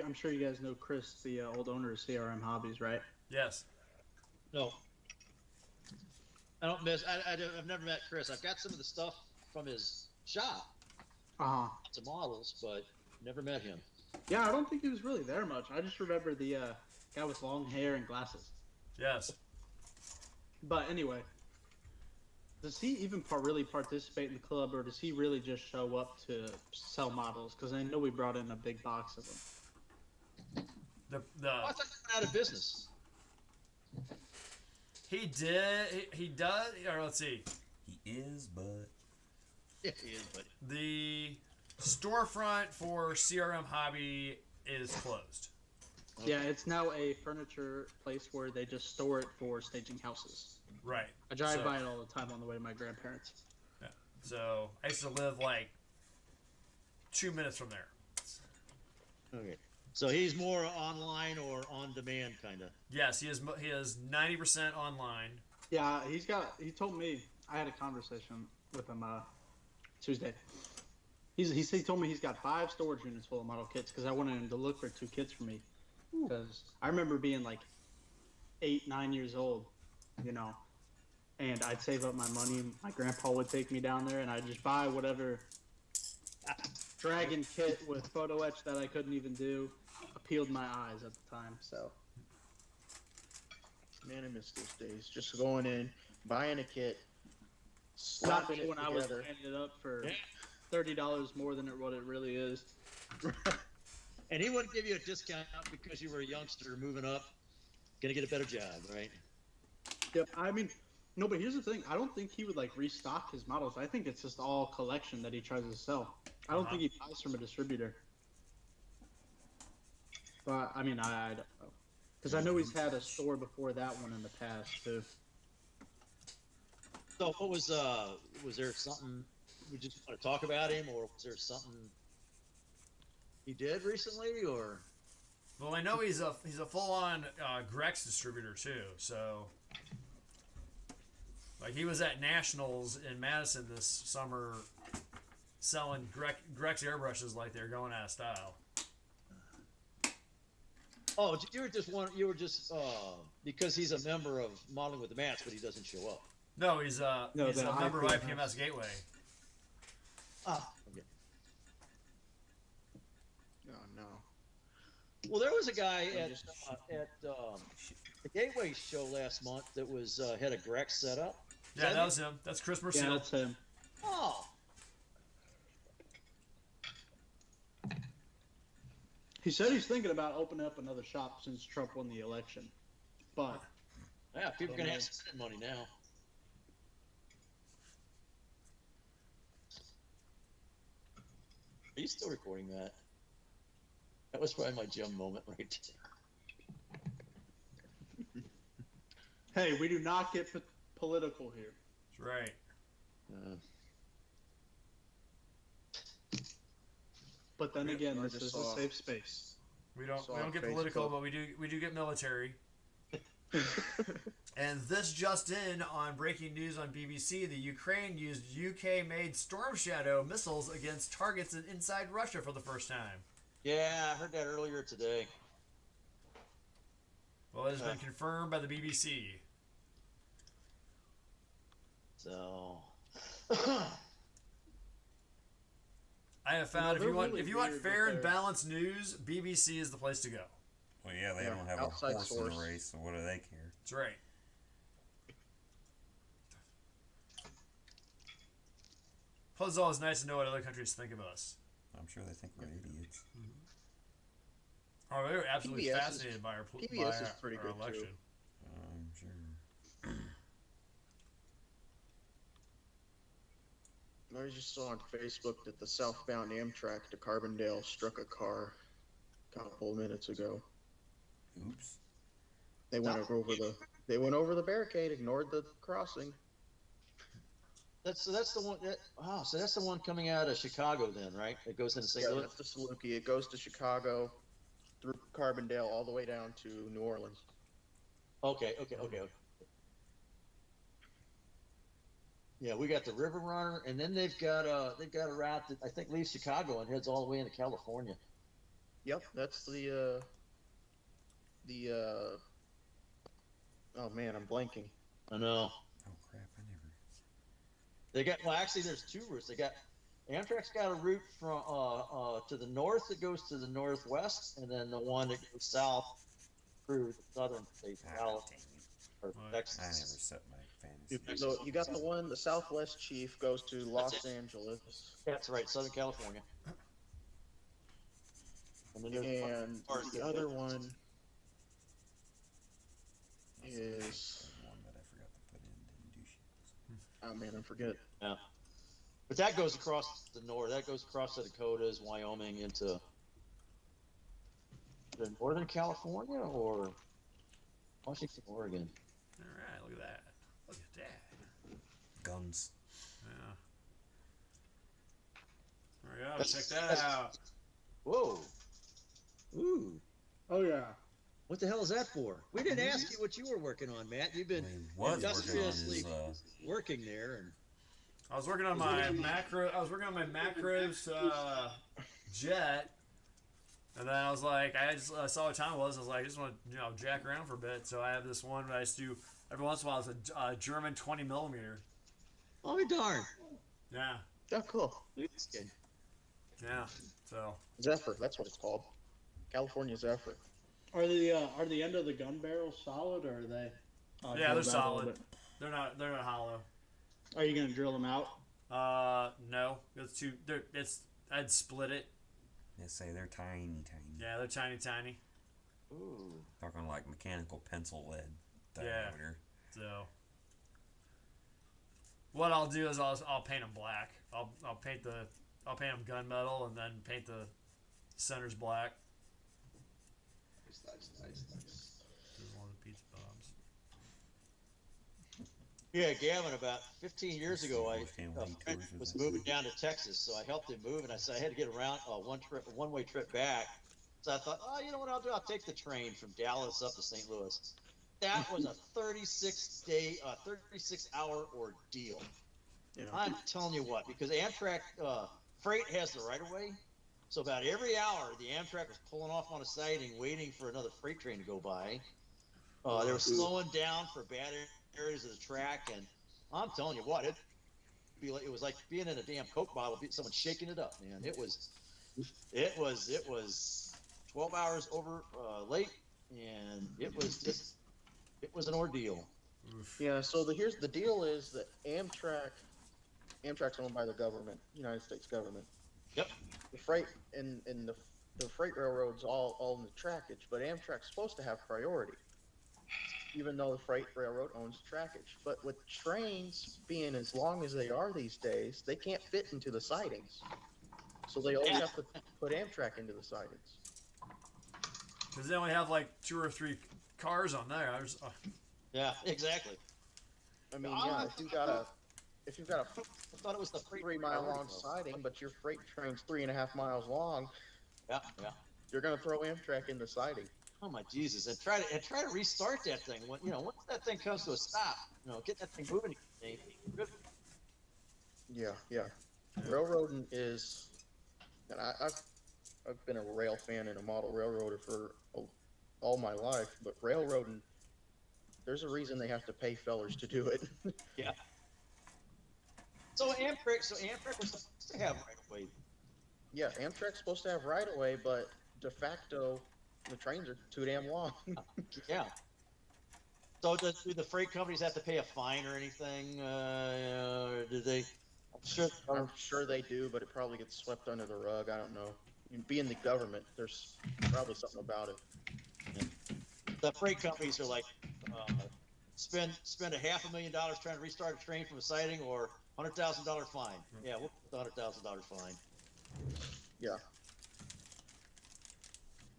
I'm sure you guys know Chris, the old owner of CRM Hobbies, right? Yes. No. I don't miss. I've never met Chris. I've got some of the stuff from his shop, some models, but never met him. Yeah, I don't think he was really there much. I just remember the guy with long hair and glasses. Yes. But anyway, does he even really participate in the club, or does he really just show up to sell models? Because I know we brought in a big box of them. The Oh, I thought they were out of business. he did he does or let's see. He is, but Yeah, he is, but The storefront for CRM Hobby is closed. Yeah, it's now a furniture place where they just store it for staging houses. Right. I drive So- by it all the time on the way to my grandparents. Yeah. So I used to live like 2 minutes from there. okay. So he's more online or on demand kind of. Yes, he is 90% online. Yeah, he told me, I had a conversation with him Tuesday. He told me he's got 5 storage units full of model kits because I wanted him to look for 2 kits for me. Because I remember being like 8, 9 years old, you know, and I'd save up my money. My grandpa would take me down there, and I'd just buy whatever dragon kit with photo etch that I couldn't even do. Appealed my eyes at the time, so. Man, I miss those days. Just going in, buying a kit, Not slapping it when I was together. paying it up for $30 more than what it really is. And he wouldn't give you a discount because you were a youngster moving up, gonna get a better job, right? Yep. I mean, no, but here's the thing. I don't think he would like restock his models. I think it's just all collection that he tries to sell. I don't think he buys from a distributor. But I mean, I don't know, because I know he's had a store before that one in the past too. So what was there something we just want to talk about him, or was there something he did recently, or? Well, I know he's a full-on Grex distributor too. So, like, he was at Nationals in Madison this summer, selling Grex airbrushes like they're going out of style. Oh, you were just because he's a member of Modeling with the Mats, but he doesn't show up. No, he's a member of IPMS. IPMS Gateway. Ah, okay. Oh no. Well, there was a guy at the Gateway show last month that was had a Grex setup. Yeah, that was him. That's Chris Mercier. Yeah, that's him. Oh, He said he's thinking about opening up another shop since Trump won the election. But yeah, people are gonna have to spend money now. Are you still recording that? That was probably my Jim moment right there. hey, we do not get political here. That's right. But then Yeah, again, I this just is a saw- safe space. We don't Saw on get political, Facebook. but we do get military. And this just in on breaking news on BBC: the Ukraine used UK-made Storm Shadow missiles against targets inside Russia for the first time. Yeah, I heard that earlier today. Well, it has been confirmed by the BBC. So. I have found they're if really you want weird fair with and their- balanced news, BBC is the place to go. Well, yeah, they Yeah, don't have outside a horse in source. the race, so what do they care? That's right. Plus, it's always nice to know what other countries think of us. I'm sure they think we're idiots. Oh, they were absolutely PBS is- fascinated by our PBS is pretty our good, too. election. I'm sure. I just saw on Facebook that the southbound Amtrak to Carbondale struck a car a couple minutes ago. Oops. They went over the barricade, ignored the crossing. That's the one. So that's the one coming out of Chicago, then, right? It goes into St. Yeah, Louis. that's the Saluki. It goes to Chicago, through Carbondale, all the way down to New Orleans. Okay. Yeah, we got the River Runner, and then they've got a route that I think leaves Chicago and heads all the way into California. Yep, that's oh man, I'm blanking. I know. Oh crap! I never. They got actually there's two routes. They got Amtrak's got a route from to the north that goes to the northwest, and then the one that goes south through the southern states, Dallas Dang it. or Right. Texas. I never set my fantasy. So you got the one, the Southwest Chief goes to Los it. Angeles, That's right, Southern California. And then there's and the other one is, The one that I forgot to put in didn't do shit. oh man, I forget. But that goes across the north. That goes across the Dakotas, Wyoming, into the Northern California or Washington, Oregon. All right, look at that. Look at that. Guns. Yeah. There we go. Check that out. Whoa. Ooh. Oh yeah. What the hell is that for? We didn't ask you what you were working on, Matt. You've been He was working on industriously his. working there, and I was working on my macros jet, and then I was like, I saw what time it was. I was like, I just want to jack around for a bit. So I have this one that I used to do every once in a while it's a German 20 millimeter. Oh darn! Yeah, Oh, cool. Look at this kid. yeah. So Zephyr, that's what it's called. California Zephyr. Are the end of the gun barrels solid, or are they? yeah, they're drilled out a little solid. bit? They're not hollow. Are you gonna drill them out? No, it's too. I'd split it. They say they're tiny. Yeah, they're tiny. Ooh. Talking like mechanical pencil lead Yeah. diameter. So what I'll do is I'll paint them black. I'll paint them gunmetal and then paint the centers black. Nice. Here's one of the pizza bombs. Yeah, Gavin, about 15 years ago, I Understand why he tours with was us. moving down to Texas, so I helped him move, and I said I had to get around one-way trip back. So I thought, oh, you know what I'll do? I'll take the train from Dallas up to St. Louis. That was a 36-hour ordeal. Yeah. I'm telling you what, because Amtrak freight has the right of way, so about every hour the Amtrak was pulling off on a siding, waiting for another freight train to go by. They were slowing down for bad areas of the track, and I'm telling you what, it was like being in a damn Coke bottle, someone shaking it up, man. It was 12 hours over late, and it was an ordeal. Yeah, so here's the deal is that Amtrak's owned by the government, United States government. Yep. The freight and the freight railroads all own the trackage, but Amtrak's supposed to have priority, even though the freight railroad owns the trackage. But with trains being as long as they are these days, they can't fit into the sidings. So they always have to put Amtrak into the sidings. Because they only have like 2 or 3 cars on there. Yeah, exactly. I mean, yeah, if you've got a I thought it was the freight 3 mile long railroad. siding, but your freight train's 3.5 miles long, Yeah. you're gonna throw Amtrak in the siding. Oh my Jesus! And try to restart that thing. Once that thing comes to a stop, get that thing moving. Yeah. Railroading is, and I've been a rail fan and a model railroader for all my life, but railroading, there's a reason they have to pay fellers to do it. Yeah. So Amtrak was supposed to have right of way. Yeah, Amtrak's supposed to have right of way, but de facto, the trains are too damn long. Yeah. So do the freight companies have to pay a fine or anything? Or do they? I'm sure they do, but it probably gets swept under the rug. I don't know. Being the government, there's probably something about it. The freight companies are like, spend $500,000 trying to restart a train from a siding, or $100,000 fine. Yeah, we'll put the $100,000 fine. Yeah.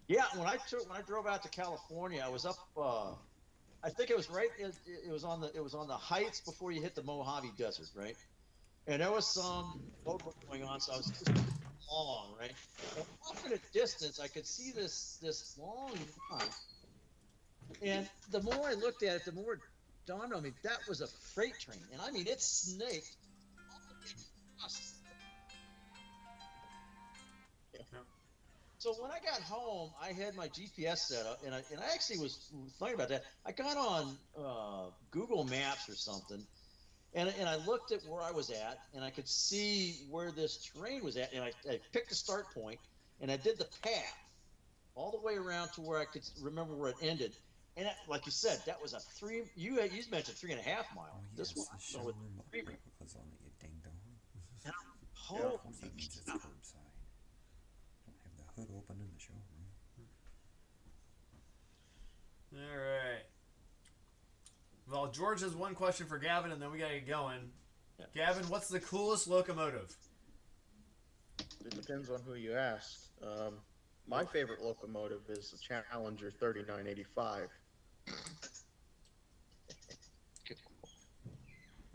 Yeah, when I drove out to California, I was up. I think it was right. It was on the heights before you hit the Mojave Desert, right? And there was some road work going on, so I was just long, right? And off in a distance, I could see this long line. And the more I looked at it, the more it dawned on me that was a freight train, and I mean it snaked all the way across. So when I got home, I had my GPS set up, and I actually was thinking about that. I got on Google Maps or something, and I looked at where I was at, and I could see where this train was at, and I picked a start point, and I did the path all the way around to where I could remember where it ended. And like you said, that was you mentioned 3.5 mile. Oh, yes, This one the was showroom with 3. replicas on it, you ding dong. Holy That means it's curbside. Don't have the hood open in the showroom. All right. Well, George has one question for Gavin, and then we gotta get going. Yeah. Gavin, what's the coolest locomotive? It depends on who you ask. My favorite locomotive is the Challenger 3985.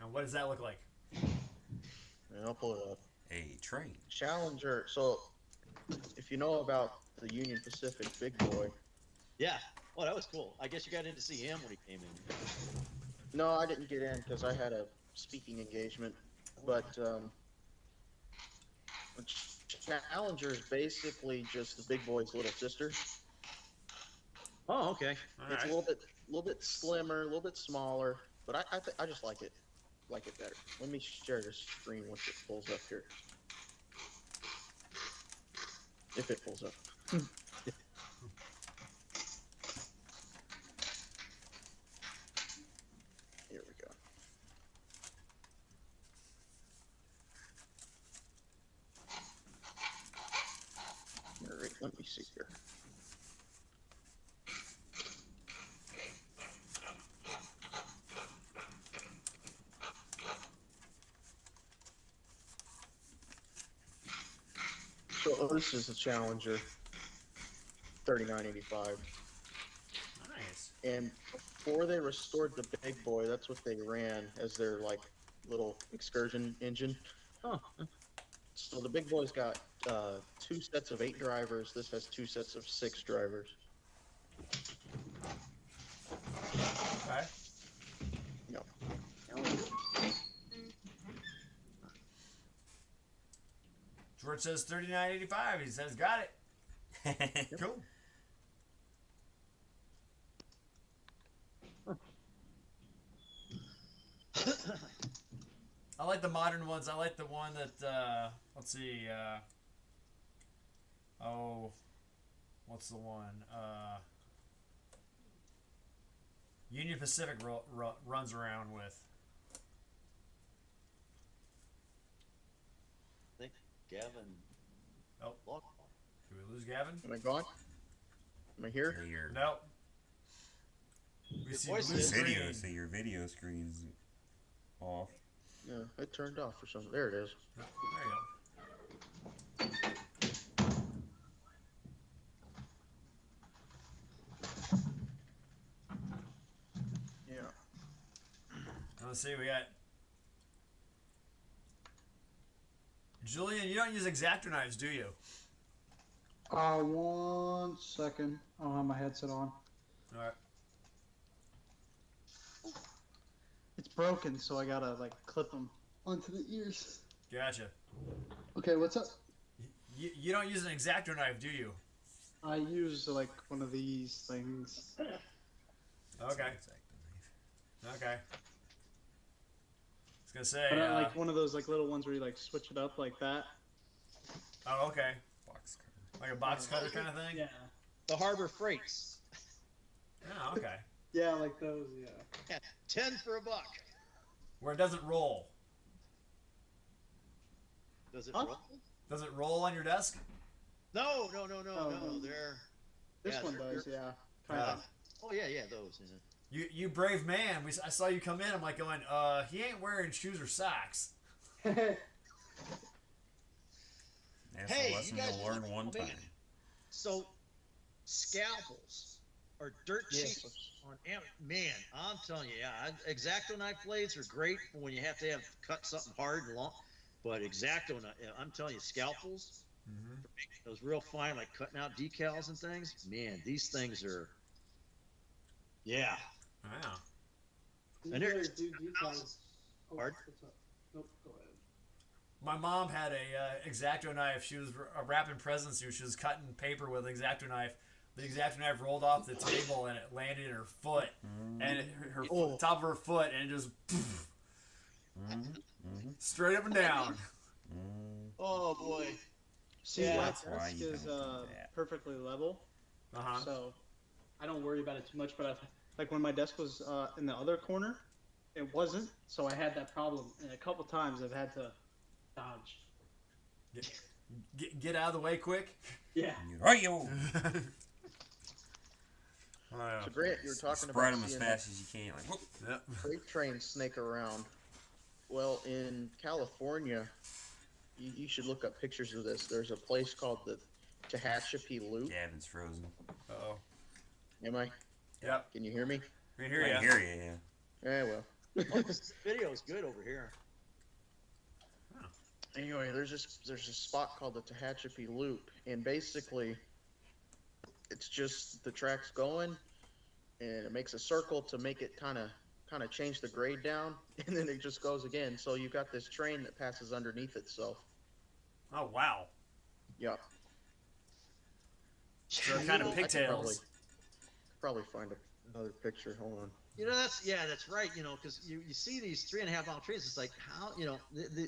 And what does that look like? And I'll pull it up. A train. Challenger. So, if you know about the Union Pacific Big Boy, Yeah. Oh, that was cool. I guess you got in to see him when he came in. no, I didn't get in because I had a speaking engagement. But Challenger is basically just the Big Boy's little sister. Oh, okay. All It's right. a little little bit slimmer, a little bit smaller, but I just like it better. Let me share the screen once it pulls up here. If it pulls up. Here we go. All right, let me see here. So this is the Challenger 3985. Nice. And before they restored the big boy, that's what they ran as their like little excursion engine. Huh. So the big boy's got 2 sets of 8 drivers. This has 2 sets of 6 drivers. Okay. Yep. George says 39.85. He says got it. Cool. I like the modern ones. I like the one that let's see. What's the one? Union Pacific runs around with. I think Gavin. Oh. Look. Did we lose Gavin? Am I gone? Am I here? Your No. We see voice blue is- video, screen. so your video screen's off. Yeah, it turned off for some. There it is. There you go. Yeah. Let's see. We got Julian. You don't use X-Acto knives, do you? 1 second. I don't have my headset on. All right. It's broken, so I gotta like clip them onto the ears. Gotcha. Okay, what's up? You don't use an X-Acto knife, do you? I use like one of these things. Okay. Okay. I was gonna say. But I like one of those like little ones where you like switch it up like that. Oh, okay. Box cutter. Like a box cutter kind of thing. Yeah. The Harbor Freights. Oh, okay. Yeah, like those. Yeah. 10 for $1. Where it doesn't roll. Does it Huh? roll? Does it roll on your desk? No. Oh, No. no. They're. This Yeah, one they're- does. Yeah. Uh, Oh yeah, those. Yeah. you brave man. I saw you come in. I'm like going. He ain't wearing shoes or socks. That's Hey, a lesson you guys you'll learn look- one oh, man. time. So, scalpels are dirt cheap on man. I'm telling you, yeah. X-Acto knife blades are great for when you have to cut something hard and long. But X-Acto knife, I'm telling you, scalpels, Mm-hmm. those real fine, like cutting out decals and things. Man, these things are. Yeah. Wow. And there- do decals. Oh, Pardon? what's up? Nope. Go ahead. My mom had a X-Acto knife. She was wrapping presents. She was cutting paper with an X-Acto knife. The X-Acto knife rolled off the table and it landed in her foot, and her top of her foot, and it just straight up and down. Oh boy. See, Yeah. my That's why desk you is don't do that. perfectly level, Uh-huh. so I don't worry about it too much. But like when my desk was in the other corner, it wasn't, so I had that problem, and a couple times I've had to dodge. Get out of the way quick. Yeah. Right, yo. So Grant, you were talking Spread about them as seeing fast as you can. Like, whoop. Yep. freight trains snake around. Well, in California, you should look up pictures of this. There's a place called the Tehachapi Loop. Gavin's frozen. Uh-oh. Am I? Yep. Can you hear me? We can hear I you. can hear you, yeah. Yeah, well. Oh, this video is good over here. Anyway, there's a spot called the Tehachapi Loop, and basically, it's just the track's going, and it makes a circle to make it kind of change the grade down, and then it just goes again. So you've got this train that passes underneath itself. Oh, wow. Yep. So they're kind of I could pigtails. probably find another picture. Hold on. That's right. Because you see these 3.5 mile trains. It's like how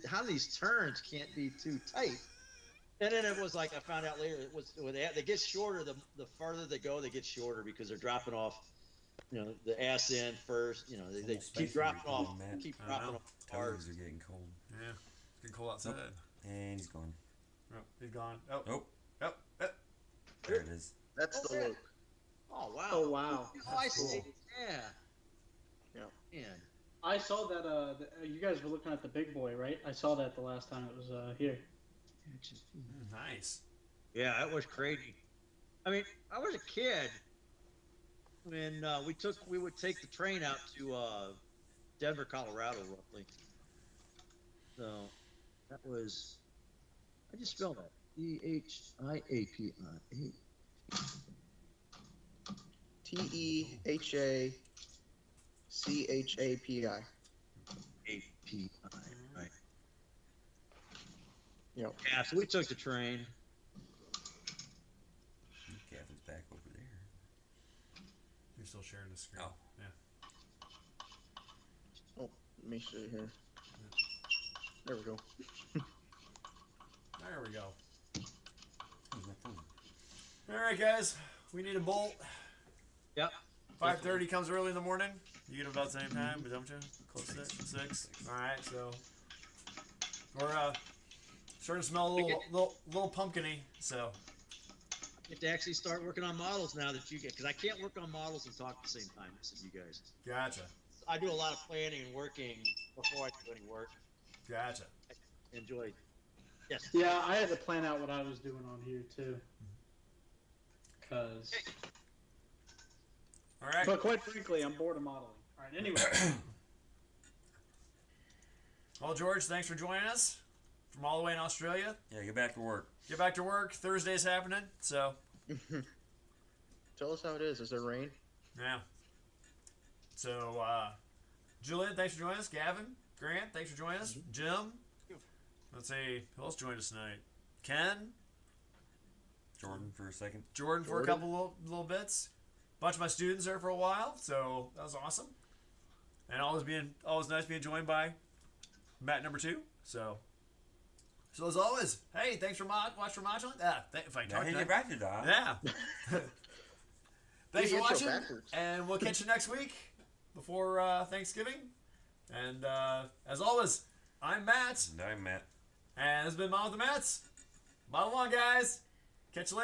how these turns can't be too tight. And then it was like I found out later it was they get shorter the farther they go, they get shorter because they're dropping off. The ass end first. They keep dropping off. Keep dropping off. Toes are getting cold. Yeah, it's getting cold outside. And he's gone. Oh, he's gone. Oh, Nope. oh, There it is. That's the Okay. Luke. Oh wow. Oh wow. Oh, I see. Yeah. Yeah. Man. I saw that. You guys were looking at the big boy, right? I saw that the last time it was here. nice. Yeah, that was crazy. I mean, I was a kid when we would take the train out to Denver, Colorado, roughly. So that was. I just spelled that. DHIAPI. TEHACHAPI. API. Right. Yep. Yeah. So we took the train. Gavin's back over there. You're still sharing the screen. Oh. Yeah. Oh, let me see here. There we go. There we go. Where's my phone? All right, guys. We need a bolt. Yep. 5:30 comes early in the morning. You get about the same time, but don't you? Close to 6. All right, so we're starting to smell a little pumpkiny. So Get to actually start working on models now that you get, because I can't work on models and talk at the same time as you guys. gotcha. I do a lot of planning and working before I do any work. Gotcha. Enjoy. Yes. Yeah, I had to plan out what I was doing on here too. Cause, All right. but quite frankly, I'm bored of modeling. All right, anyway. Well, George, thanks for joining us from all the way in Australia. Yeah, get back to work. Get back to work. Thursday's happening. So Tell us how it is. Is there rain? yeah. So Julian, thanks for joining us. Gavin, Grant, thanks for joining us. Jim. Let's see, who else joined us tonight? Ken, Jordan for a second. Jordan for a couple little bits. Bunch of my students there for a while, so that was awesome. And always nice being joined by Matt number 2. So as always, hey, thanks for watching. If I Now talk you to get back to that. yeah. Thanks for The intro watching, backwards. and we'll catch you next week before Thanksgiving. And as always, I'm Matt, And I'm Matt. and this has been Mom with the Mats. Bottom line, guys. Catch you later.